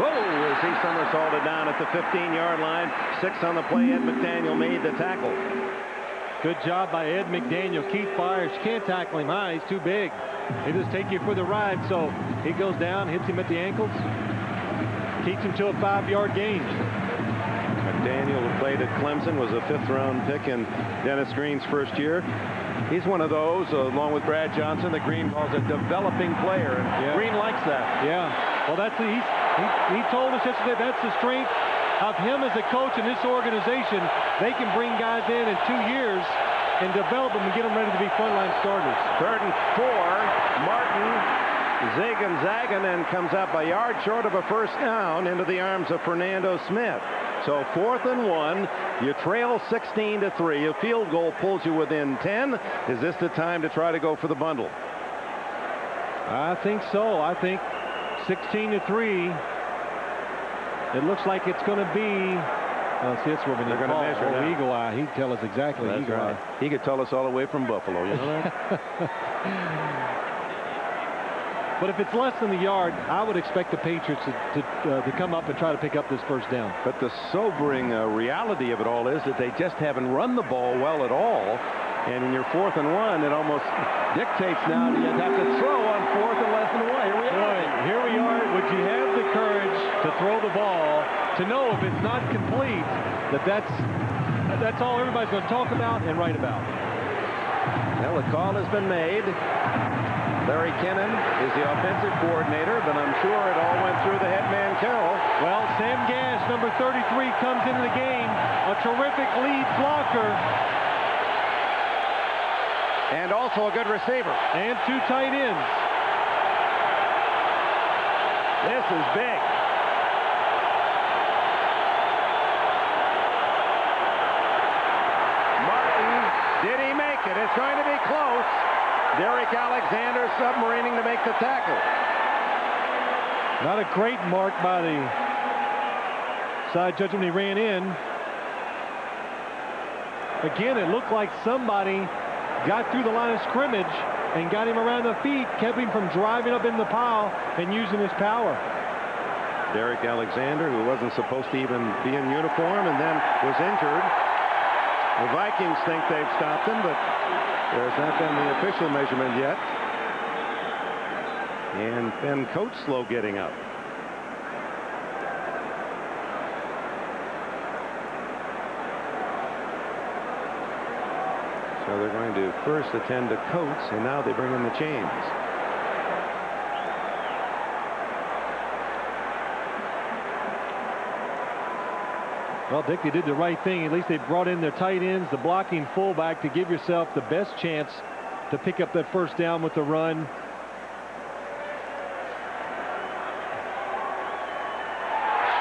A: Whoa, as he somersaulted down at the 15-yard line. 6 on the play. Ed McDaniel made the tackle.
B: Good job by Ed McDaniel. Keith Byers, you can't tackle him high. He's too big. They just take you for the ride. So he goes down, hits him at the ankles, keeps him to a 5-yard gain.
A: McDaniel, who played at Clemson, was a 5th-round pick in Dennis Green's first year. He's one of those, along with Brad Johnson, that Green calls a developing player, and
B: yeah.
A: Green likes that.
B: Yeah. Well, he told us yesterday that's the strength of him as a coach in this organization. They can bring guys in 2 years and develop them and get them ready to be frontline starters. 3rd and 4. Martin
A: zigging, zagging, and comes up a yard short of a first down into the arms of Fernando Smith. So 4th and 1. You trail 16-3. A field goal pulls you within 10. Is this the time to try to go for the bundle?
B: I think so. I think 16-3. It looks like it's going to be. See, that's what they're going to measure. Oh, eagle eye. He'd tell us exactly.
A: That's eagle eye. He could tell us all the way from Buffalo. You know that?
B: But if it's less than the yard, I would expect the Patriots to come up and try to pick up this first down.
A: But the sobering reality of it all is that they just haven't run the ball well at all. And in your 4th and 1, it almost dictates now that you have to throw on 4th and less than 1. Here we are.
B: Here we are. Would you have the courage to throw the ball, to know if it's not complete, that's all everybody's going to talk about and write about?
A: Well, the call has been made. Larry Kennan is the offensive coordinator, but I'm sure it all went through the head man, Carroll.
B: Well, Sam Gash, number 33, comes into the game. A terrific lead blocker.
A: And also a good receiver.
B: And 2 tight ends.
A: This is big. Martin, did he make it? It's going to be close. Derek Alexander submarining to make the tackle.
B: Not a great mark by the side judge when he ran in. Again, it looked like somebody got through the line of scrimmage and got him around the feet, kept him from driving up in the pile and using his power.
A: Derek Alexander, who wasn't supposed to even be in uniform and then was injured. The Vikings think they've stopped him, but there's not been the official measurement yet. And Ben Coatslow getting up. So they're going to first attend to Coates, and now they bring in the chains.
B: Well, Dick, they did the right thing. At least they brought in their tight ends, the blocking fullback, to give yourself the best chance to pick up that first down with the run.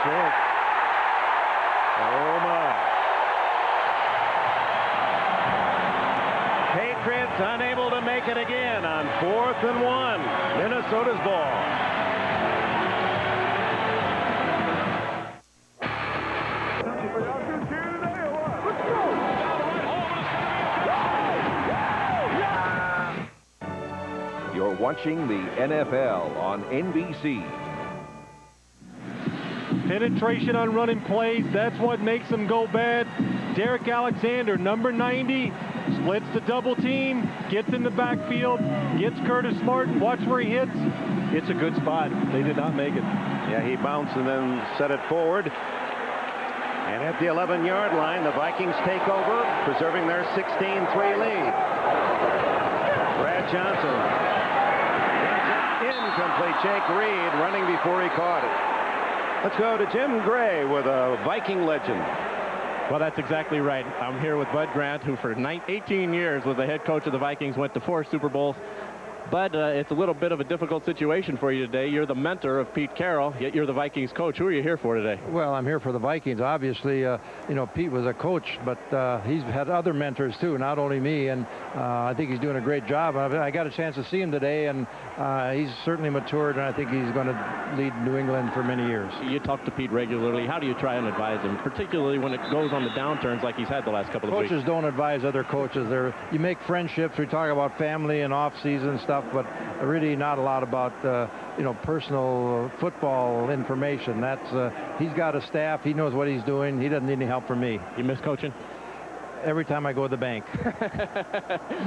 A: Short. Oh, my. Patriots unable to make it again on 4th and 1. Minnesota's ball.
H: You're watching the NFL on NBC.
B: Penetration on running plays, that's what makes them go bad. Derek Alexander, number 90, splits the double team, gets in the backfield, gets Curtis Martin. Watch where he hits. It's a good spot. They did not make it.
A: Yeah, he bounced and then set it forward. And at the 11-yard line, the Vikings take over, preserving their 16-3 lead. Brad Johnson. Incomplete. Jake Reed running before he caught it. Let's go to Jim Gray with a Viking legend.
F: Well, that's exactly right. I'm here with Bud Grant, who for 18 years was the head coach of the Vikings, went to 4 Super Bowls. Bud, it's a little bit of a difficult situation for you today. You're the mentor of Pete Carroll, yet you're the Vikings coach. Who are you here for today?
J: Well, I'm here for the Vikings. Obviously, you know, Pete was a coach, but he's had other mentors too, not only me, and I think he's doing a great job. I got a chance to see him today, and he's certainly matured, and I think he's going to lead New England for many years. You talk to Pete regularly. How do you try and advise him, particularly when it goes on the downturns like he's had the last couple of weeks? Coaches don't advise other coaches. You make friendships. We talk about family and off-season stuff, but really not a lot about you know, personal football information. That's he's got a staff. He knows what he's doing. He doesn't need any help from me. You miss coaching? Every time I go to the bank.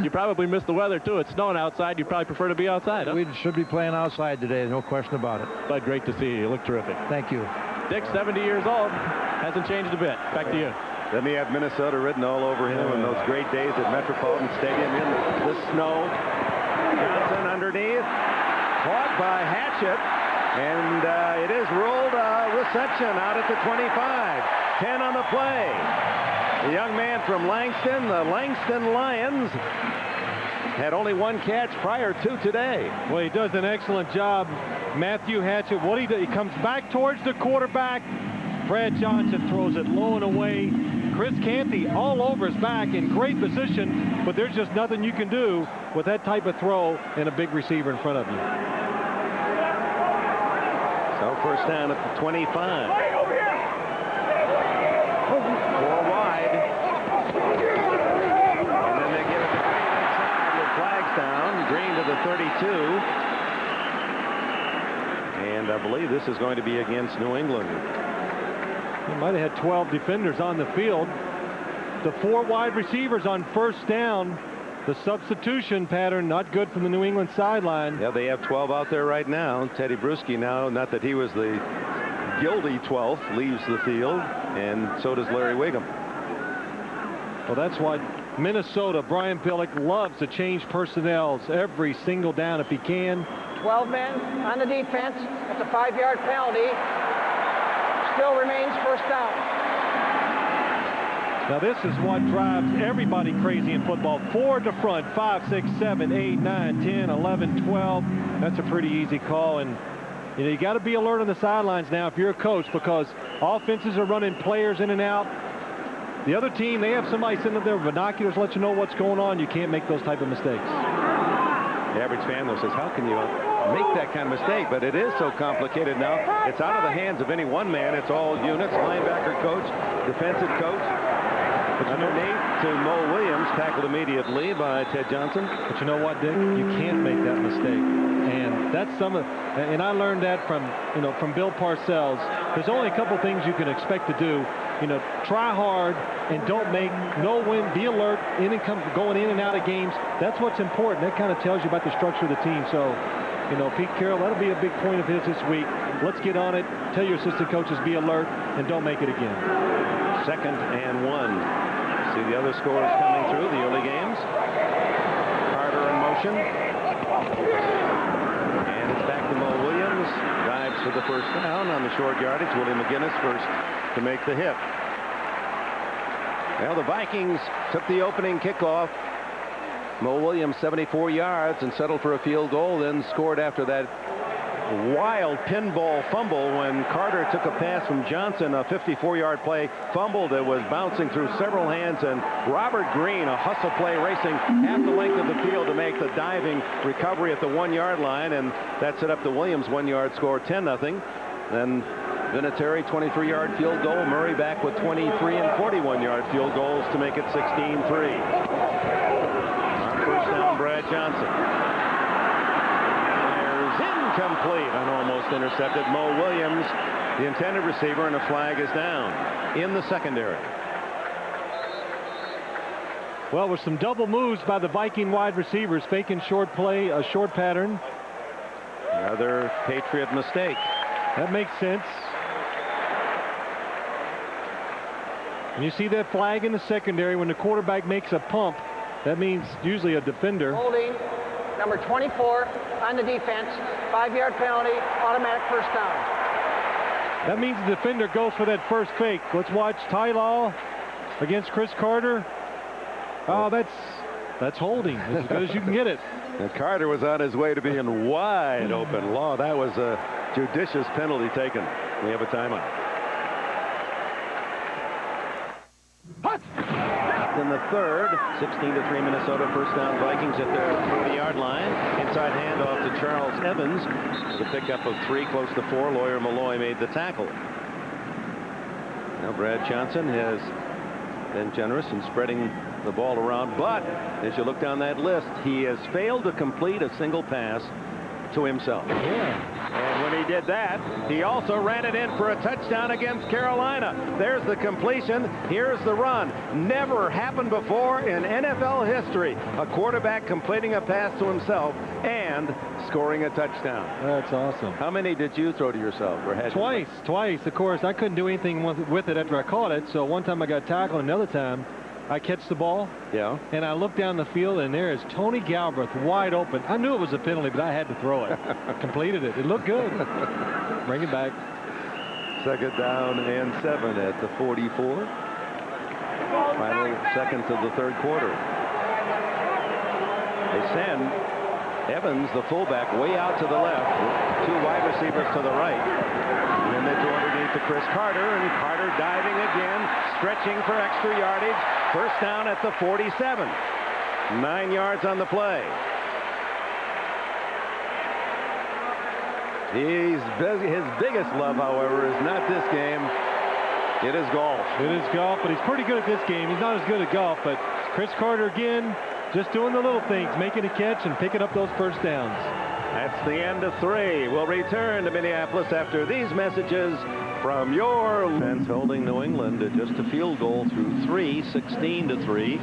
J: You probably miss the weather too. It's snowing outside. You probably prefer to be outside, huh? We should be playing outside today, no question about it. But great to see you. You look terrific. Thank you. Dick, 70 years old, hasn't changed a bit. Back to you.
A: Then he had Minnesota written all over him in those great days at Metropolitan Stadium in the snow. Johnson underneath, caught by Hatchett, and it is ruled reception out at the 25. 10 on the play. The young man from Langston, the Langston Lions, had only 1 catch prior to today.
B: Well, he does an excellent job. Matthew Hatchett, what he does, he comes back towards the quarterback. Brad Johnson throws it low and away. Chris Canty all over his back in great position, but there's just nothing you can do with that type of throw and a big receiver in front of you.
A: So first down at the 25. 4 wide. And then they give it to Green inside with flags down. Green to the 32. And I believe this is going to be against New England.
B: He might have had 12 defenders on the field. The 4 wide receivers on first down. The substitution pattern not good from the New England sideline.
A: Yeah, they have 12 out there right now. Teddy Bruschi now, not that he was the guilty 12th, leaves the field, and so does Larry Wiggum.
B: Well, that's why Minnesota, Brian Billick loves to change personnels every single down if he can.
D: 12 men on the defense. That's a 5-yard penalty. Still remains first down.
B: Now this is what drives everybody crazy in football. 4 to front, 5, 6, 7, 8, 9, 10, 11, 12. That's a pretty easy call. And you got to be alert on the sidelines now if you're a coach, because offenses are running players in and out. The other team, they have somebody sitting up there with binoculars, let you know what's going on. You can't make those type of mistakes.
A: The average fan, though, says, how can you make that kind of mistake? But it is so complicated now. It's out of the hands of any one man. It's all units, linebacker coach, defensive coach. Underneath to Mo Williams, tackled immediately by Ted Johnson.
B: But you know what, Dick? You can't make that mistake. And that's and I learned that from Bill Parcells. There's only a couple things you can expect to do. Try hard and don't make be alert going in and out of games. That's what's important. That kind of tells you about the structure of the team. So, Pete Carroll, that'll be a big point of his this week. Let's get on it. Tell your assistant coaches, be alert and don't make it again.
A: 2nd and 1. See the other scores coming through the early games. Carter in motion. And it's back to Mo Williams. Dives for the first down on the short yardage. Willie McGinnis first to make the hit. Well, the Vikings took the opening kickoff. Mo Williams 74 yards and settled for a field goal, then scored after that wild pinball fumble when Carter took a pass from Johnson, a 54-yard play, fumbled. It was bouncing through several hands, and Robert Green, a hustle play, racing half the length of the field to make the diving recovery at the 1-yard line, and that set up the Williams 1-yard score, 10-0. Then Vinatieri 23-yard field goal. Murray back with 23 and 41-yard field goals to make it 16-3. On first down, Brad Johnson. Complete and almost intercepted. Mo Williams, the intended receiver, and a flag is down in the secondary.
B: Well, with some double moves by the Viking wide receivers, faking short play, a short pattern.
A: Another Patriot mistake.
B: That makes sense. And you see that flag in the secondary when the quarterback makes a pump. That means usually a defender.
D: Holding number 24 on the defense. 5-yard penalty, automatic first down.
B: That means the defender goes for that first fake. Let's watch Ty Law against Chris Carter. Oh, that's holding. As good as you can get it.
A: And Carter was on his way to being wide open. Law, that was a judicious penalty taken. We have a timeout. In the third, 16-3 Minnesota, first down Vikings at their 40-yard line. Inside handoff to Charles Evans. The pickup of 3, close to 4. Lawyer Malloy made the tackle. Now Brad Johnson has been generous in spreading the ball around, but as you look down that list, he has failed to complete a single pass to himself.
B: Yeah.
A: And when he did that, he also ran it in for a touchdown against Carolina. There's the completion. Here's the run. Never happened before in NFL history. A quarterback completing a pass to himself and scoring a touchdown.
B: That's awesome.
A: How many did you throw to yourself? Or had
B: Twice. Of course, I couldn't do anything with it after I caught it. So one time I got tackled, another time I catch the ball.
A: Yeah. And
B: I look down the field, and there is Tony Galbraith wide open. I knew it was a penalty, but I had to throw it. Completed it. It looked good. Bring it back.
A: 2nd down and 7 at the 44. Final seconds of the third quarter. They send Evans, the fullback, way out to the left, with 2 wide receivers to the right. And then they throw underneath to Chris Carter, and Carter diving again, stretching for extra yardage. First down at the 47. 9 yards on the play. His biggest love, however, is not this game. It is golf.
B: It is golf, but he's pretty good at this game. He's not as good at golf, but Chris Carter again, just doing the little things, making a catch and picking up those first downs.
A: That's the end of 3. We'll return to Minneapolis after these messages from your defense, holding New England to just a field goal through 3, 16-3.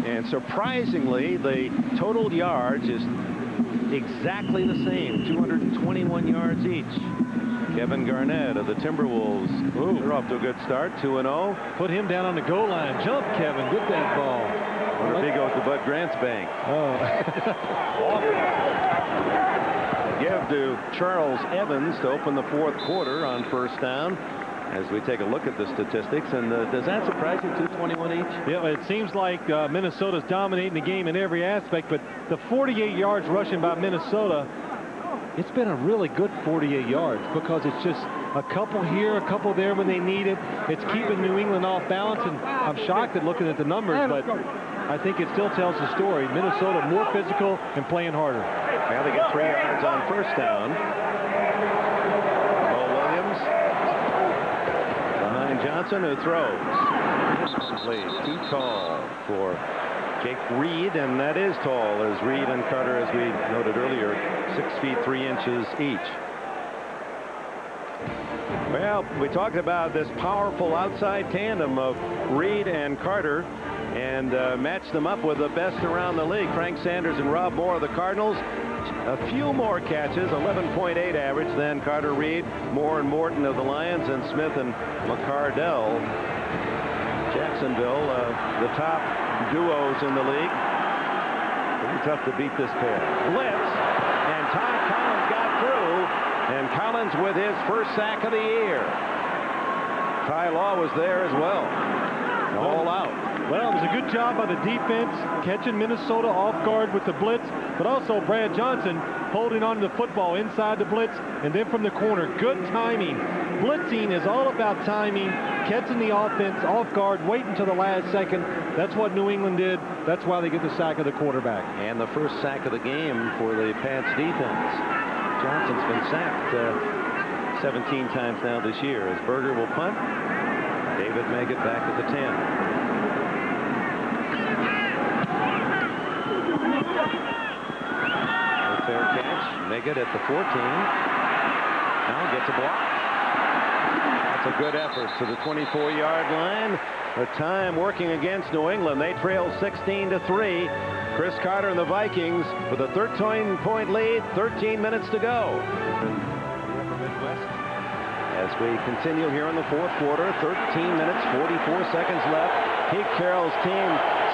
A: And surprisingly, the total yards is exactly the same, 221 yards each. Kevin Garnett of the Timberwolves. They're off to a good start, 2-0.
B: Put him down on the goal line. Jump, Kevin. Get that ball.
A: Bud Grant's bank.
B: Oh.
A: Give to Charles Evans to open the fourth quarter on first down. As we take a look at the statistics, and does that surprise you? 221 each?
B: Yeah, it seems like Minnesota's dominating the game in every aspect, but the 48 yards rushing by Minnesota, it's been a really good 48 yards because it's just a couple here, a couple there when they need it. It's keeping New England off balance, and I'm shocked at looking at the numbers, but I think it still tells the story. Minnesota more physical and playing harder.
A: Well, they get 3 yards on first down. Johnson, who throws. Complete. Too tall for Jake Reed, and that is tall, as Reed and Carter, as we noted earlier, 6 feet 3 inches each. Well, we talked about this powerful outside tandem of Reed and Carter, and matched them up with the best around the league. Frank Sanders and Rob Moore of the Cardinals. A few more catches, 11.8 average than Carter Reed, Moore and Morton of the Lions, and Smith and McCardell. Jacksonville, the top duos in the league. Pretty tough to beat this pair. Blitz, and Ty Collins got through, and Collins with his first sack of the year. Ty Law was there as well. All out.
B: Well, it was a good job by the defense catching Minnesota off guard with the blitz, but also Brad Johnson holding on to the football inside the blitz and then from the corner. Good timing. Blitzing is all about timing, catching the offense off guard, waiting until the last second. That's what New England did. That's why they get the sack of the quarterback.
A: And the first sack of the game for the Pats defense. Johnson's been sacked 17 times now this year. As Berger will punt, David may get back at the 10. Fair catch. Meggett at the 14. Now gets a block. That's a good effort to the 24-yard line. The time working against New England. They trail 16-3. Chris Carter and the Vikings with a 13-point lead. 13 minutes to go. As we continue here in the fourth quarter, 13 minutes, 44 seconds left. Pete Carroll's team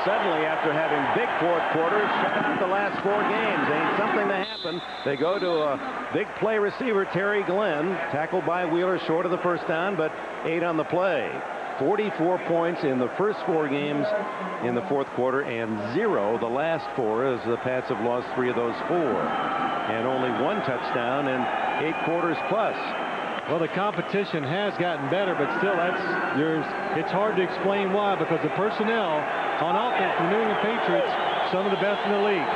A: suddenly, after having big fourth quarters, shut out the last 4 games. Ain't something to happen. They go to a big play receiver, Terry Glenn, tackled by Wheeler short of the first down, but 8 on the play. 44 points in the first 4 games in the fourth quarter, and 0 the last 4, as the Pats have lost 3 of those 4. And only 1 touchdown in 8 quarters plus.
B: Well, the competition has gotten better, but still, it's hard to explain why, because the personnel on offense for the New England Patriots, some of the best in the league.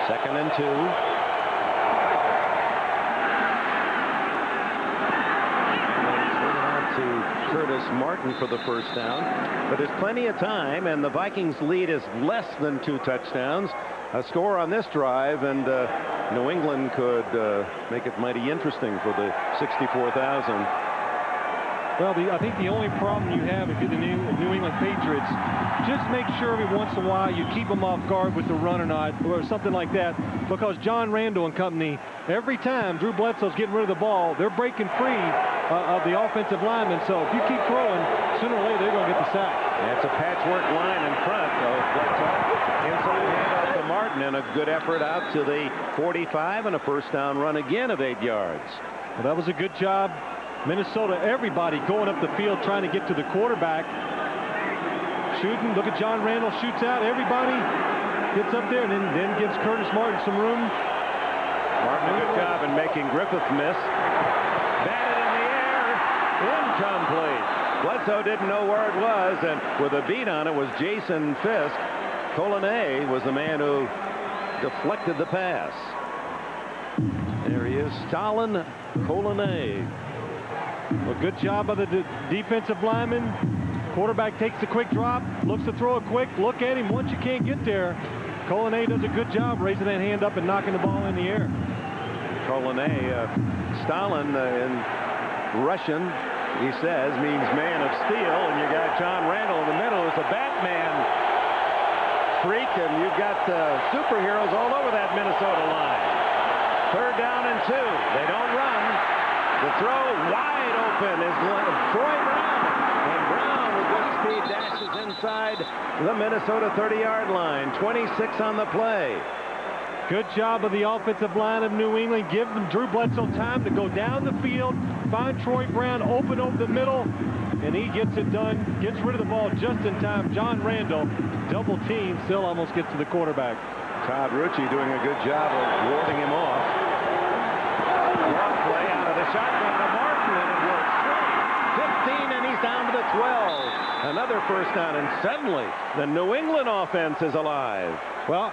A: 2nd and 2. To Curtis Martin for the first down, but there's plenty of time, and the Vikings lead is less than 2 touchdowns. A score on this drive, and New England could make it mighty interesting for the 64,000.
B: Well, I think the only problem you have if you're the New England Patriots, just make sure every once in a while you keep them off guard with the run or not, or something like that, because John Randall and company, every time Drew Bledsoe's getting rid of the ball, they're breaking free of the offensive linemen. So if you keep throwing, sooner or later they're going to get the sack.
A: That's a patchwork line in front of Bledsoe. Inside handoff to Martin, and a good effort out to the 45, and a first down run again of 8 yards.
B: Well, that was a good job. Minnesota, everybody going up the field trying to get to the quarterback. Shooting. Look at John Randall, shoots out. Everybody gets up there and then gives Curtis Martin some room.
A: Martin, a good job in making Griffith miss. Batted in the air. Incomplete. Bledsoe didn't know where it was, and with a beat on it was Jason Fisk. Colonnay was the man who deflected the pass. There he is, Stalin Colonnay.
B: Well, good job by the defensive lineman. Quarterback takes the quick drop, looks to throw it quick. Look at him. Once you can't get there, Colonnay does a good job raising that hand up and knocking the ball in the air.
A: Colonnay, Stalin in Russian, he says, means man of steel, and you got John Randall in the middle. It's a Batman freak, and you've got superheroes all over that Minnesota line. 3rd down and 2. They don't run. The throw wide open is Troy Brown. And Brown with good speed dashes outside the Minnesota 30-yard line. 26 on the play.
B: Good job of the offensive line of New England. Give them Drew Bledsoe time to go down the field, find Troy Brown open over the middle, and he gets it done. Gets rid of the ball just in time. John Randall, double team, still almost gets to the quarterback.
A: Todd Rucci doing a good job of warding him off. Long play out of the shotgun to Martin, and it works. 15, and he's down to the 12. Another first down, and suddenly the New England offense is alive.
B: Well,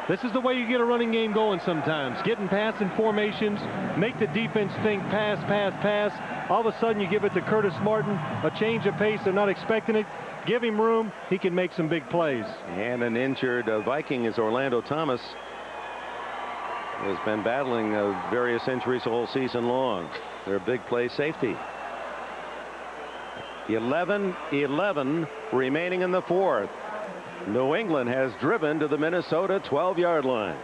B: this is the way you get a running game going sometimes. Getting passing formations, make the defense think pass, pass, pass. All of a sudden you give it to Curtis Martin, a change of pace. They're not expecting it. Give him room. He can make some big plays.
A: And an injured Viking is Orlando Thomas. Has been battling various injuries all season long. They're a big play safety. 11-11 remaining in the fourth. New England has driven to the Minnesota 12-yard line.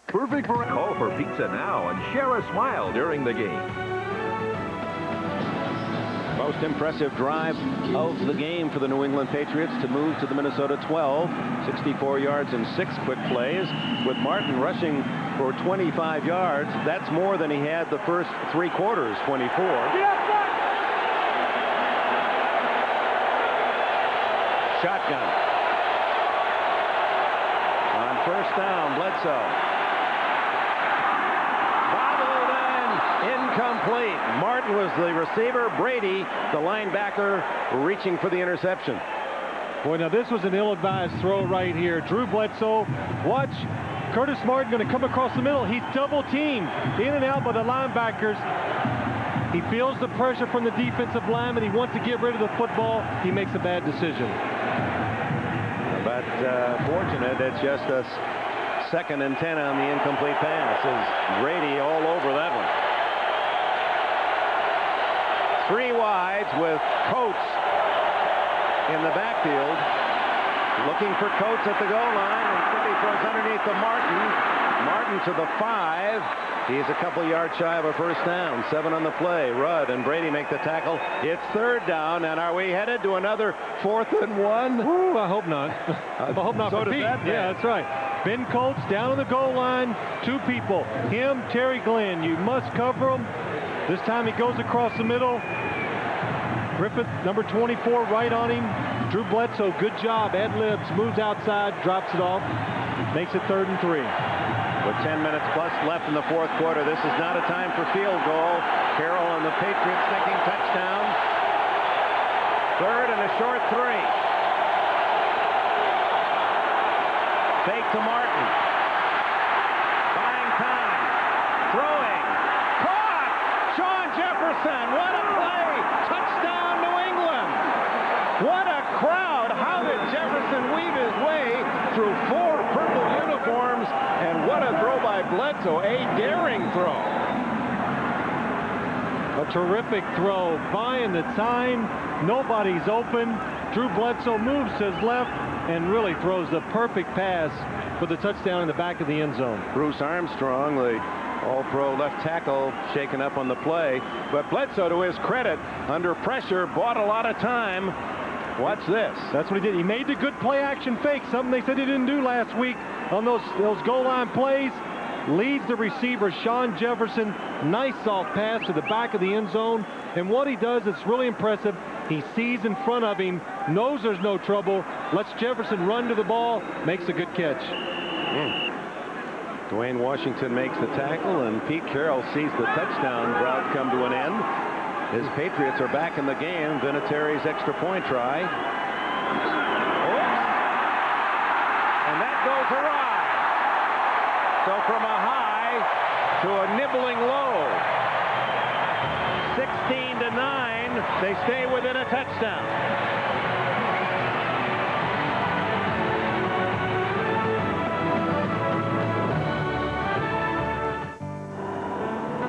H: Perfect for a call for pizza now and share a smile during the game.
A: Most impressive drive of the game for the New England Patriots to move to the Minnesota 12. 64 yards and 6 quick plays, with Martin rushing for 25 yards. That's more than he had the first 3 quarters, 24. Shotgun. On first down, Bledsoe. Bobbled and incomplete. Martin was the receiver. Brady, the linebacker, reaching for the interception.
B: Boy, now this was an ill-advised throw right here. Drew Bledsoe, watch. Curtis Martin going to come across the middle. He's double-teamed in and out by the linebackers. He feels the pressure from the defensive lineman. He wants to get rid of the football. He makes a bad decision.
A: But fortunate, it's just a second and 10 on the incomplete pass. Is Brady all over that one. 3 wides with Coates in the backfield. Looking for Coates at the goal line, and Philly throws underneath to Martin. Martin to the 5. He's a couple yards shy of a first down. 7 on the play. Rudd and Brady make the tackle. It's third down, and are we headed to another 4th and 1?
B: Ooh, I hope not. I hope not
A: so
B: for Pete. Yeah, that's right. Ben Coates down on the goal line. 2 people. Him, Terry Glenn. You must cover him. This time he goes across the middle. Griffith, number 24, right on him. Drew Bledsoe, good job. Ad-libs, moves outside, drops it off. Makes it 3rd and 3.
A: With 10 minutes plus left in the fourth quarter, this is not a time for field goal. Carroll and the Patriots thinking touchdown. 3rd and a short 3. Fake to Martin. Buying time. Throwing. Caught! Sean Jefferson. What a play! Touchdown, New England! What a crowd! How did Jefferson weave his way through 4 purple uniforms? And what a throw by Bledsoe, a daring throw.
B: A terrific throw, buying the time. Nobody's open. Drew Bledsoe moves to his left and really throws the perfect pass for the touchdown in the back of the end zone.
A: Bruce Armstrong, the all-pro left tackle, shaken up on the play. But Bledsoe, to his credit, under pressure, bought a lot of time. Watch this.
B: That's what he did. He made the good play-action fake, something they said he didn't do last week on those goal line plays. Leads the receiver, Sean Jefferson. Nice soft pass to the back of the end zone. And what he does, it's really impressive. He sees in front of him, knows there's no trouble, lets Jefferson run to the ball, makes a good catch.
A: Dwayne Washington makes the tackle, and Pete Carroll sees the touchdown drought come to an end. His Patriots are back in the game. Vinatieri's extra point try. Oops. And that goes awry. So from a high to a nibbling low. 16-9. They stay within a touchdown.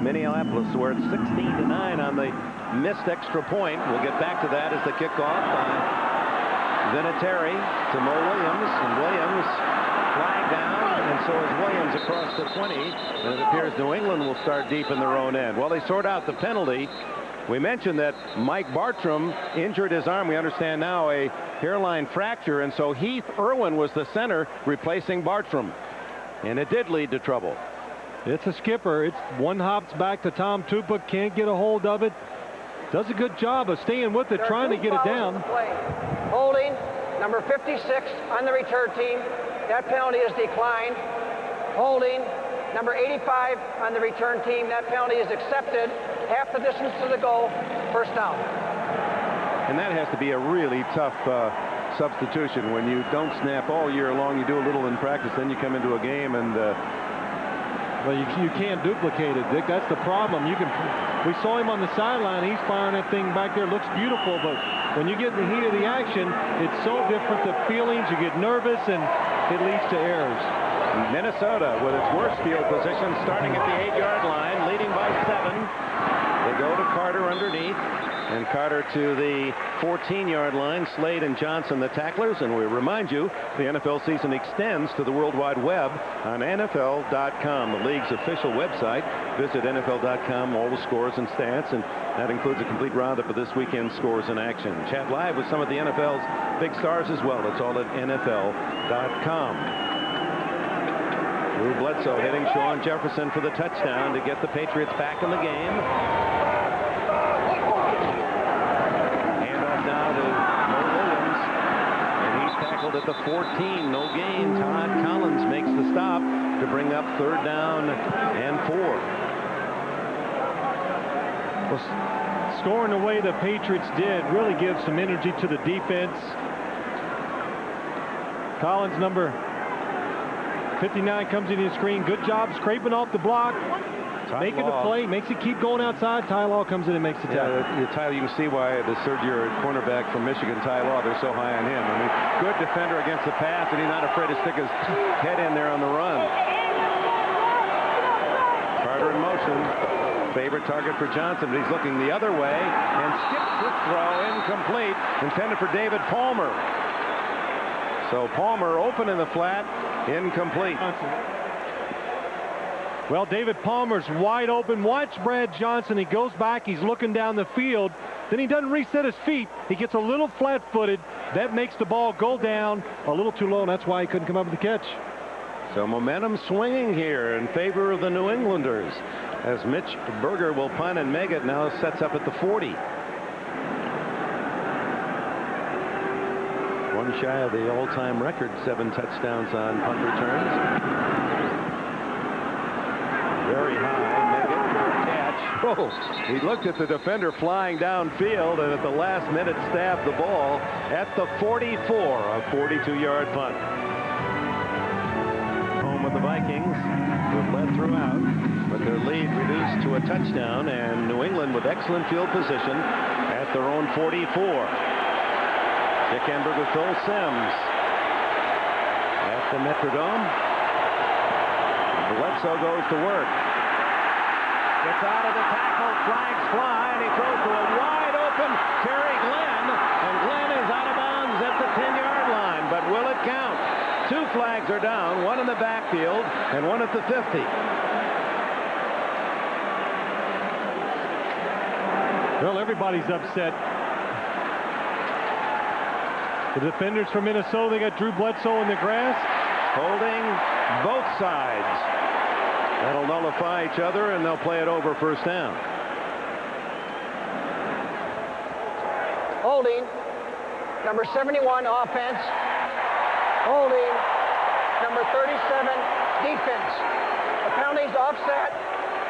A: Minneapolis, where it's 16-9 on the missed extra point. We'll get back to that as the kickoff by Vinatieri to Mo Williams, and Williams flag down, and so is Williams across the 20, and it appears New England will start deep in their own end. Well, they sort out the penalty, We mentioned that Mike Bartram injured his arm. We understand now a hairline fracture, and so Heath Irwin was the center replacing Bartram. And it did lead to trouble.
B: It's a skipper. It's one hops back to Tom Tupa, can't get a hold of it. Does a good job of staying with it, trying to get it down.
D: Holding, number 56 on the return team. That penalty is declined. Holding, number 85 on the return team. That penalty is accepted. Half the distance to the goal, first down.
A: And that has to be a really tough substitution when you don't snap all year long. You do a little in practice, then you come into a game and
B: well, you can't duplicate it, Dick. That's the problem. We saw him on the sideline. He's firing that thing back there. Looks beautiful, but when you get in the heat of the action, it's so different. The feelings, you get nervous, and it leads to errors.
A: Minnesota with its worst field position, starting at the 8-yard line, leading by 7. They go to Carter underneath, and Carter to the 14-yard line. Slade and Johnson, the tacklers. And we remind you, the NFL season extends to the World Wide Web on NFL.com, the league's official website. Visit NFL.com, all the scores and stats, and that includes a complete roundup of this weekend's scores and action. Chat live with some of the NFL's big stars as well. It's all at NFL.com. Drew Bledsoe hitting Sean Jefferson for the touchdown to get the Patriots back in the game. Handoff now to Mo Williams, and he's tackled at the 14. No gain. Todd Collins makes the stop to bring up 3rd down and 4.
B: Well, scoring the way the Patriots did really gives some energy to the defense. Collins, number 59, comes into the screen. Good job scraping off the block, making the play, makes it keep going outside. Ty Law comes in and makes the tackle.
A: Tyler, you can see why the third-year cornerback from Michigan, Ty Law, they're so high on him. I mean, good defender against the pass, and he's not afraid to stick his head in there on the run. Carter in motion. Favorite target for Johnson, but he's looking the other way and skips the throw, incomplete, intended for David Palmer. So Palmer open in the flat, incomplete.
B: Well, David Palmer's wide open. Watch Brad Johnson. He goes back. He's looking down the field. Then he doesn't reset his feet. He gets a little flat-footed. That makes the ball go down a little too low, and that's why he couldn't come up with the catch.
A: So momentum swinging here in favor of the New Englanders as Mitch Berger will punt, and Meggett now sets up at the 40. One shy of the all-time record, 7 touchdowns on punt returns. Very high, Meggett for a catch. Oh, he looked at the defender flying downfield, and at the last minute stabbed the ball at the 44, a 42-yard punt. Home of the Vikings, who've led throughout, but their lead reduced to a touchdown, and New England with excellent field position at their own 44. Dick Enberg with Phil Simms at the Metrodome. Bledsoe goes to work. Gets out of the tackle, flags fly, and he throws to a wide open Terry Glenn, and Glenn is out of bounds at the 10-yard line. But will it count? 2 flags are down, one in the backfield and one at the 50.
B: Well, everybody's upset. The defenders from Minnesota, they got Drew Bledsoe in the grass.
A: Holding both sides. That'll nullify each other, and they'll play it over first down.
D: Holding, number 71 offense. Holding, number 37 defense. The penalty's offset.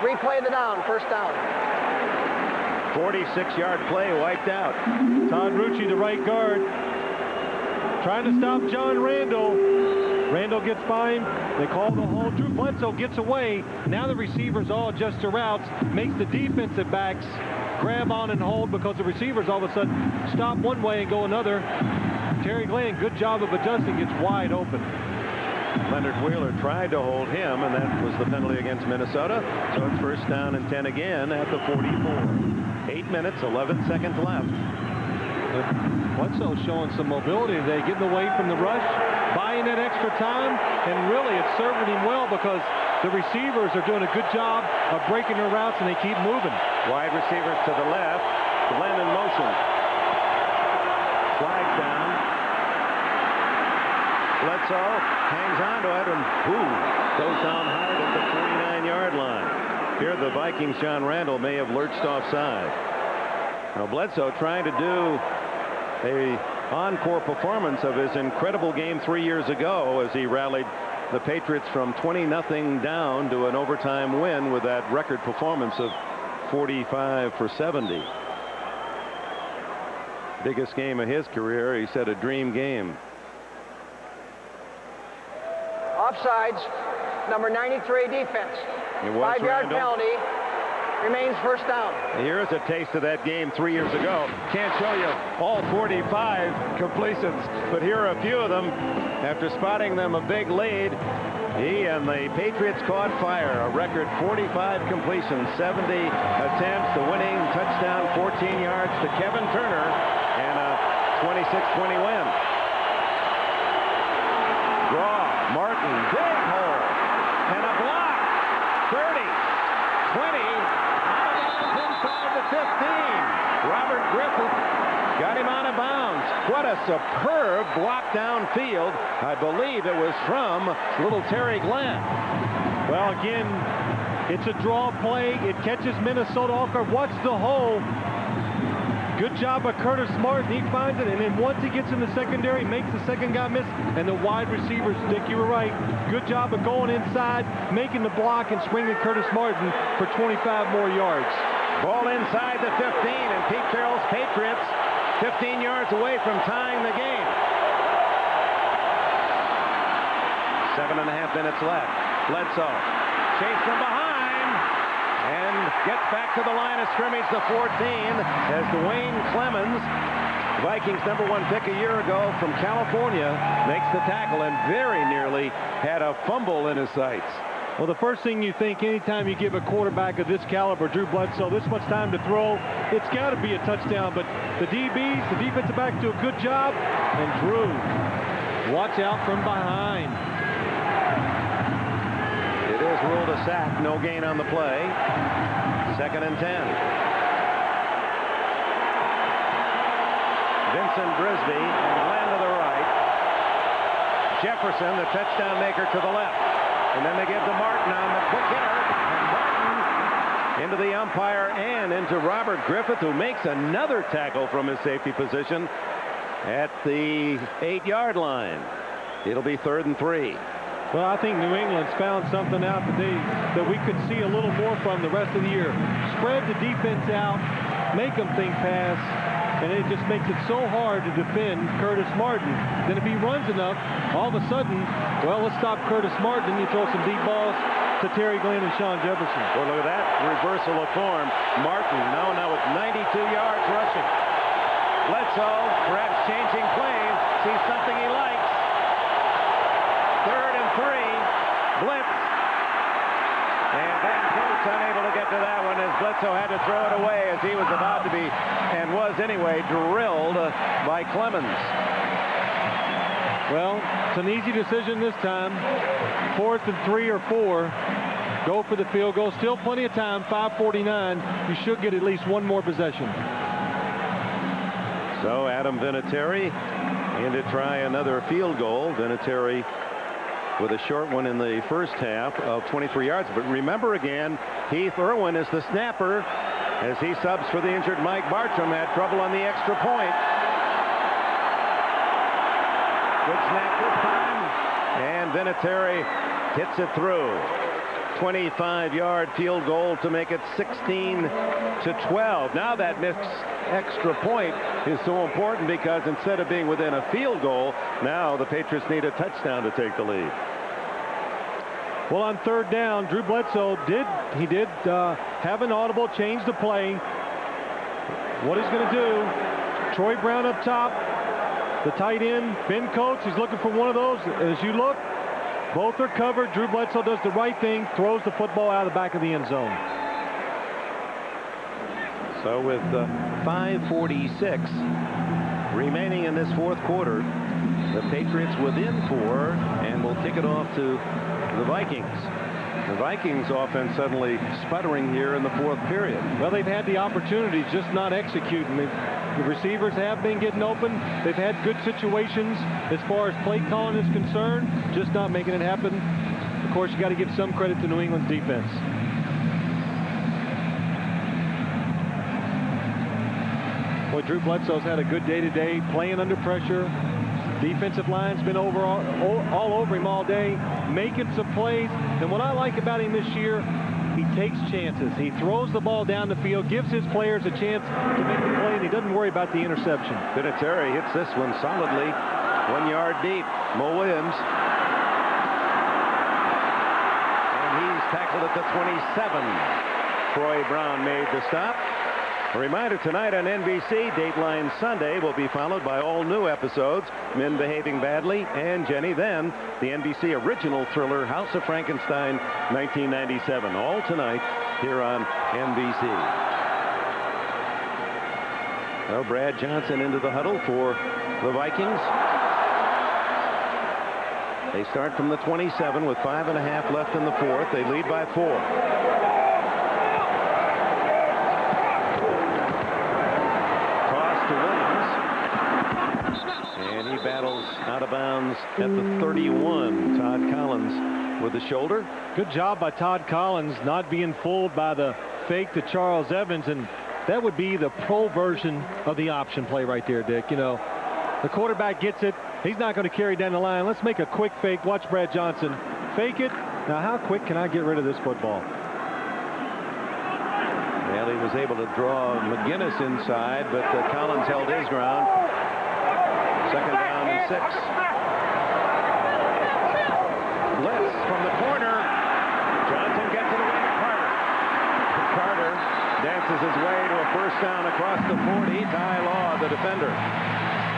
D: Replay the down, first down.
A: 46-yard play wiped out.
B: Todd Rucci, the right guard, trying to stop John Randall. Randall gets by him. They call the hold. Drew Bledsoe gets away. Now the receivers all adjust their routes. Makes the defensive backs grab on and hold because the receivers all of a sudden stop one way and go another. Terry Glenn, good job of adjusting, gets wide open.
A: Leonard Wheeler tried to hold him, and that was the penalty against Minnesota. So it's first down and 10 again at the 44. 8 minutes, 11 seconds left.
B: Bledsoe showing some mobility today, getting away from the rush, buying that extra time, and really it's serving him well because the receivers are doing a good job of breaking their routes, and they keep moving.
A: Wide receivers to the left. Glenn in motion. Flag down. Bledsoe hangs on to it and goes down hard at the 49-yard line. Here the Vikings, John Randall, may have lurched offside. Now Bledsoe trying to do a encore performance of his incredible game 3 years ago as he rallied the Patriots from 20-0 down to an overtime win with that record performance of 45 for 70. Biggest game of his career. He said a dream game.
D: Offsides, number 93 defense. 5-yard penalty. Remains first down.
A: Here's a taste of that game 3 years ago. Can't show you all 45 completions, but here are a few of them. After spotting them a big lead, he and the Patriots caught fire. A record 45 completions, 70 attempts, the winning touchdown, 14 yards to Kevin Turner, and a 26-20 win. Draw, Martin, big hole, and a block. 30, 20, inside the 15. Robert Griffith got him out of bounds. What a superb block downfield. I believe it was from little Terry Glenn.
B: Well, again, it's a draw play. It catches Minnesota off guard. Watch the hole. Good job by Curtis Martin. He finds it, and then once he gets in the secondary, makes the second guy miss, and the wide receivers, Dick, you were right. Good job of going inside, making the block, and springing Curtis Martin for 25 more yards.
A: Ball inside the 15, and Pete Carroll's Patriots 15 yards away from tying the game. 7.5 minutes left. Bledsoe chased from behind and gets back to the line of scrimmage, the 14, as Dwayne Clemens, Vikings #1 pick a year ago from California, makes the tackle and very nearly had a fumble in his sights.
B: Well, the first thing you think anytime you give a quarterback of this caliber, Drew Bledsoe, this much time to throw, it's got to be a touchdown. But the DBs, the defensive backs, do a good job. And Drew, watch out from behind.
A: It is ruled a sack, no gain on the play. 2nd and 10. Vincent Brisby and Glenn to the right. Jefferson, the touchdown maker, to the left. And then they give to Martin on the quick hitter. And Martin into the umpire and into Robert Griffith, who makes another tackle from his safety position at the 8-yard line. It'll be 3rd and 3.
B: Well, I think New England's found something out today that we could see a little more from the rest of the year. Spread the defense out, make them think pass, and it just makes it so hard to defend Curtis Martin. Then if he runs enough, all of a sudden, well, let's stop Curtis Martin, and you throw some deep balls to Terry Glenn and Sean Jefferson.
A: Well, look at that reversal of form. Martin now with 92 yards rushing. Bledsoe perhaps changing plays, sees something he likes. 3rd and 3, blitz. And Ben Coates unable to get to that one as Bledsoe had to throw it away as he was about to be, and was anyway, drilled by Clemens.
B: Well, it's an easy decision this time. 4th and 3 or 4. Go for the field goal. Still plenty of time, 5:49. You should get at least one more possession.
A: So Adam Vinatieri in to try another field goal. Vinatieri with a short one in the first half of 23 yards. But remember again, Heath Irwin is the snapper as he subs for the injured Mike Bartram. Had trouble on the extra point. Good snap this time. And Vinatieri hits it through. 25-yard field goal to make it 16-12. Now that missed extra point is so important because instead of being within a field goal, now the Patriots need a touchdown to take the lead.
B: Well, on 3rd down, Drew Bledsoe did have an audible, change the play. What he's going to do, Troy Brown up top, the tight end, Ben Coates, he's looking for one of those. As you look, both are covered. Drew Bledsoe does the right thing, throws the football out of the back of the end zone.
A: So with 5:46 remaining in this 4th quarter, the Patriots within 4, and will kick it off to the Vikings. The Vikings offense suddenly sputtering here in the fourth period.
B: Well, they've had the opportunity, just not executing. The receivers have been getting open. They've had good situations as far as play calling is concerned, just not making it happen. Of course, you got to give some credit to New England's defense. Boy, Drew Bledsoe's had a good day today, playing under pressure. Defensive line's been all over him all day, making some plays. And what I like about him this year, he takes chances. He throws the ball down the field, gives his players a chance to make the play, and he doesn't worry about the interception.
A: Vinatieri hits this one solidly, 1 yard deep. Mo Williams. And he's tackled at the 27. Troy Brown made the stop. A reminder tonight on NBC, Dateline Sunday will be followed by all new episodes, Men Behaving Badly and Jenny. Then the NBC original thriller, House of Frankenstein, 1997. All tonight here on NBC. Well, Brad Johnson into the huddle for the Vikings. They start from the 27 with 5.5 left in the fourth. They lead by 4. Battles out of bounds at the 31. Todd Collins with the shoulder.
B: Good job by Todd Collins not being fooled by the fake to Charles Evans, and that would be the pro version of the option play right there, Dick. You know, the quarterback gets it. He's not going to carry down the line. Let's make a quick fake. Watch Brad Johnson fake it. Now, how quick can I get rid of this football?
A: Well, he was able to draw McGinnis inside, but Collins held his ground. Second down and 6. Blitz from the corner. Johnson gets it away to Carter. Carter dances his way to a first down across the 40. Ty Law, the defender.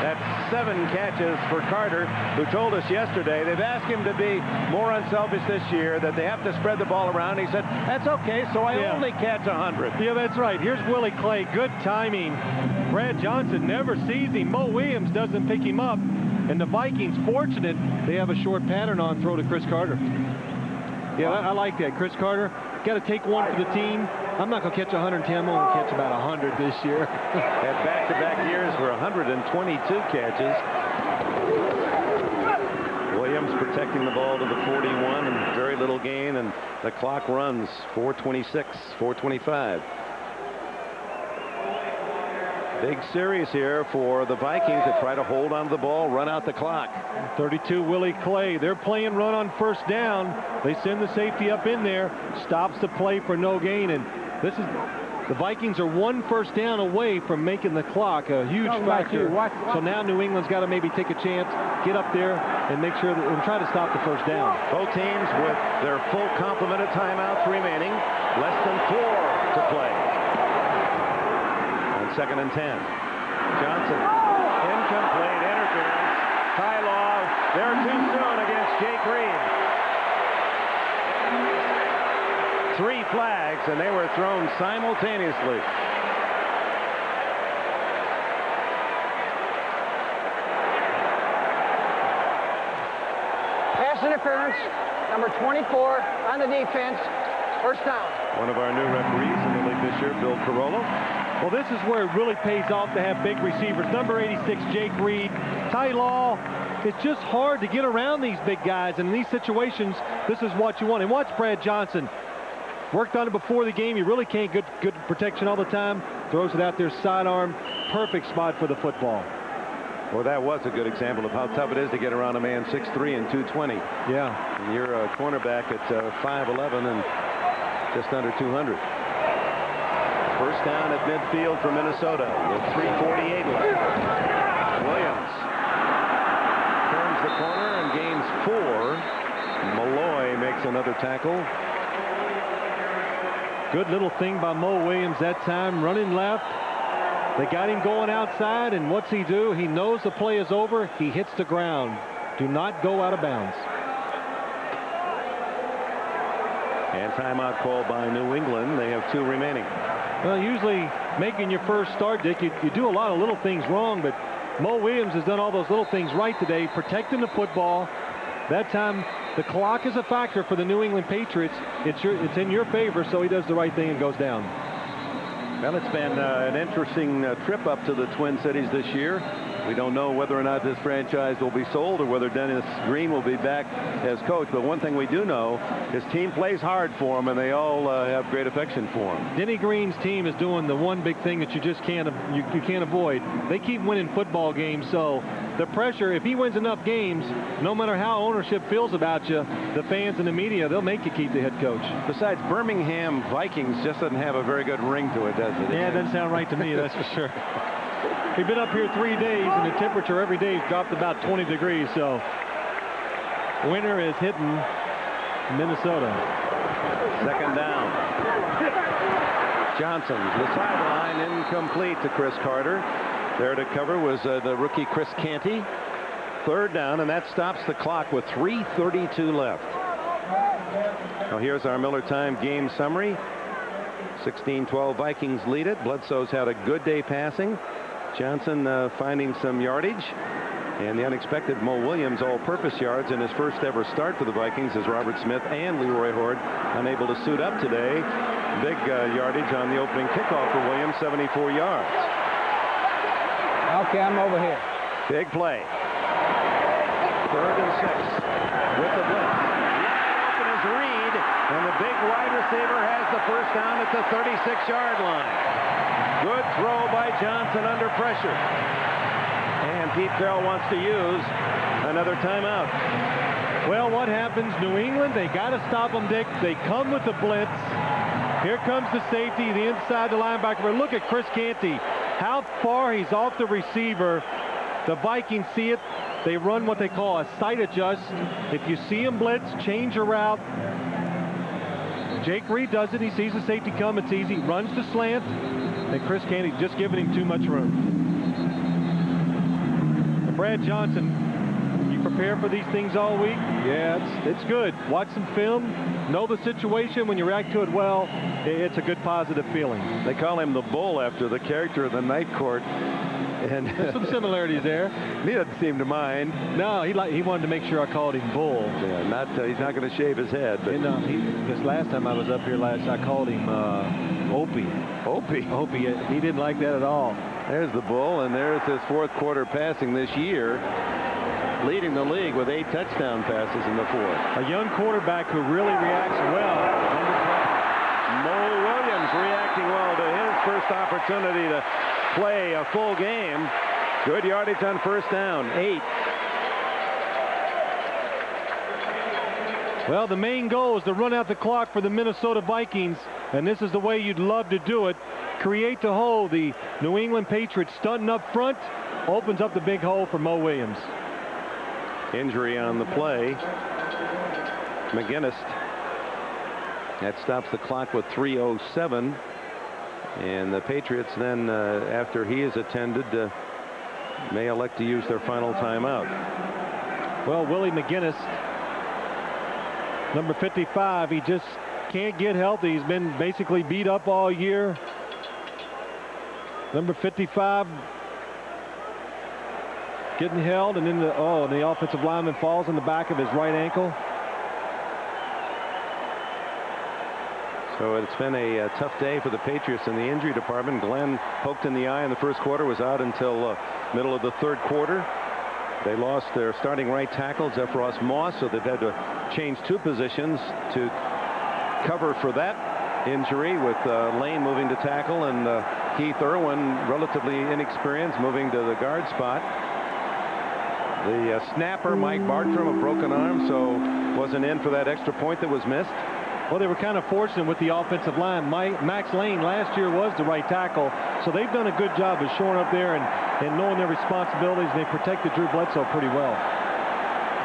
A: That's 7 catches for Carter, who told us yesterday they've asked him to be more unselfish this year, that they have to spread the ball around. He said, that's okay, so I only catch 100.
B: Yeah, that's right. Here's Willie Clay. Good timing. Brad Johnson never sees him. Mo Williams doesn't pick him up. And the Vikings, fortunate, they have a short pattern on throw to Chris Carter. Yeah, I like that. Chris Carter, got to take one for the team. I'm not going to catch 110. I'm going to catch about 100 this year.
A: Had back-to-back years for 122 catches. Williams protecting the ball to the 41 and very little gain, and the clock runs 4:26, 4:25. Big series here for the Vikings to try to hold on to the ball, run out the clock.
B: 32, Willie Clay. They're playing run on first down. They send the safety up in there, stops the play for no gain, and this is the Vikings are 1 first down away from making the clock a huge factor. So now New England's got to maybe take a chance, get up there, and make sure that, and try to stop the first down.
A: Both teams with their full complement of timeouts remaining, less than 4 to play. Second and 10. Johnson, incomplete, interference. Ty Law, they're too soon against Jake Reed. 3 flags, and they were thrown simultaneously.
D: Pass interference, number 24 on the defense. First down.
A: One of our new referees in the league this year, Bill Carollo.
B: Well, this is where it really pays off to have big receivers. Number 86, Jake Reed. Ty Law, it's just hard to get around these big guys. And in these situations, this is what you want. And watch Brad Johnson. Worked on it before the game. You really can't get good protection all the time. Throws it out there, sidearm. Perfect spot for the football.
A: Well, that was a good example of how tough it is to get around a man 6'3" and 220.
B: Yeah.
A: And you're a cornerback at 5'11" and just under 200. First down at midfield for Minnesota with 3:48 left. Williams turns the corner and gains 4. Malloy makes another tackle.
B: Good little thing by Mo Williams that time, running left. They got him going outside, and what's he do? He knows the play is over. He hits the ground. Do not go out of bounds.
A: And timeout called by New England. They have 2 remaining.
B: Well, usually making your first start, Dick, you do a lot of little things wrong, but Mo Williams has done all those little things right today, protecting the football. That time, the clock is a factor for the New England Patriots. It's in your favor, so he does the right thing and goes down.
A: Well, it's been an interesting trip up to the Twin Cities this year. We don't know whether or not this franchise will be sold or whether Dennis Green will be back as coach. But one thing we do know, his team plays hard for him, and they all have great affection for him.
B: Denny Green's team is doing the one big thing that you just can't avoid. They keep winning football games, so the pressure, if he wins enough games, no matter how ownership feels about you, the fans and the media, they'll make you keep the head coach.
A: Besides, Birmingham Vikings just doesn't have a very good ring to it, does it?
B: Yeah, it doesn't sound right to me, that's for sure. We've been up here 3 days, and the temperature every day has dropped about 20 degrees, so winter is hitting Minnesota.
A: Second down. Johnson, the sideline, incomplete to Chris Carter. There to cover was the rookie Chris Canty. Third down, and that stops the clock with 3:32 left. Now here's our Miller Time game summary. 16-12 Vikings lead it. Bledsoe's had a good day passing. Johnson finding some yardage. And the unexpected Mo Williams all-purpose yards in his first ever start for the Vikings as Robert Smith and Leroy Horde unable to suit up today. Big yardage on the opening kickoff for Williams, 74 yards.
D: Okay, I'm over here.
A: Big play. 3rd and 6 with the blitz. Open is Reed, and the big wide receiver has the first down at the 36-yard line. Good throw by Johnson under pressure. And Pete Carroll wants to use another timeout.
B: Well, what happens? New England, they got to stop them, Dick. They come with the blitz. Here comes the safety, the inside the linebacker. But look at Chris Canty. How far he's off the receiver. The Vikings see it. They run what they call a sight adjust. If you see him blitz, change your route. Jake Reed does it. He sees the safety come. It's easy. Runs the slant. And Chris Canty just giving him too much room. Brad Johnson, you prepare for these things all week? Yeah, it's good. Watch some film. Know the situation. When you react to it well, it's a good positive feeling.
A: They call him the Bull after the character of the Night Court. And
B: there's some similarities there.
A: He doesn't seem to mind.
B: No, he wanted to make sure I called him Bull.
A: Yeah, he's not going to shave his head. But
B: this last time I was up here I called him Opie.
A: Opie?
B: Opie. He didn't like that at all.
A: There's the Bull, and there's his 4th quarter passing this year, leading the league with 8 touchdown passes in the 4th.
B: A young quarterback who really reacts well.
A: Mo Williams reacting well to his first opportunity to play a full game. Good yardage on first down, 8.
B: Well, the main goal is to run out the clock for the Minnesota Vikings, and this is the way you'd love to do it. Create the hole. The New England Patriots stunting up front opens up the big hole for Mo Williams.
A: Injury on the play. McGinnis. That stops the clock with 3:07. And the Patriots then, after he is attended, may elect to use their final timeout.
B: Well, Willie McGinnis, number 55, he just can't get healthy. He's been basically beat up all year. Number 55 getting held, and then the offensive lineman falls on the back of his right ankle.
A: So it's been a tough day for the Patriots in the injury department. Glenn poked in the eye in the first quarter, was out until middle of the 3rd quarter. They lost their starting right tackle, Jeff Ross Moss, so they've had to change 2 positions to cover for that injury, with Lane moving to tackle and Keith Irwin, relatively inexperienced, moving to the guard spot. The snapper, Mike Bartram, a broken arm, so wasn't in for that extra point that was missed.
B: Well, they were kind of fortunate with the offensive line. Max Lane last year was the right tackle, so they've done a good job of shoring up there and knowing their responsibilities. They protected Drew Bledsoe pretty well.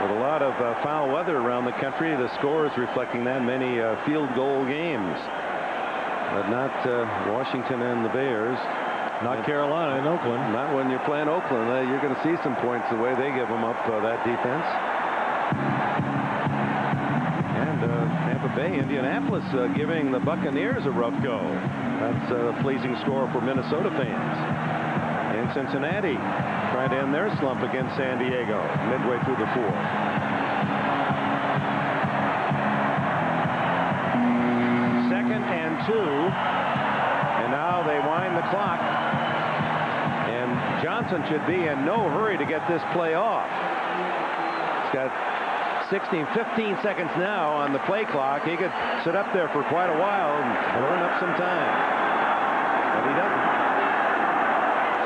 A: With a lot of foul weather around the country, the scores reflecting that, many field goal games. But not Washington and the Bears.
B: Not Carolina and Oakland.
A: Not when you're playing Oakland. You're going to see some points the way they give them up, that defense. And Tampa Bay, Indianapolis giving the Buccaneers a rough go. That's a pleasing score for Minnesota fans. And Cincinnati trying to end their slump against San Diego midway through the 4th. And now they wind the clock. And Johnson should be in no hurry to get this play off. He's got 15 seconds now on the play clock. He could sit up there for quite a while and burn up some time. But he doesn't.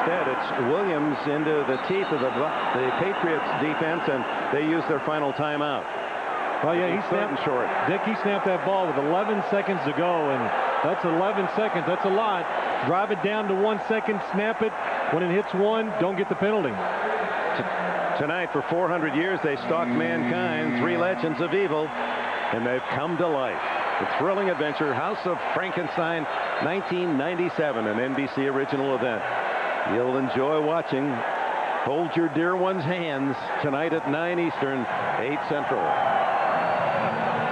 A: Instead, it's Williams into the teeth of the Patriots defense, and they use their final timeout.
B: Well, yeah, he snapped short. Dick, he snapped that ball with 11 seconds to go, and that's 11 seconds. That's a lot. Drive it down to 1 second, snap it. When it hits one, don't get the penalty.
A: Tonight, for 400 years, they stalked mankind, 3 legends of evil, and they've come to life. The thrilling adventure, House of Frankenstein, 1997, an NBC original event. You'll enjoy watching. Hold your dear one's hands tonight at 9 Eastern, 8 Central.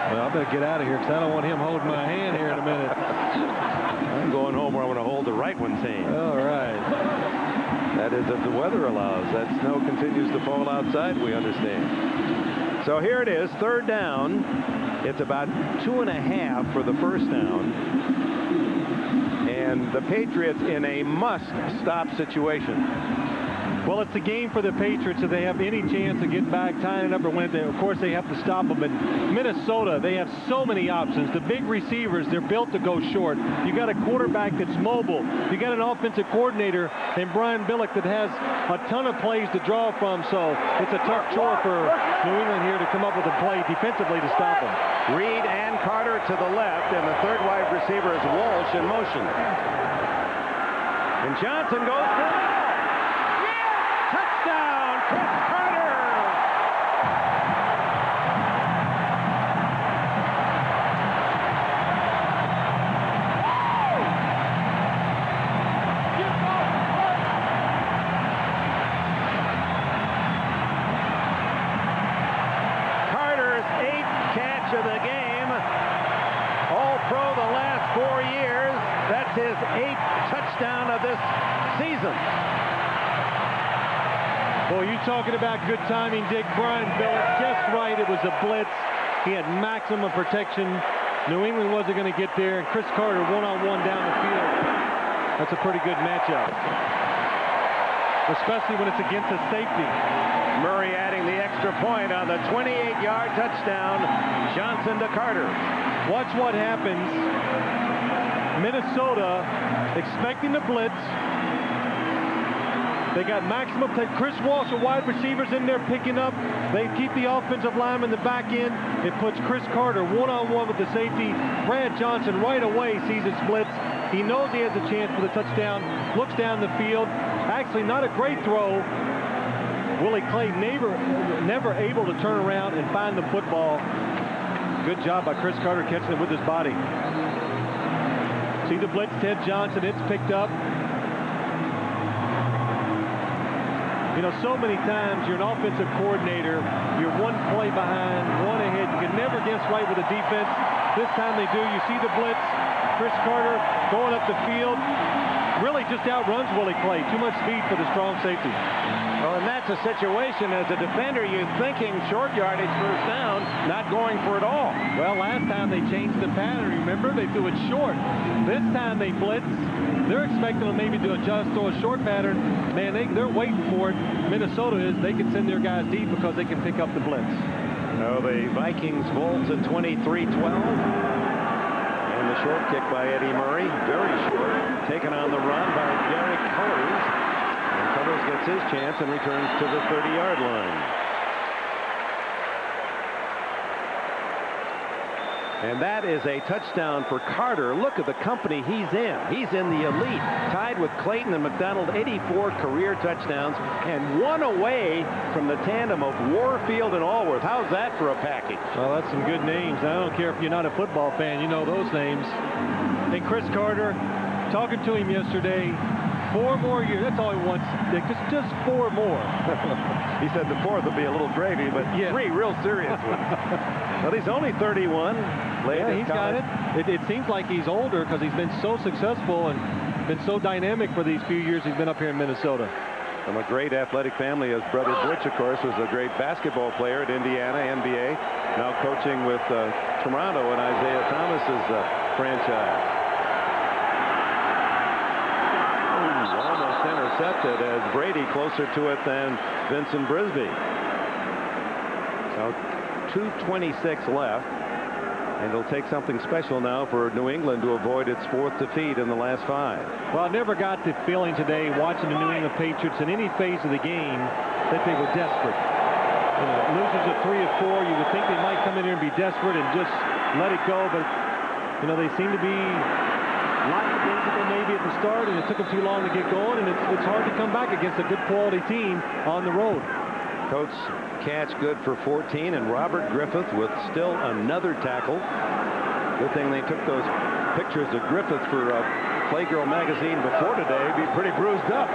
B: Well, I better get out of here because I don't want him holding my hand here in a minute.
A: I'm going home where I want to hold the right one's hand.
B: All right.
A: That is, if the weather allows. That snow continues to fall outside, we understand. So here it is, third down. It's about 2.5 for the first down. And the Patriots in a must-stop situation.
B: Well, it's a game for the Patriots if they have any chance of getting back, tying it up, or winning. Of course, they have to stop them. But Minnesota, they have so many options. The big receivers, they're built to go short. You got a quarterback that's mobile. You got an offensive coordinator in Brian Billick that has a ton of plays to draw from. So it's a tough chore for New England here to come up with a play defensively to stop them.
A: Reed and Carter to the left, and the third wide receiver is Walsh in motion. And Johnson goes for it. Touchdown, Chris Carter! Carter's 8th catch of the game. All-Pro the last 4 years. That's his 8th touchdown of this season.
B: Boy, you talking about good timing, Dick. Brian Billick just right. It was a blitz. He had maximum protection. New England wasn't going to get there, and Chris Carter one-on-one down the field. That's a pretty good matchup, especially when it's against a safety.
A: Murray adding the extra point on the 28-yard touchdown. Johnson to Carter.
B: Watch what happens. Minnesota expecting the blitz. They got maximum play. Chris Walsh, the wide receivers in there picking up. They keep the offensive lineman in the back end. It puts Chris Carter one-on-one with the safety. Brad Johnson right away sees it splits. He knows he has a chance for the touchdown. Looks down the field. Actually, not a great throw. Willie Clay never able to turn around and find the football. Good job by Chris Carter catching it with his body. See the blitz, Ted Johnson. It's picked up. You know, so many times you're an offensive coordinator, you're one play behind, one ahead. You can never guess right with the defense. This time they do. You see the blitz. Chris Carter going up the field. Really just outruns Willie Clay. Too much speed for the strong safety.
A: Well, and that's a situation as a defender, you're thinking short yardage first down, not going for it all.
B: Well, last time they changed the pattern. Remember, they threw it short. This time they blitz. They're expecting them maybe to adjust to a short pattern. Man, they're waiting for it. Minnesota is. They can send their guys deep because they can pick up the blitz.
A: No, the Vikings vault to 23-12. And the short kick by Eddie Murray, very short. Taken on the run by Derek Colors. And Colors gets his chance and returns to the 30-yard line. And that is a touchdown for Carter. Look at the company he's in. He's in the elite, tied with Clayton and McDonald, 84 career touchdowns, and one away from the tandem of Warfield and Allworth. How's that for a package?
B: Well, that's some good names. I don't care if you're not a football fan, you know those names. And Chris Carter, talking to him yesterday, 4 more years. That's all he wants, Dick. Just 4 more.
A: He said the 4th would be a little gravy, but yeah, 3 real serious ones. Well, he's only 31.
B: Yeah, he's got it. It seems like he's older because he's been so successful and been so dynamic for these few years he's been up here in Minnesota.
A: From a great athletic family. His brother Butch, of course, was a great basketball player at Indiana, NBA. Now coaching with Toronto and Isaiah Thomas's franchise. intercepted as Brady closer to it than Vincent Brisby. So 2:26 left. And it'll take something special now for New England to avoid its 4th defeat in the last 5.
B: Well, I never got the feeling today watching the New England Patriots in any phase of the game that they were desperate. You know, losers at 3 or 4, you would think they might come in here and be desperate and just let it go, but you know, they seem to be lackadaisical maybe at the start, and it took them too long to get going, and it's hard to come back against a good quality team on the road.
A: Coates catch good for 14, and Robert Griffith with still another tackle. Good thing they took those pictures of Griffith for Playgirl magazine before today. He'd be pretty bruised up.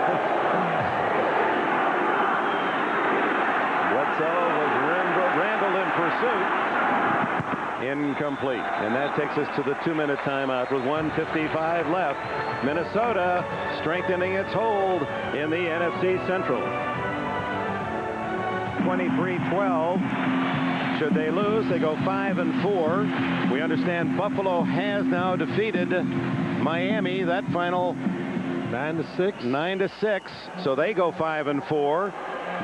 A: Bledsoe was Randall in pursuit. Incomplete. And that takes us to the 2-minute timeout with 1:55 left. Minnesota strengthening its hold in the NFC Central. 23-12. Should they lose, they go 5-4. We understand Buffalo has now defeated Miami. That final
B: 9-6.
A: 9-6. So they go 5-4.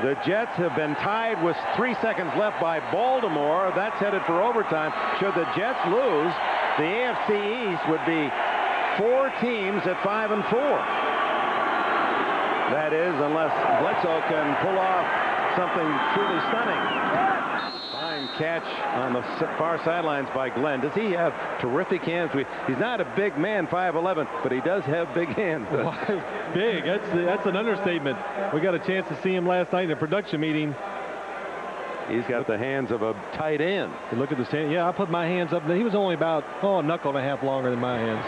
A: The Jets have been tied with 3 seconds left by Baltimore. That's headed for overtime. Should the Jets lose, the AFC East would be 4 teams at 5-4. That is, unless Bledsoe can pull off something truly stunning. Fine catch on the far sidelines by Glenn. Does he have terrific hands? He's not a big man, 5'11", but he does have big hands.
B: Big. That's an understatement. We got a chance to see him last night in a production meeting.
A: He's got the hands of a tight end.
B: You look at the stand. Yeah, I put my hands up. He was only about a knuckle and a half longer than my hands.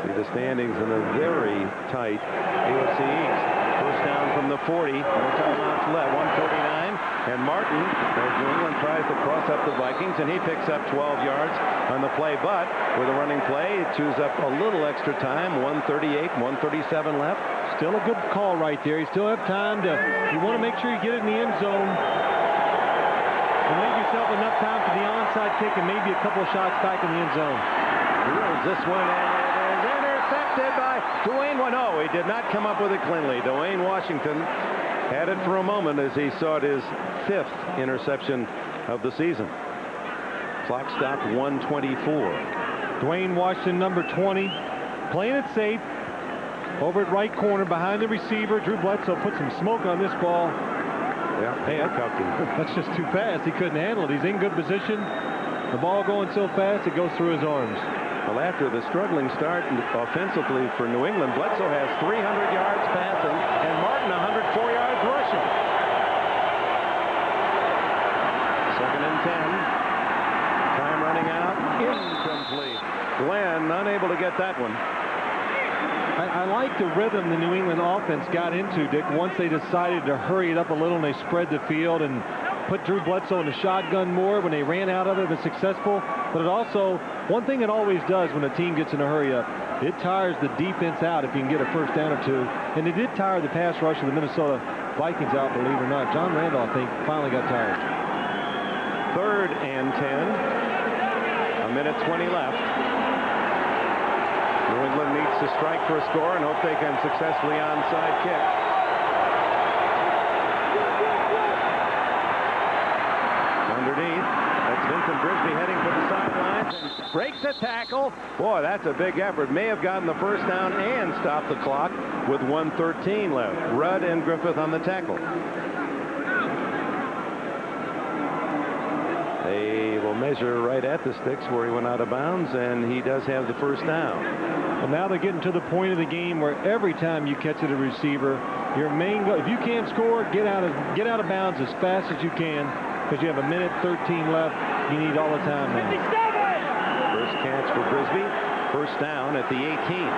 A: See the standings in a very tight AFC East. First down from the 40. No timeouts left. 1:49. And Martin, as New England tries to cross up the Vikings, and he picks up 12 yards on the play. But with a running play, it chews up a little extra time. 1:38, 1:37 left.
B: Still a good call right there. You still have time to. You want to make sure you get it in the end zone. And leave yourself enough time for the onside kick and maybe a couple of shots back in the end zone.
A: Drills this one, and it is intercepted by Dwayne. No, he did not come up with it cleanly. Dwayne Washington had it for a moment as he sought his 5th interception of the season. Clock stopped 1:24.
B: Dwayne Washington, number 20, playing it safe over at right corner behind the receiver. Drew Bledsoe put some smoke on this ball.
A: Yeah, hey,
B: that's just too fast. He couldn't handle it. He's in good position. The ball going so fast it goes through his arms.
A: Well, after the struggling start offensively for New England, Bledsoe has 300 yards passing and Martin 104 yards rushing. 2nd and 10. Time running out. Incomplete. Glenn unable to get that one.
B: I like the rhythm the New England offense got into, Dick, once they decided to hurry it up a little and they spread the field and put Drew Bledsoe in the shotgun more. When they ran out of it, it was successful. But it also, one thing it always does when a team gets in a hurry up, it tires the defense out if you can get a first down or 2. And it did tire the pass rush of the Minnesota Vikings out, believe it or not. John Randolph, I think, finally got tired.
A: 3rd and 10. 1:20 left. New England needs to strike for a score and hope they can successfully onside kick. Underneath, that's Vincent Brisby heading for the sidelines and breaks a tackle. Boy, that's a big effort. May have gotten the first down and stopped the clock with 1:13 left. Rudd and Griffith on the tackle. They will measure right at the sticks where he went out of bounds, and he does have the first down.
B: Well, now they're getting to the point of the game where every time you catch it a receiver, your main goal, if you can't score, get out of bounds as fast as you can, because you have 1:13 left. You need all the time now.
A: First catch for Brisby. First down at the 18.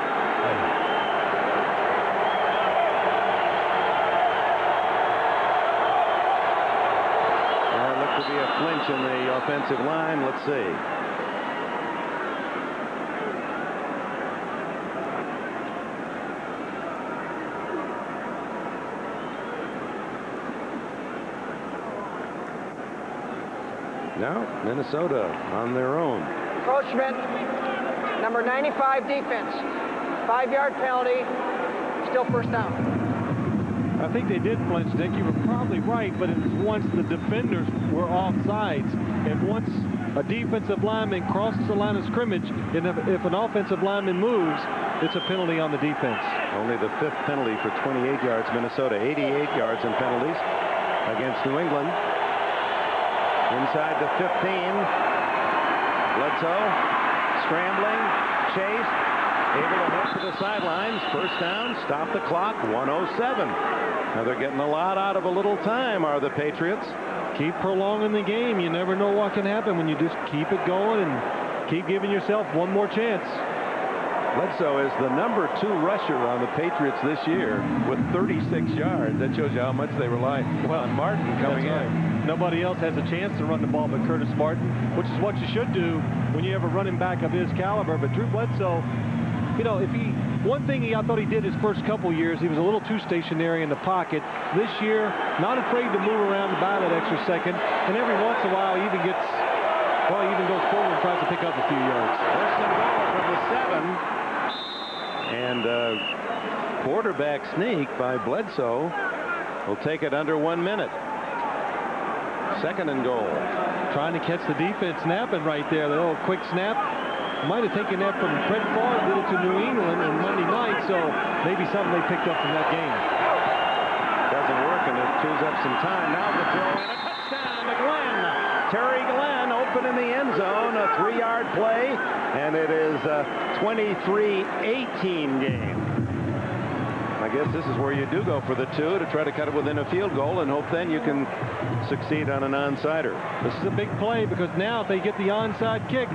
A: There looked to be a flinch in the offensive line. Let's see. No, Minnesota on their own.
D: Coach Schmidt, number 95 defense. 5-yard penalty. still first down.
B: I think they did flinch, Dick. You were probably right, but it was once the defenders were off sides. And once a defensive lineman crosses the line of scrimmage, and if an offensive lineman moves, it's a penalty on the defense.
A: Only the 5th penalty for 28 yards. Minnesota 88 yards in penalties against New England. Inside the 15. Bledsoe scrambling, chased, able to head to the sidelines. First down, stop the clock, 1:07. Now they're getting a lot out of a little time, are the Patriots.
B: Keep prolonging the game. You never know what can happen when you just keep it going and keep giving yourself one more chance.
A: Bledsoe is the number 2 rusher on the Patriots this year with 36 yards. That shows you how much they rely on Martin coming in.
B: Nobody else has a chance to run the ball but Curtis Martin, which is what you should do when you have a running back of his caliber. But Drew Bledsoe, you know, one thing I thought he did his first couple years, he was a little too stationary in the pocket. This year, not afraid to move around to buy that extra second, and every once in a while he even goes forward and tries to pick up a few yards.
A: First and goal from the 7. And quarterback sneak by Bledsoe will take it under 1 minute. Second and goal.
B: Trying to catch the defense snapping right there. The little quick snap. Might have taken that from Fred Favre, did it to New England on Monday night, so maybe something they picked up from that game.
A: Doesn't work, and it chews up some time. Now the throw and a touchdown to Glenn. Terry Glenn open in the end zone, a 3-yard play, and it is a 23-18 game. I guess this is where you do go for the 2 to try to cut it within a field goal and hope then you can succeed on an onside.
B: This is a big play because now if they get the onside kick,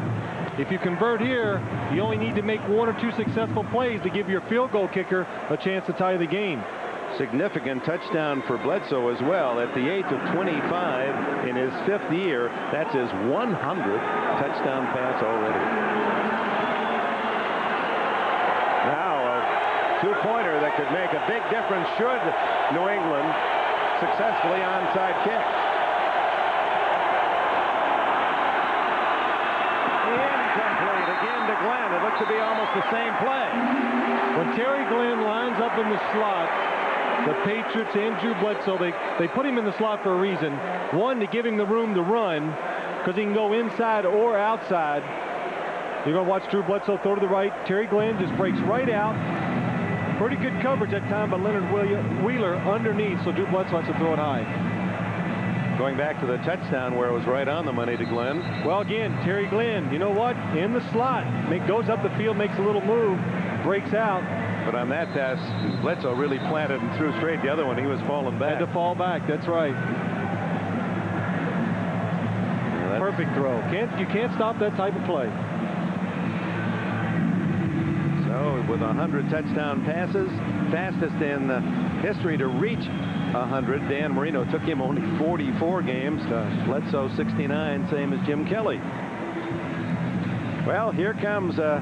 B: if you convert here, you only need to make 1 or 2 successful plays to give your field goal kicker a chance to tie the game.
A: Significant touchdown for Bledsoe as well at the age of 25 in his 5th year. That's his 100th touchdown pass already. Now a 2-pointer that could make a big difference should New England successfully onside kick. Incomplete again to Glenn. It looks to be almost the same play.
B: When Terry Glenn lines up in the slot, the Patriots and Drew Bledsoe, they put him in the slot for a reason. One, to give him the room to run because he can go inside or outside. You're going to watch Drew Bledsoe throw to the right. Terry Glenn just breaks right out. Pretty good coverage that time by Leonard Wheeler underneath, so Drew Bledsoe has to throw it high.
A: Going back to the touchdown where it was right on the money to Glenn.
B: Well, again, Terry Glenn, you know what? In the slot, goes up the field, makes a little move, breaks out.
A: But on that pass, Bledsoe really planted and threw straight. The other one, he was falling back.
B: Had to fall back. That's right.
A: Yeah,
B: perfect throw. You can't stop that type of play.
A: So with 100 touchdown passes, fastest in history to reach 100. Dan Marino took him only 44 games. Bledsoe 69, same as Jim Kelly. Well, here comes the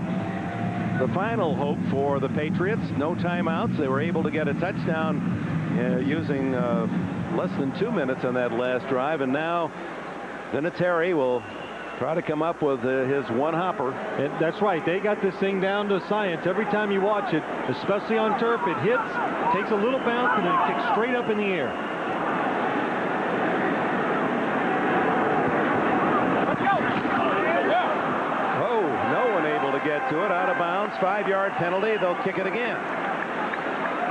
A: final hope for the Patriots. No timeouts. They were able to get a touchdown using less than 2 minutes on that last drive. And now Vinatieri will try to come up with his one hopper.
B: And that's right. They got this thing down to science. Every time you watch it, especially on turf, it hits, takes a little bounce, and then it kicks straight up in the air.
A: Oh, no one able to get to it. Out of bounds. 5-yard penalty. They'll kick it again.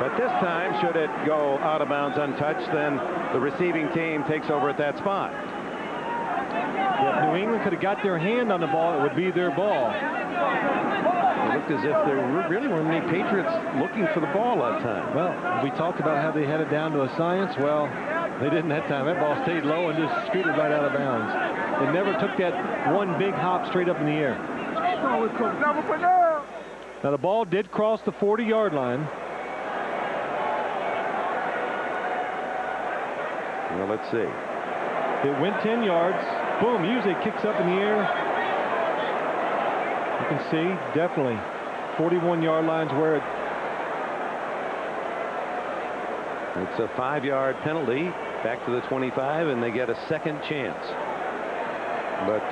A: But this time, should it go out of bounds untouched, then the receiving team takes over at that spot.
B: If New England could have got their hand on the ball, it would be their ball.
A: It looked as if there really weren't any Patriots looking for the ball that time.
B: Well, we talked about how they had it down to a science. Well, they didn't that time. That ball stayed low and just scooted right out of bounds. It never took that one big hop straight up in the air. Now, the ball did cross the 40-yard line.
A: Well, let's see.
B: It went 10 yards. Boom, usually it kicks up in the air. You can see, definitely, 41-yard line's where it...
A: It's a 5-yard penalty, back to the 25, and they get a second chance. But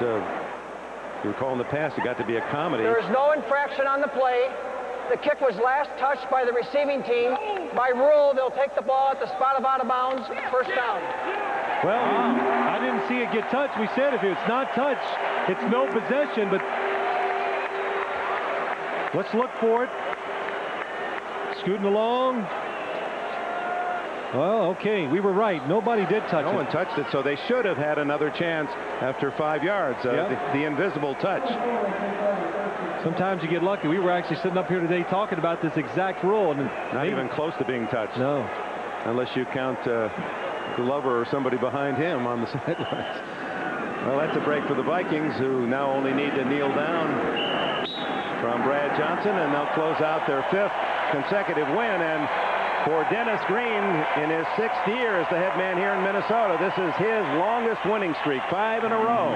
A: you recall in the past, it got to be a comedy.
D: There is no infraction on the play. the kick was last touched by the receiving team. By rule, they'll take the ball at the spot of out of bounds, first down.
B: Well, I didn't see it get touched. We said if it's not touched, it's no possession, but let's look for it. Scooting along. Well, okay, we were right. Nobody did touch it.
A: No one touched it, so they should have had another chance after 5 yards. The invisible touch.
B: Sometimes you get lucky. We were actually sitting up here today talking about this exact rule. And
A: not even close to being touched.
B: No.
A: Unless you count Glover or somebody behind him on the sidelines. Well, that's a break for the Vikings, who now only need to kneel down from Brad Johnson, and they'll close out their 5th consecutive win. And for Dennis Green, in his 6th year as the head man here in Minnesota, this is his longest winning streak, 5 in a row.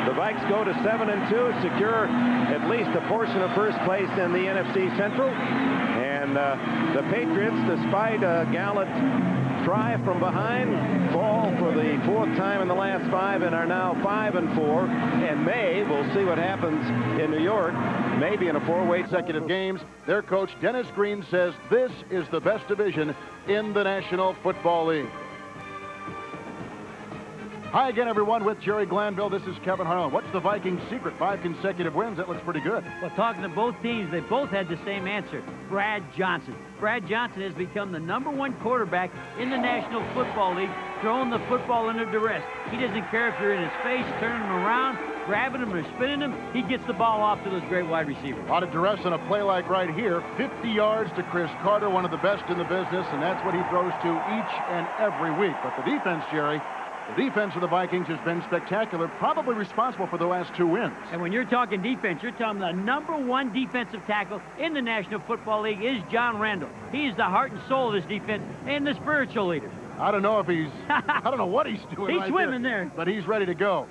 A: The Vikes go to 7-2, secure at least a portion of first place in the NFC Central. And the Patriots, despite a gallant try from behind, fall for the 4th time in the last 5 and are now 5-4. And we'll see what happens in New York, maybe in a 4-way
K: consecutive games. Their coach, Dennis Green, says this is the best division in the National Football League. Hi again, everyone, with Jerry Glanville. This is Kevin Harlan. What's the Vikings' secret? 5 consecutive wins. That looks pretty good.
L: Well, talking to both teams, they both had the same answer. Brad Johnson. Brad Johnson has become the #1 quarterback in the National Football League, throwing the football under duress. He doesn't care if you're in his face, turning him around, grabbing him or spinning him. He gets the ball off to those great wide receivers.
K: A lot of duress on a play like right here. 50 yards to Chris Carter, one of the best in the business, and that's what he throws to each and every week. But the defense, Jerry, the defense of the Vikings has been spectacular, probably responsible for the last 2 wins.
L: And when you're talking defense, you're talking the #1 defensive tackle in the National Football League is John Randall. He's the heart and soul of this defense and the spiritual leader.
K: I don't know if he's, I don't know what he's doing.
L: He's swimming there.
K: But he's ready to go.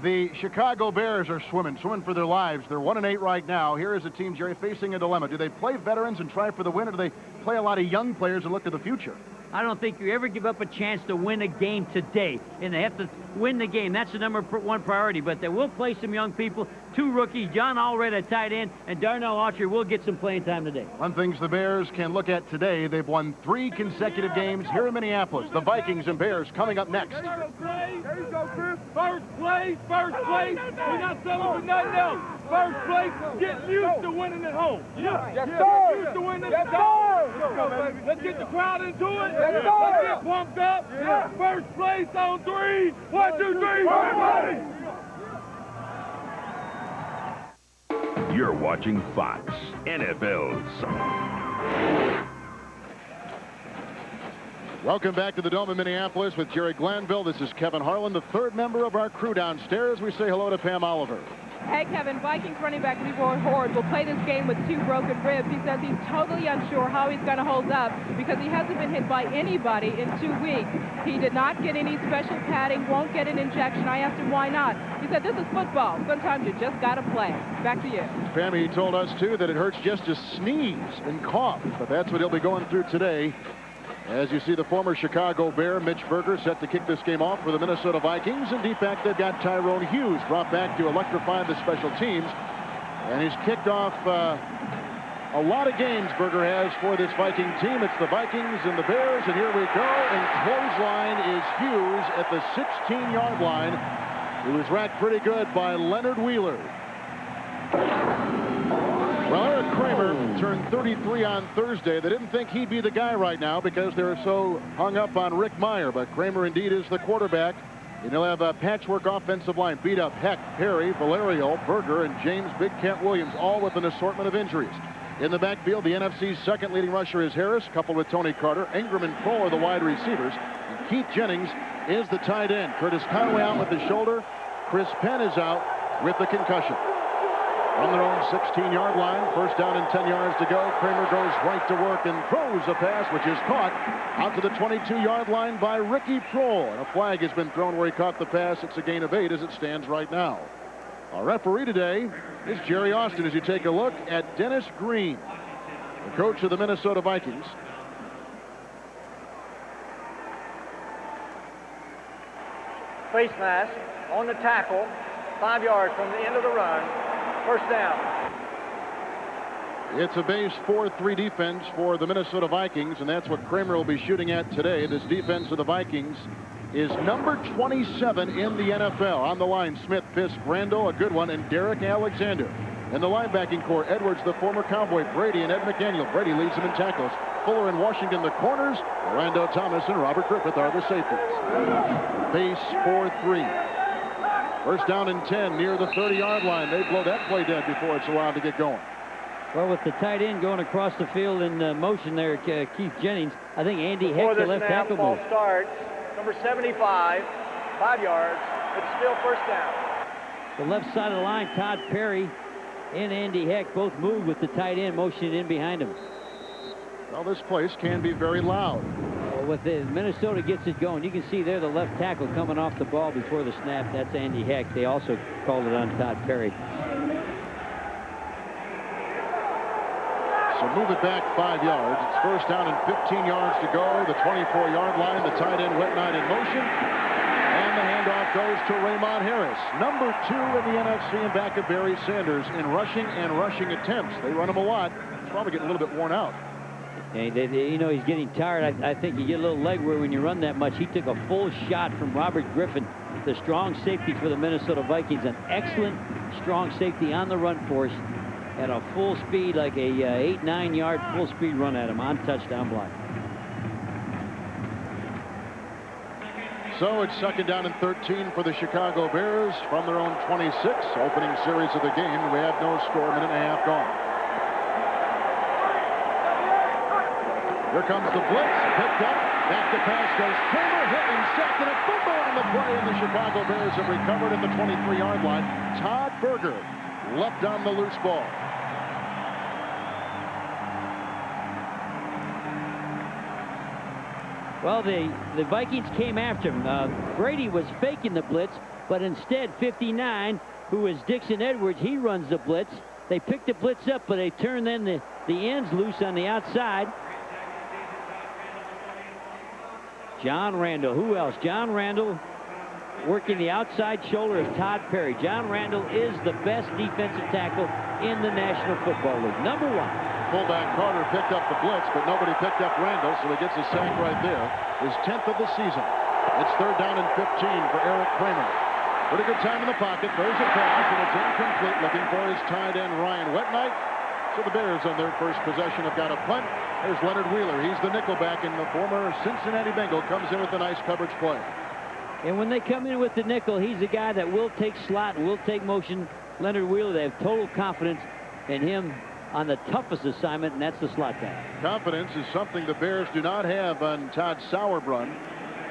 K: The Chicago Bears are swimming for their lives. They're 1-8 right now. Here is a team, Jerry, facing a dilemma. Do they play veterans and try for the win, or do they play a lot of young players and look to the future?
L: I don't think you ever give up a chance to win a game today, and they have to win the game. That's the #1 priority, but they will play some young people, 2 rookies, John Allred at tight end, and Darnell Autry will get some playing time today.
K: One thing the Bears can look at today, they've won 3 consecutive games here in Minneapolis. The Vikings and Bears coming up next.
M: There you go, Chris. First place. We're not selling for nothing else. First place, get used to winning at home. Yes, sir. Get used to winning at home. Let's go, baby. Let's get the crowd into it. Let's get pumped up. Yeah. First place on 3. 1, 2, 3. First place.
H: You're watching Fox NFL's.
K: Welcome back to the Dome in Minneapolis with Jerry Glanville. This is Kevin Harlan, the 3rd member of our crew downstairs. We say hello to Pam Oliver.
N: Hey, Kevin, Vikings running back Leroy Horde will play this game with 2 broken ribs. He says he's totally unsure how he's going to hold up because he hasn't been hit by anybody in 2 weeks. He did not get any special padding, won't get an injection. I asked him why not. He said, this is football. Sometimes you just got to play. Back to you.
K: Pam, he told us, too, that it hurts just to sneeze and cough, but that's what he'll be going through today. As you see, the former Chicago Bear, Mitch Berger, set to kick this game off for the Minnesota Vikings. And deep back, they've got Tyrone Hughes brought back to electrify the special teams. And he's kicked off a lot of games Berger has for this Viking team. It's the Vikings and the Bears, and here we go. And clothesline is Hughes at the 16-yard line. He was racked pretty good by Leonard Wheeler. Well, Eric Kramer turned 33 on Thursday. They didn't think he'd be the guy right now because they're so hung up on Rick Meyer, but Kramer indeed is the quarterback. And he'll have a patchwork offensive line. Beat up Heck, Perry, Valerio, Berger, and James Big Kent Williams, all with an assortment of injuries. In the backfield, the NFC's 2nd leading rusher is Harris, coupled with Tony Carter. Ingram and Kroll are the wide receivers. And Keith Jennings is the tight end. Curtis Conway out with the shoulder. Chris Penn is out with the concussion. On their own 16-yard line, 1st down and 10 yards to go. Kramer goes right to work and throws a pass, which is caught out to the 22-yard line by Ricky Prohl. And a flag has been thrown where he caught the pass. It's a gain of 8 as it stands right now. Our referee today is Jerry Austin as you take a look at Dennis Green, the coach of the Minnesota Vikings.
D: Face mask on the tackle, 5 yards from the end of the run. First down.
K: It's a base 4-3 defense for the Minnesota Vikings, and that's what Kramer will be shooting at today. This defense of the Vikings is number 27 in the NFL. On the line, Smith, Fisk, Randall, a good one, and Derek Alexander. In the linebacking core, Edwards, the former Cowboy, Brady, and Ed McDaniel. Brady leads them in tackles. Fuller and Washington, the corners. Orlando Thomas and Robert Griffith are the safeties. Base 4-3. First down and 10 near the 30-yard line. They blow that play dead before it's allowed to get going.
L: Well, with the tight end going across the field in motion there, Keith Jennings, I think Andy Heck, the left tackle,
O: ball starts. Number 75, 5 yards. It's still first down.
L: The left side of the line, Todd Perry and Andy Heck both moved with the tight end motioning in behind him.
K: Well, this place can be very loud.
L: Well, with the Minnesota gets it going, you can see there the left tackle coming off the ball before the snap. That's Andy Heck. They also called it on Todd Perry.
K: So move it back 5 yards. It's first down and 15 yards to go. The 24-yard line. The tight end Whitnine in motion. And the handoff goes to Raymond Harris. Number 2 in the NFC and back of Barry Sanders in rushing and rushing attempts. They run him a lot. He's probably getting a little bit worn out.
L: And you know, he's getting tired. I think you get a little leg wear when you run that much. He took a full shot from Robert Griffin, the strong safety for the Minnesota Vikings. An excellent strong safety on the run force. At a full speed, like a 8-9 yard full speed run at him on touchdown block.
K: So it's second down and 13 for the Chicago Bears from their own 26. Opening series of the game. We have no score, minute and a half gone. Here comes the blitz, picked up, back to pass goes Kramer, hit and sacked, and a fumble on the play, and the Chicago Bears have recovered at the 23-yard line. Todd Berger leapt on the loose ball.
L: Well, the Vikings came after him. Brady was faking the blitz, but instead 59, who is Dixon Edwards, he runs the blitz. They picked the blitz up, but they turn then the ends loose on the outside. John Randall, who else? John Randall working the outside shoulder of Todd Perry. John Randall is the best defensive tackle in the National Football League. Number 1.
K: Fullback Carter picked up the blitz, but nobody picked up Randall, so he gets a sack right there. His 10th of the season. It's third down and 15 for Eric Kramer. Pretty good time in the pocket. Throws a pass, and it's incomplete. Looking for his tight end, Ryan Whitnight. So the Bears on their first possession have got a punt. There's Leonard Wheeler. He's the nickelback, and the former Cincinnati Bengal comes in with a nice coverage play.
L: And when they come in with the nickel, he's a guy that will take slot, will take motion. Leonard Wheeler, they have total confidence in him on the toughest assignment, and that's the slot guy.
K: Confidence is something the Bears do not have on Todd Sauerbrunn,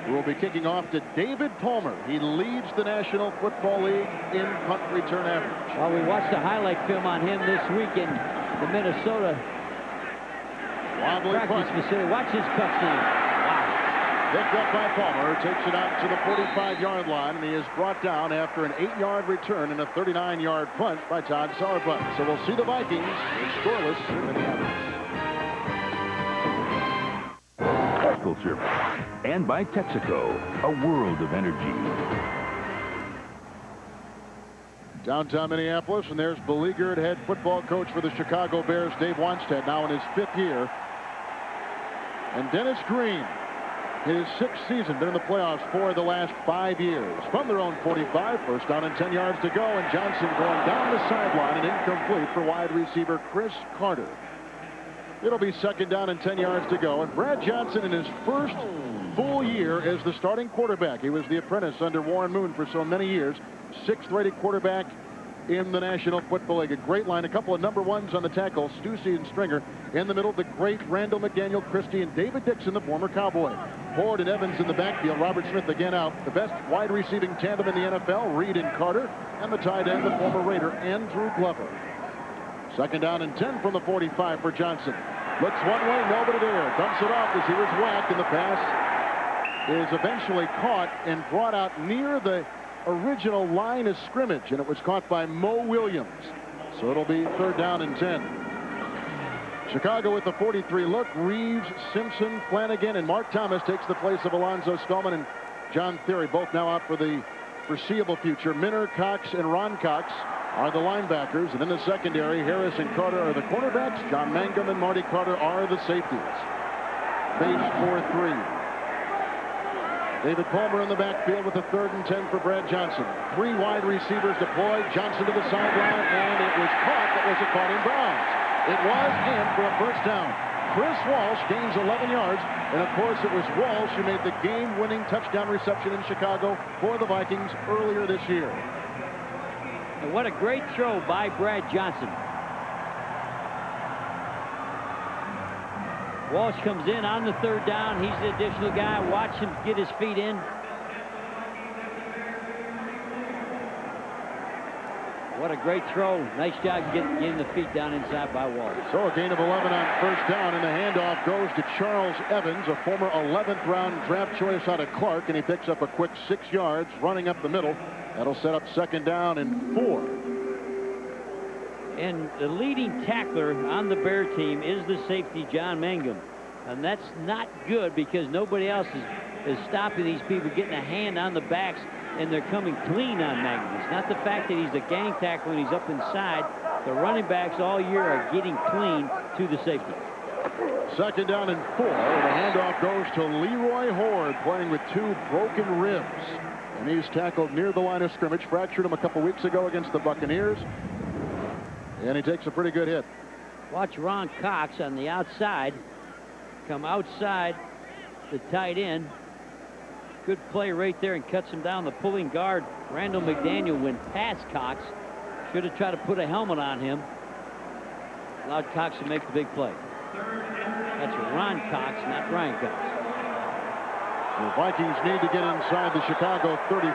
K: who will be kicking off to David Palmer. He leads the National Football League in punt return average.
L: Well, we watched a highlight film on him this week in the Minnesota practice facility. Watch his cuts now.
K: Picked up by Palmer, takes it out to the 45-yard line, and he is brought down after an 8-yard return and a 39-yard punt by Todd Sauerbrunn. So we'll see the Vikings scoreless in Minneapolis.
H: Postal Service and by Texaco, a world of energy.
K: Downtown Minneapolis, and there's beleaguered head football coach for the Chicago Bears, Dave Wannstedt, now in his 5th year. And Dennis Green, his 6th season, been in the playoffs 4 of the last 5 years. From their own 45, first down and 10 yards to go, and Johnson going down the sideline and incomplete for wide receiver Chris Carter. It'll be second down and 10 yards to go, and Brad Johnson in his first full year as the starting quarterback. He was the apprentice under Warren Moon for so many years. 6th-rated quarterback in the National Football League. A great line, a couple of number 1s on the tackle, Stussy and Stringer. In the middle, the great Randall McDaniel Christie and David Dixon, the former Cowboy. Ford and Evans in the backfield. Robert Smith again out. The best wide receiving tandem in the NFL, Reed and Carter. And the tight end, the former Raider, Andrew Glover. Second down and 10 from the 45 for Johnson. Looks one way, nobody there. Dumps it off as he was whacked, and the pass is eventually caught and brought out near the original line of scrimmage, and it was caught by Mo Williams. So it'll be third down and 10. Chicago with the 43 look. Reeves, Simpson, Flanagan, and Mark Thomas takes the place of Alonzo Spellman and John Theory, both now out for the foreseeable future. Minner, Cox, and Ron Cox are the linebackers, and in the secondary, Harris and Carter are the cornerbacks. John Mangum and Marty Carter are the safeties. Base 4-3. David Palmer in the backfield with a 3rd and 10 for Brad Johnson. 3 wide receivers deployed. Johnson to the sideline, and it was caught, but was it caught in bounds? It was in for a first down. Chris Walsh gains 11 yards, and of course it was Walsh who made the game-winning touchdown reception in Chicago for the Vikings earlier this year.
L: And what a great throw by Brad Johnson. Walsh comes in on the 3rd down. He's the additional guy. Watch him get his feet in. What a great throw. Nice job getting the feet down inside by Walsh.
K: So a gain of 11 on first down, and the handoff goes to Charles Evans, a former 11th round draft choice out of Clark, and he picks up a quick 6 yards running up the middle. That'll set up 2nd down and 4.
L: And the leading tackler on the Bear team is the safety, John Mangum. And that's not good because nobody else is stopping these people getting a hand on the backs, and they're coming clean on Mangum. It's not the fact that he's a gang tackler and he's up inside. The running backs all year are getting clean to the safety.
K: 2nd down and 4. And the handoff goes to Leroy Horde, playing with 2 broken ribs. And he's tackled near the line of scrimmage. Fractured him a couple weeks ago against the Buccaneers. And he takes a pretty good hit.
L: Watch Ron Cox on the outside come outside the tight end. Good play right there and cuts him down. The pulling guard, Randall McDaniel, went past Cox. Should have tried to put a helmet on him. Allowed Cox to make the big play. That's Ron Cox, not Ryan Cox.
K: The Vikings need to get inside the Chicago 34.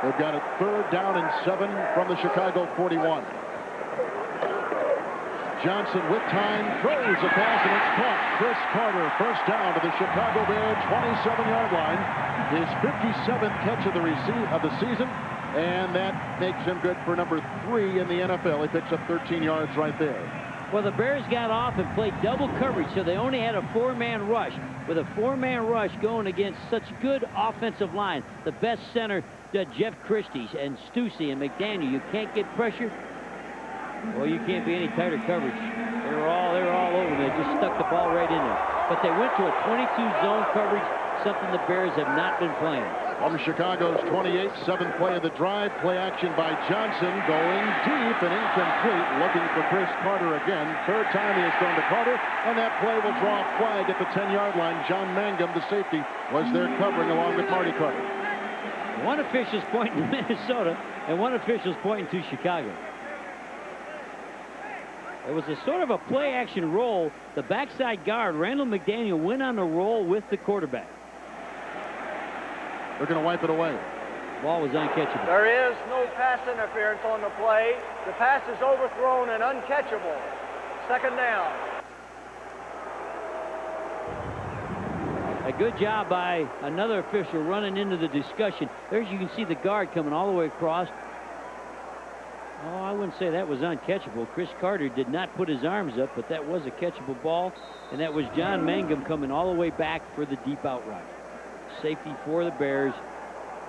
K: They've got a 3rd down and 7 from the Chicago 41. Johnson with time throws a pass, and it's caught. Chris Carter, first down to the Chicago Bear 27-yard line. His 57th catch of the season, and that makes him good for number 3 in the NFL. He picks up 13 yards right there.
L: Well, the Bears got off and played double coverage, so they only had a 4-man rush. With a 4-man rush going against such good offensive line, the best center, Jeff Christie and Stussy and McDaniel, you can't get pressure. Well, you can't be any tighter coverage. They were all over. They just stuck the ball right in there. But they went to a 22 zone coverage, something the Bears have not been playing.
K: From Chicago's 28, 7th play of the drive. Play action by Johnson, going deep and incomplete, looking for Chris Carter again. 3rd time he has thrown to Carter, and that play will draw a flag at the 10-yard line. John Mangum, the safety, was there covering along with Marty Carter.
L: One official's pointing to Minnesota, and one official's pointing to Chicago. It was a sort of a play-action roll. The backside guard, Randall McDaniel, went on a roll with the quarterback.
K: They're going to wipe it away.
L: Ball was uncatchable.
O: There is no pass interference on the play. The pass is overthrown and uncatchable. 2nd down.
L: A good job by another official running into the discussion. There you can see the guard coming all the way across. Oh, I wouldn't say that was uncatchable. Chris Carter did not put his arms up, but that was a catchable ball, and that was John Mangum coming all the way back for the deep out route. Safety for the Bears,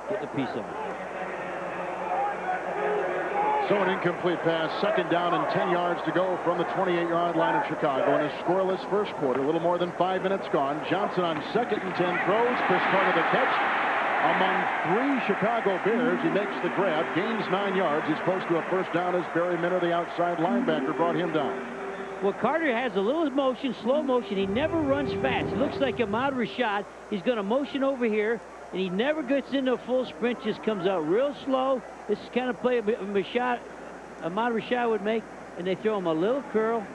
L: getting a piece of it.
K: So an incomplete pass, 2nd down and 10 yards to go from the 28-yard line of Chicago in a scoreless first quarter. A little more than 5 minutes gone. Johnson on 2nd and 10 throws. Chris Carter the catch. Among 3 Chicago Bears, he makes the grab, gains 9 yards. He's close to a first down as Barry Minner, the outside linebacker, brought him down.
L: Well, Carter has a little motion, slow motion. He never runs fast. It looks like Ahmad Rashad. He's going to motion over here, and he never gets into a full sprint, just comes out real slow. This is kind of play Ahmad Rashad would make, and they throw him a little curl.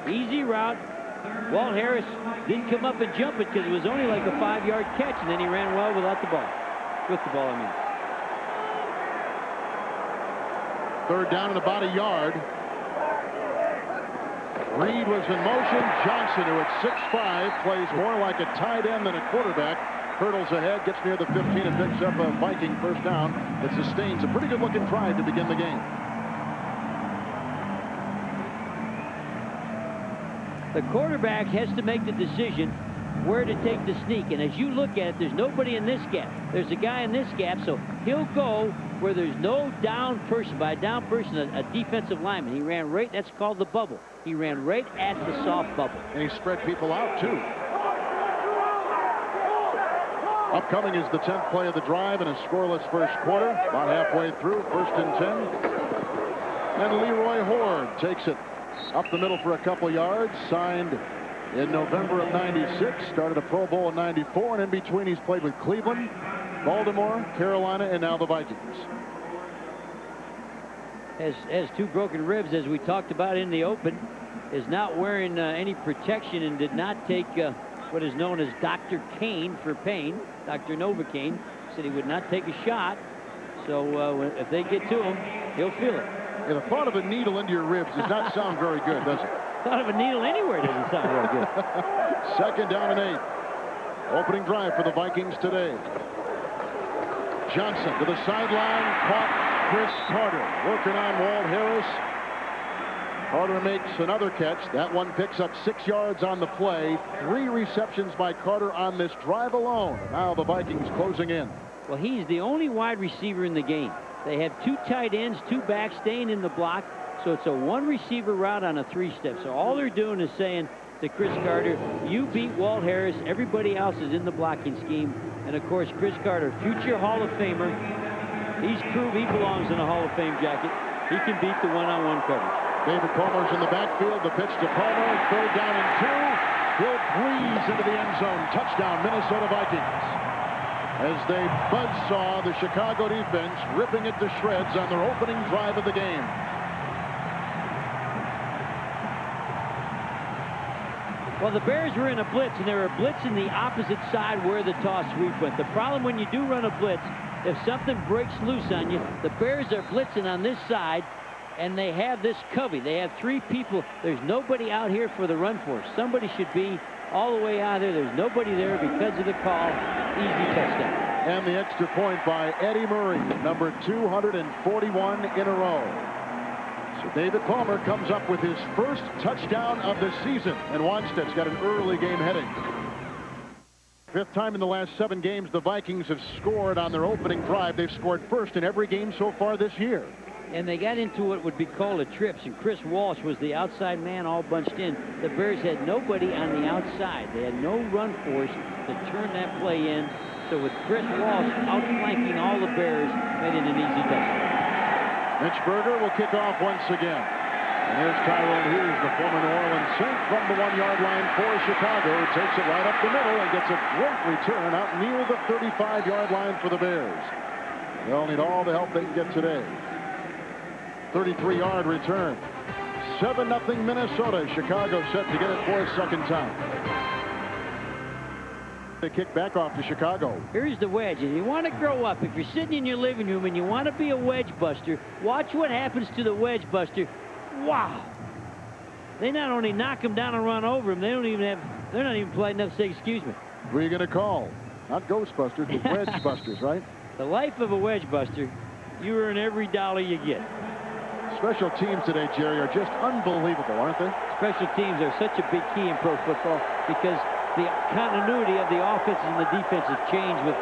L: Easy route. Walt Harris didn't come up and jump it because it was only like a 5-yard catch, and then he ran well without the ball. With the ball, I mean.
K: 3rd down and about a yard. Reed was in motion. Johnson, who at 6'5", plays more like a tight end than a quarterback, hurdles ahead, gets near the 15, and picks up a Viking first down. It sustains a pretty good-looking drive to begin the game.
L: The quarterback has to make the decision. where to take the sneak. And as you look at it, there's nobody in this gap. There's a guy in this gap, so he'll go where there's no down person. By a down person, a defensive lineman. He ran right, that's called the bubble. He ran right at the soft bubble.
K: And he spread people out, too. Upcoming is the 10th play of the drive in a scoreless first quarter. About halfway through, 1st and 10. And Leroy Horde takes it up the middle for a couple yards. Signed in November of '96. Started a Pro Bowl in '94. And in between, he's played with Cleveland, Baltimore, Carolina, and now the Vikings.
L: Has 2 broken ribs, as we talked about in the open. Is not wearing any protection and did not take what is known as Dr. Kane for pain. Dr. Novocaine said he would not take a shot. So if they get to him, he'll feel it.
K: Yeah, the thought of a needle into your ribs does not sound very good, does it?
L: Thought of a needle anywhere doesn't sound very good.
K: 2nd down and 8. Opening drive for the Vikings today. Johnson to the sideline, caught Chris Carter. Working on Walt Harris. Carter makes another catch. That one picks up 6 yards on the play. 3 receptions by Carter on this drive alone. Now the Vikings closing in.
L: Well, he's the only wide receiver in the game. They have 2 tight ends, 2 backs staying in the block. So it's a 1 receiver route on a 3-step. So all they're doing is saying to Chris Carter, you beat Walt Harris. Everybody else is in the blocking scheme. And, of course, Chris Carter, future Hall of Famer. He's proved he belongs in a Hall of Fame jacket. He can beat the one-on-one coverage.
K: David Palmer's in the backfield. The pitch to Palmer. 3rd down and 2. He'll breeze into the end zone. Touchdown, Minnesota Vikings. As they buzzsaw the Chicago defense, ripping it to shreds on their opening drive of the game.
L: Well, the Bears were in a blitz, and they were blitzing the opposite side where the toss sweep went. The problem when you do run a blitz, if something breaks loose on you, the Bears are blitzing on this side, and they have this covey. They have 3 people. There's nobody out here for the run force. Somebody should be all the way out there. There's nobody there because of the call. Easy touchdown.
K: And the extra point by Eddie Murray, number 241 in a row. So David Palmer comes up with his first touchdown of the season, and Wanstead's got an early game heading. 5th time in the last 7 games the Vikings have scored on their opening drive. They've scored first in every game so far this year.
L: And they got into what would be called a trips, and Chris Walsh was the outside man all bunched in. The Bears had nobody on the outside. They had no run force to turn that play in. So with Chris Walsh outflanking all the Bears, made it an easy touchdown.
K: Mitch Berger will kick off once again. And here's Tyrone Hughes, the former New Orleans Saint, from the 1-yard line for Chicago. Takes it right up the middle and gets a great return out near the 35-yard line for the Bears. They'll need all the help they can get today. 33-yard return. 7-0 Minnesota. Chicago set to get it for a 2nd time. They kick back off to Chicago.
L: Here's the wedge. And you want to grow up. If you're sitting in your living room and you want to be a wedge buster, watch what happens to the wedge buster. Wow. They not only knock him down and run over him, they're not even polite enough to say, excuse me.
K: Who are you going to call? Not Ghostbusters, but Wedge Busters, right?
L: The life of a wedge buster, you earn every dollar you get.
K: Special teams today, Jerry, are just unbelievable, aren't they?
L: Special teams are such a big key in pro football because the continuity of the offense and the defense has changed with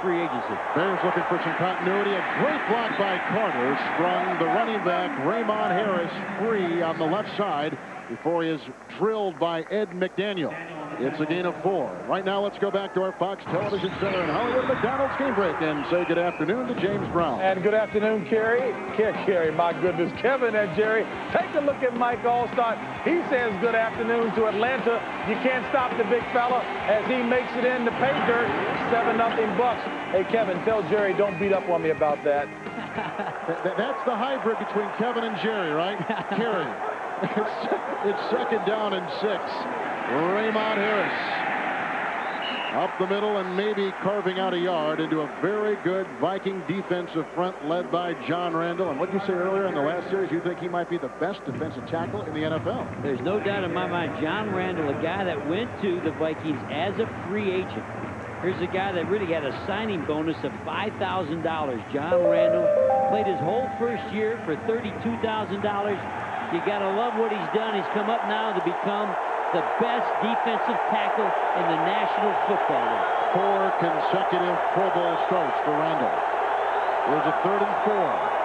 L: free agency.
K: Bears looking for some continuity. A great block by Carter. Sprung the running back, Raymond Harris, free on the left side before he is drilled by Ed McDaniel. It's a gain of 4. Right now, let's go back to our Fox Television Center in Hollywood McDonald's game break and say good afternoon to James Brown.
E: And good afternoon, Kerry. Kerry, my goodness. Kevin and Jerry, take a look at Mike Allstott. He says good afternoon to Atlanta. You can't stop the big fella as he makes it in the pay dirt. 7-0 Bucks. Hey, Kevin, tell Jerry don't beat up on me about that.
K: That's the hybrid between Kevin and Jerry, right? Kerry. It's 2nd down and 6. Raymond Harris up the middle and maybe carving out a yard into a very good Viking defensive front led by John Randall. And what did you say earlier in the last series? You think he might be the best defensive tackle in the NFL?
L: There's no doubt in my mind. John Randall, a guy that went to the Vikings as a free agent. Here's a guy that really had a signing bonus of $5,000. John Randall played his whole first year for $32,000. You got to love what he's done. He's come up now to become the best defensive tackle in the National Football League.
K: 4 consecutive Pro Bowl starts for Randall. Here's a 3rd and 4.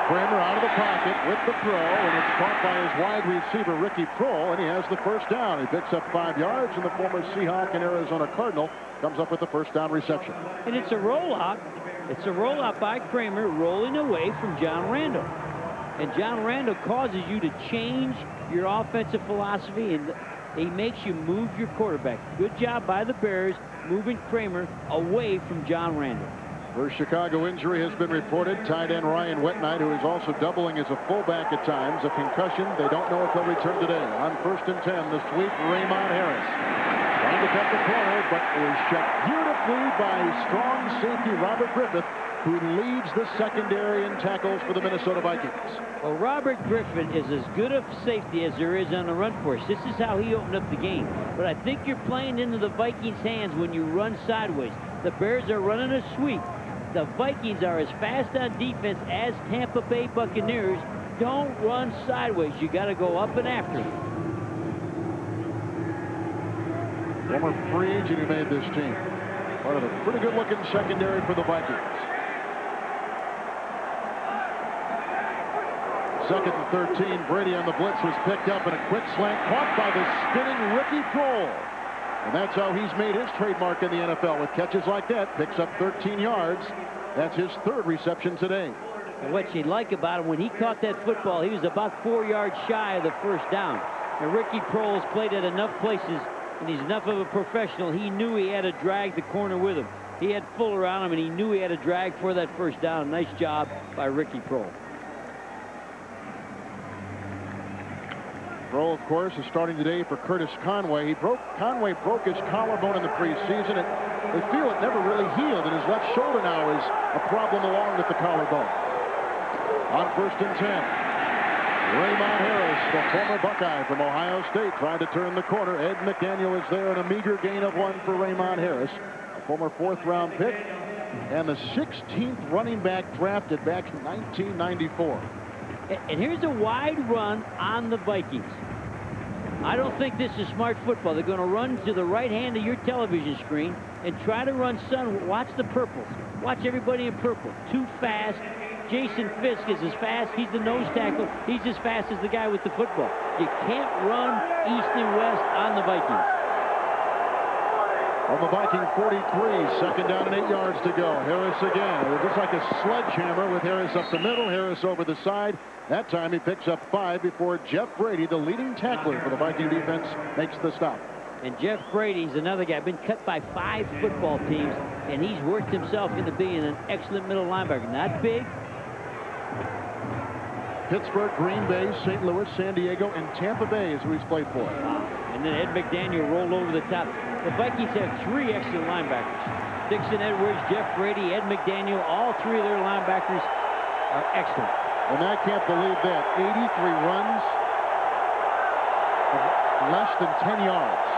K: Kramer out of the pocket with the throw, and it's caught by his wide receiver, Ricky Prohl, and he has the first down. He picks up 5 yards, and the former Seahawk and Arizona Cardinal comes up with the first down reception.
L: And it's a rollout. It's a rollout by Kramer, rolling away from John Randall. And John Randall causes you to change your offensive philosophy, and he makes you move your quarterback. Good job by the Bears moving Kramer away from John Randall.
K: First Chicago injury has been reported. Tight end Ryan Wetnight, who is also doubling as a fullback at times. A concussion. They don't know if he'll return today. On 1st and 10, the sweep, Raymond Harris. Trying to cut the corner, but is shut beautifully by strong safety Robert Griffith, who leads the secondary in tackles for the Minnesota Vikings.
L: Well, Robert Griffin is as good of safety as there is on the run force. This is how he opened up the game. But I think you're playing into the Vikings' hands when you run sideways. The Bears are running a sweep. The Vikings are as fast on defense as Tampa Bay Buccaneers. Don't run sideways. You got to go up and after them.
K: Former free agent who made this team. Part of a pretty good-looking secondary for the Vikings. 2nd and 13. Brady on the blitz was picked up, and a quick slant caught by the spinning Ricky Prohl. And that's how he's made his trademark in the NFL with catches like that. Picks up 13 yards. That's his 3rd reception today.
L: And what you like about him, when he caught that football, he was about 4 yards shy of the first down. And Ricky Prohl has played at enough places, and he's enough of a professional. He knew he had to drag the corner with him. He had Fuller on him, and he knew he had to drag for that first down. Nice job by Ricky Prohl.
K: Prohl, of course, is starting today for Curtis Conway. Conway broke his collarbone in the preseason, and they feel it never really healed, and his left shoulder now is a problem along with the collarbone. On 1st and 10, Raymond Harris, the former Buckeye from Ohio State, trying to turn the corner. Ed McDaniel is there, and a meager gain of 1 for Raymond Harris, a former 4th-round pick, and the 16th running back drafted back in 1994.
L: And here's a wide run on the Vikings. I don't think this is smart football. They're going to run to the right hand of your television screen and try to run sun. Watch the purples. Watch everybody in purple. Too fast. Jason Fisk is as fast. He's the nose tackle. He's as fast as the guy with the football. You can't run east and west on the Vikings.
K: On the Viking 43, 2nd down and 8 yards to go. Harris again. It was just like a sledgehammer with Harris up the middle, Harris over the side. That time he picks up 5 before Jeff Brady, the leading tackler for the Viking defense, makes the stop.
L: And Jeff Brady's another guy, been cut by 5 football teams, and he's worked himself into being an excellent middle linebacker. Not big.
K: Pittsburgh, Green Bay, St. Louis, San Diego, and Tampa Bay is who he's played for.
L: And then Ed McDaniel rolled over the top. The Vikings have 3 excellent linebackers. Dixon Edwards, Jeff Brady, Ed McDaniel, all 3 of their linebackers are excellent.
K: And I can't believe that. 83 runs of less than 10 yards.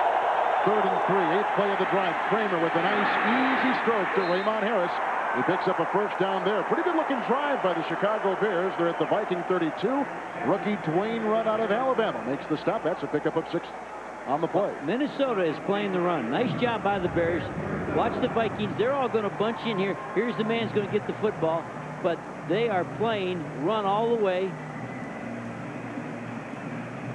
K: 3rd and 3, 8th play of the drive. Kramer with a nice, easy stroke to Raymond Harris. He picks up a first down there. Pretty good-looking drive by the Chicago Bears. They're at the Viking 32. Rookie Dwayne Rudd out of Alabama makes the stop. That's a pickup of 6 on the play.
L: Minnesota is playing the run. Nice job by the Bears. Watch the Vikings. They're all going to bunch in here. Here's the man's going to get the football. But they are playing run all the way.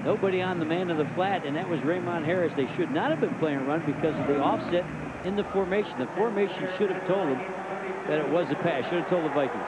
L: Nobody on the man of the flat, and that was Raymond Harris. They should not have been playing run because of the offset in the formation. The formation should have told them that it was a pass. Should have told the Vikings.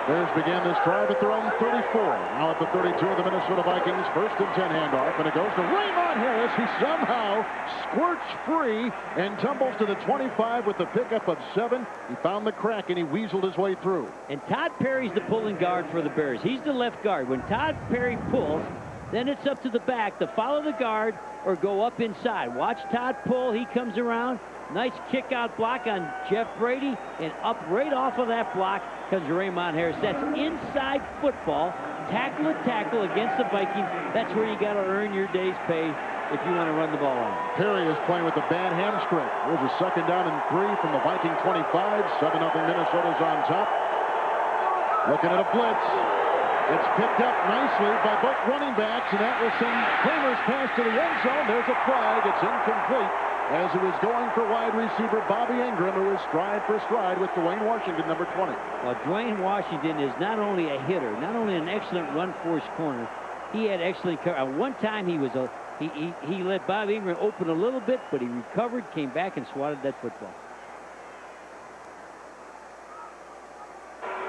K: Bears began this drive at their own 34. Now at the 32 of the Minnesota Vikings. 1st and 10 handoff, and it goes to Raymond Harris. He somehow squirts free and tumbles to the 25 with the pickup of 7. He found the crack, and he weaseled his way through.
L: And Todd Perry's the pulling guard for the Bears. He's the left guard. When Todd Perry pulls, then it's up to the back to follow the guard or go up inside. Watch Todd pull. He comes around. Nice kick-out block on Jeff Brady, and up right off of that block comes Raymond Harris. That's inside football, tackle to tackle against the Vikings. That's where you got to earn your day's pay if you want to run the ball on.
K: Perry is playing with a bad hamstring. Here's a 2nd down and 3 from the Viking 25. 7-0 Minnesota's on top. Looking at a blitz. It's picked up nicely by both running backs, and that will send Kramer's pass to the end zone. There's a flag. It's incomplete as he was going for wide receiver Bobby Ingram, who is stride for stride with Dwayne Washington, number 20.
L: Well, Dwayne Washington is not only a hitter, not only an excellent run force corner, he had excellent cover. One time he was he let Bobby Ingram open a little bit, but he recovered, came back, and swatted that football.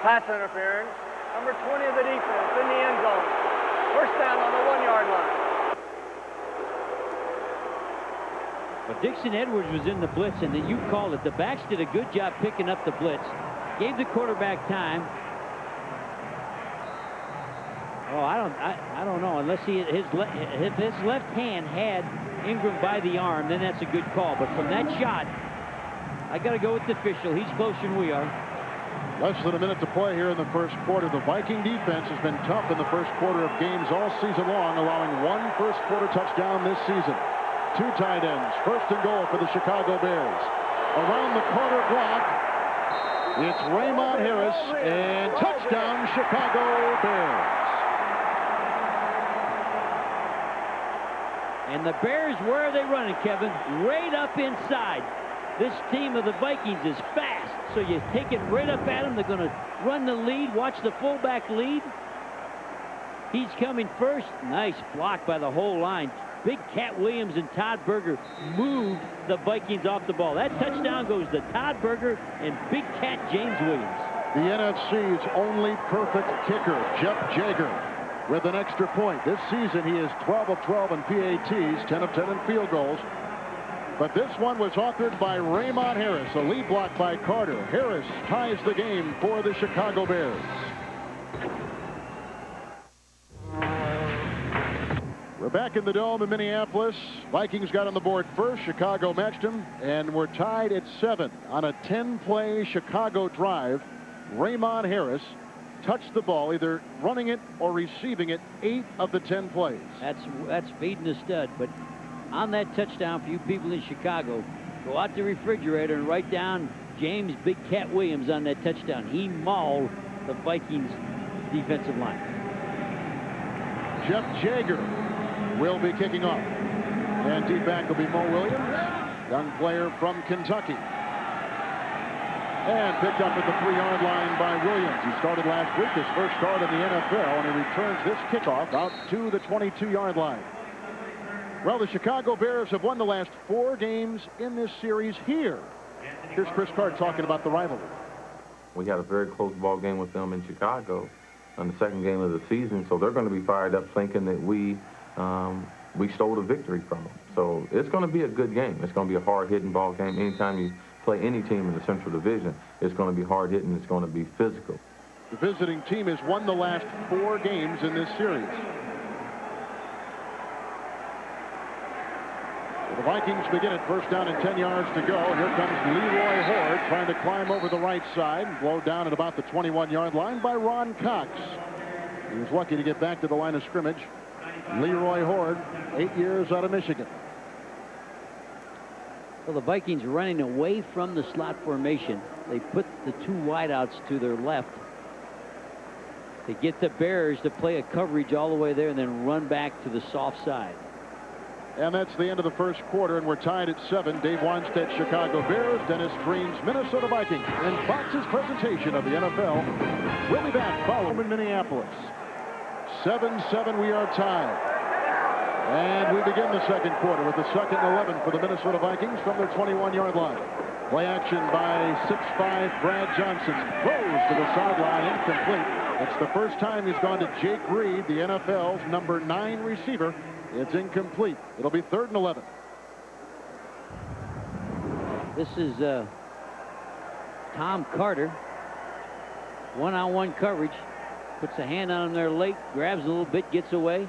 O: Pass interference. Number 20 of the defense in the end zone. First down on the 1-yard line.
L: But Dixon Edwards was in the blitz, and then you called it. The backs did a good job picking up the blitz. Gave the quarterback time. Oh, I don't know. Unless if his left hand had Ingram by the arm, then that's a good call. But from that shot, I got to go with the official. He's closer than we are.
K: Less than a minute to play here in the first quarter. The Viking defense has been tough in the first quarter of games all season long, allowing one first-quarter touchdown this season. 2 tight ends. First and goal for the Chicago Bears. Around the corner block, it's Raymond Harris, and touchdown, Chicago Bears.
L: And the Bears, where are they running, Kevin? Right up inside. This team of the Vikings is fast, so you take it right up at them. They're going to run the lead. Watch the fullback lead. He's coming first. Nice block by the whole line. Big Cat Williams and Todd Berger moved the Vikings off the ball. That touchdown goes to Todd Berger and Big Cat James Williams.
K: The NFC's only perfect kicker, Jeff Jager, with an extra point. This season, he is 12 of 12 in PATs, 10 of 10 in field goals. But this one was authored by Raymond Harris, a lead block by Carter. Harris ties the game for the Chicago Bears. We're back in the Dome in Minneapolis. Vikings got on the board first. Chicago matched them, and we're tied at 7 on a 10-play Chicago drive. Raymond Harris touched the ball, either running it or receiving it, 8 of the 10 plays.
L: That's feeding the stud, but on that touchdown, for you people in Chicago, go out the refrigerator and write down James Big Cat Williams on that touchdown. He mauled the Vikings defensive line.
K: Jeff Jager will be kicking off. And deep back will be Mo Williams, young player from Kentucky. And picked up at the 3-yard line by Williams. He started last week, his first start in the NFL, and he returns this kickoff out to the 22-yard line. Well, the Chicago Bears have won the last 4 games in this series here. Here's Chris Card talking about the rivalry.
P: We had a very close ball game with them in Chicago on the second game of the season, so they're going to be fired up thinking that we stole the victory from them. So it's going to be a good game. It's going to be a hard-hitting ball game. Anytime you play any team in the Central Division, it's going to be hard-hitting. It's going to be physical.
K: The visiting team has won the last 4 games in this series. The Vikings begin at first down and 10 yards to go. Here comes Leroy Horde trying to climb over the right side. Blown down at about the 21-yard line by Ron Cox. He was lucky to get back to the line of scrimmage. Leroy Horde, 8 years out of Michigan.
L: Well, the Vikings running away from the slot formation. They put the 2 wideouts to their left. They get the Bears to play a coverage all the way there and then run back to the soft side.
K: And that's the end of the first quarter, and we're tied at 7. Dave Wannstedt, Chicago Bears. Dennis Green's Minnesota Vikings. And Fox's presentation of the NFL. We'll be back following in Minneapolis. 7-7, we are tied. And we begin the second quarter with the 2nd and 11 for the Minnesota Vikings from their 21-yard line. Play action by 6'5" Brad Johnson. Throws to the sideline, incomplete. It's the first time he's gone to Jake Reed, the NFL's number 9 receiver. It's incomplete. It'll be 3rd and 11.
L: This is Tom Carter. One-on-one coverage. Puts a hand on him there late. Grabs a little bit. Gets away.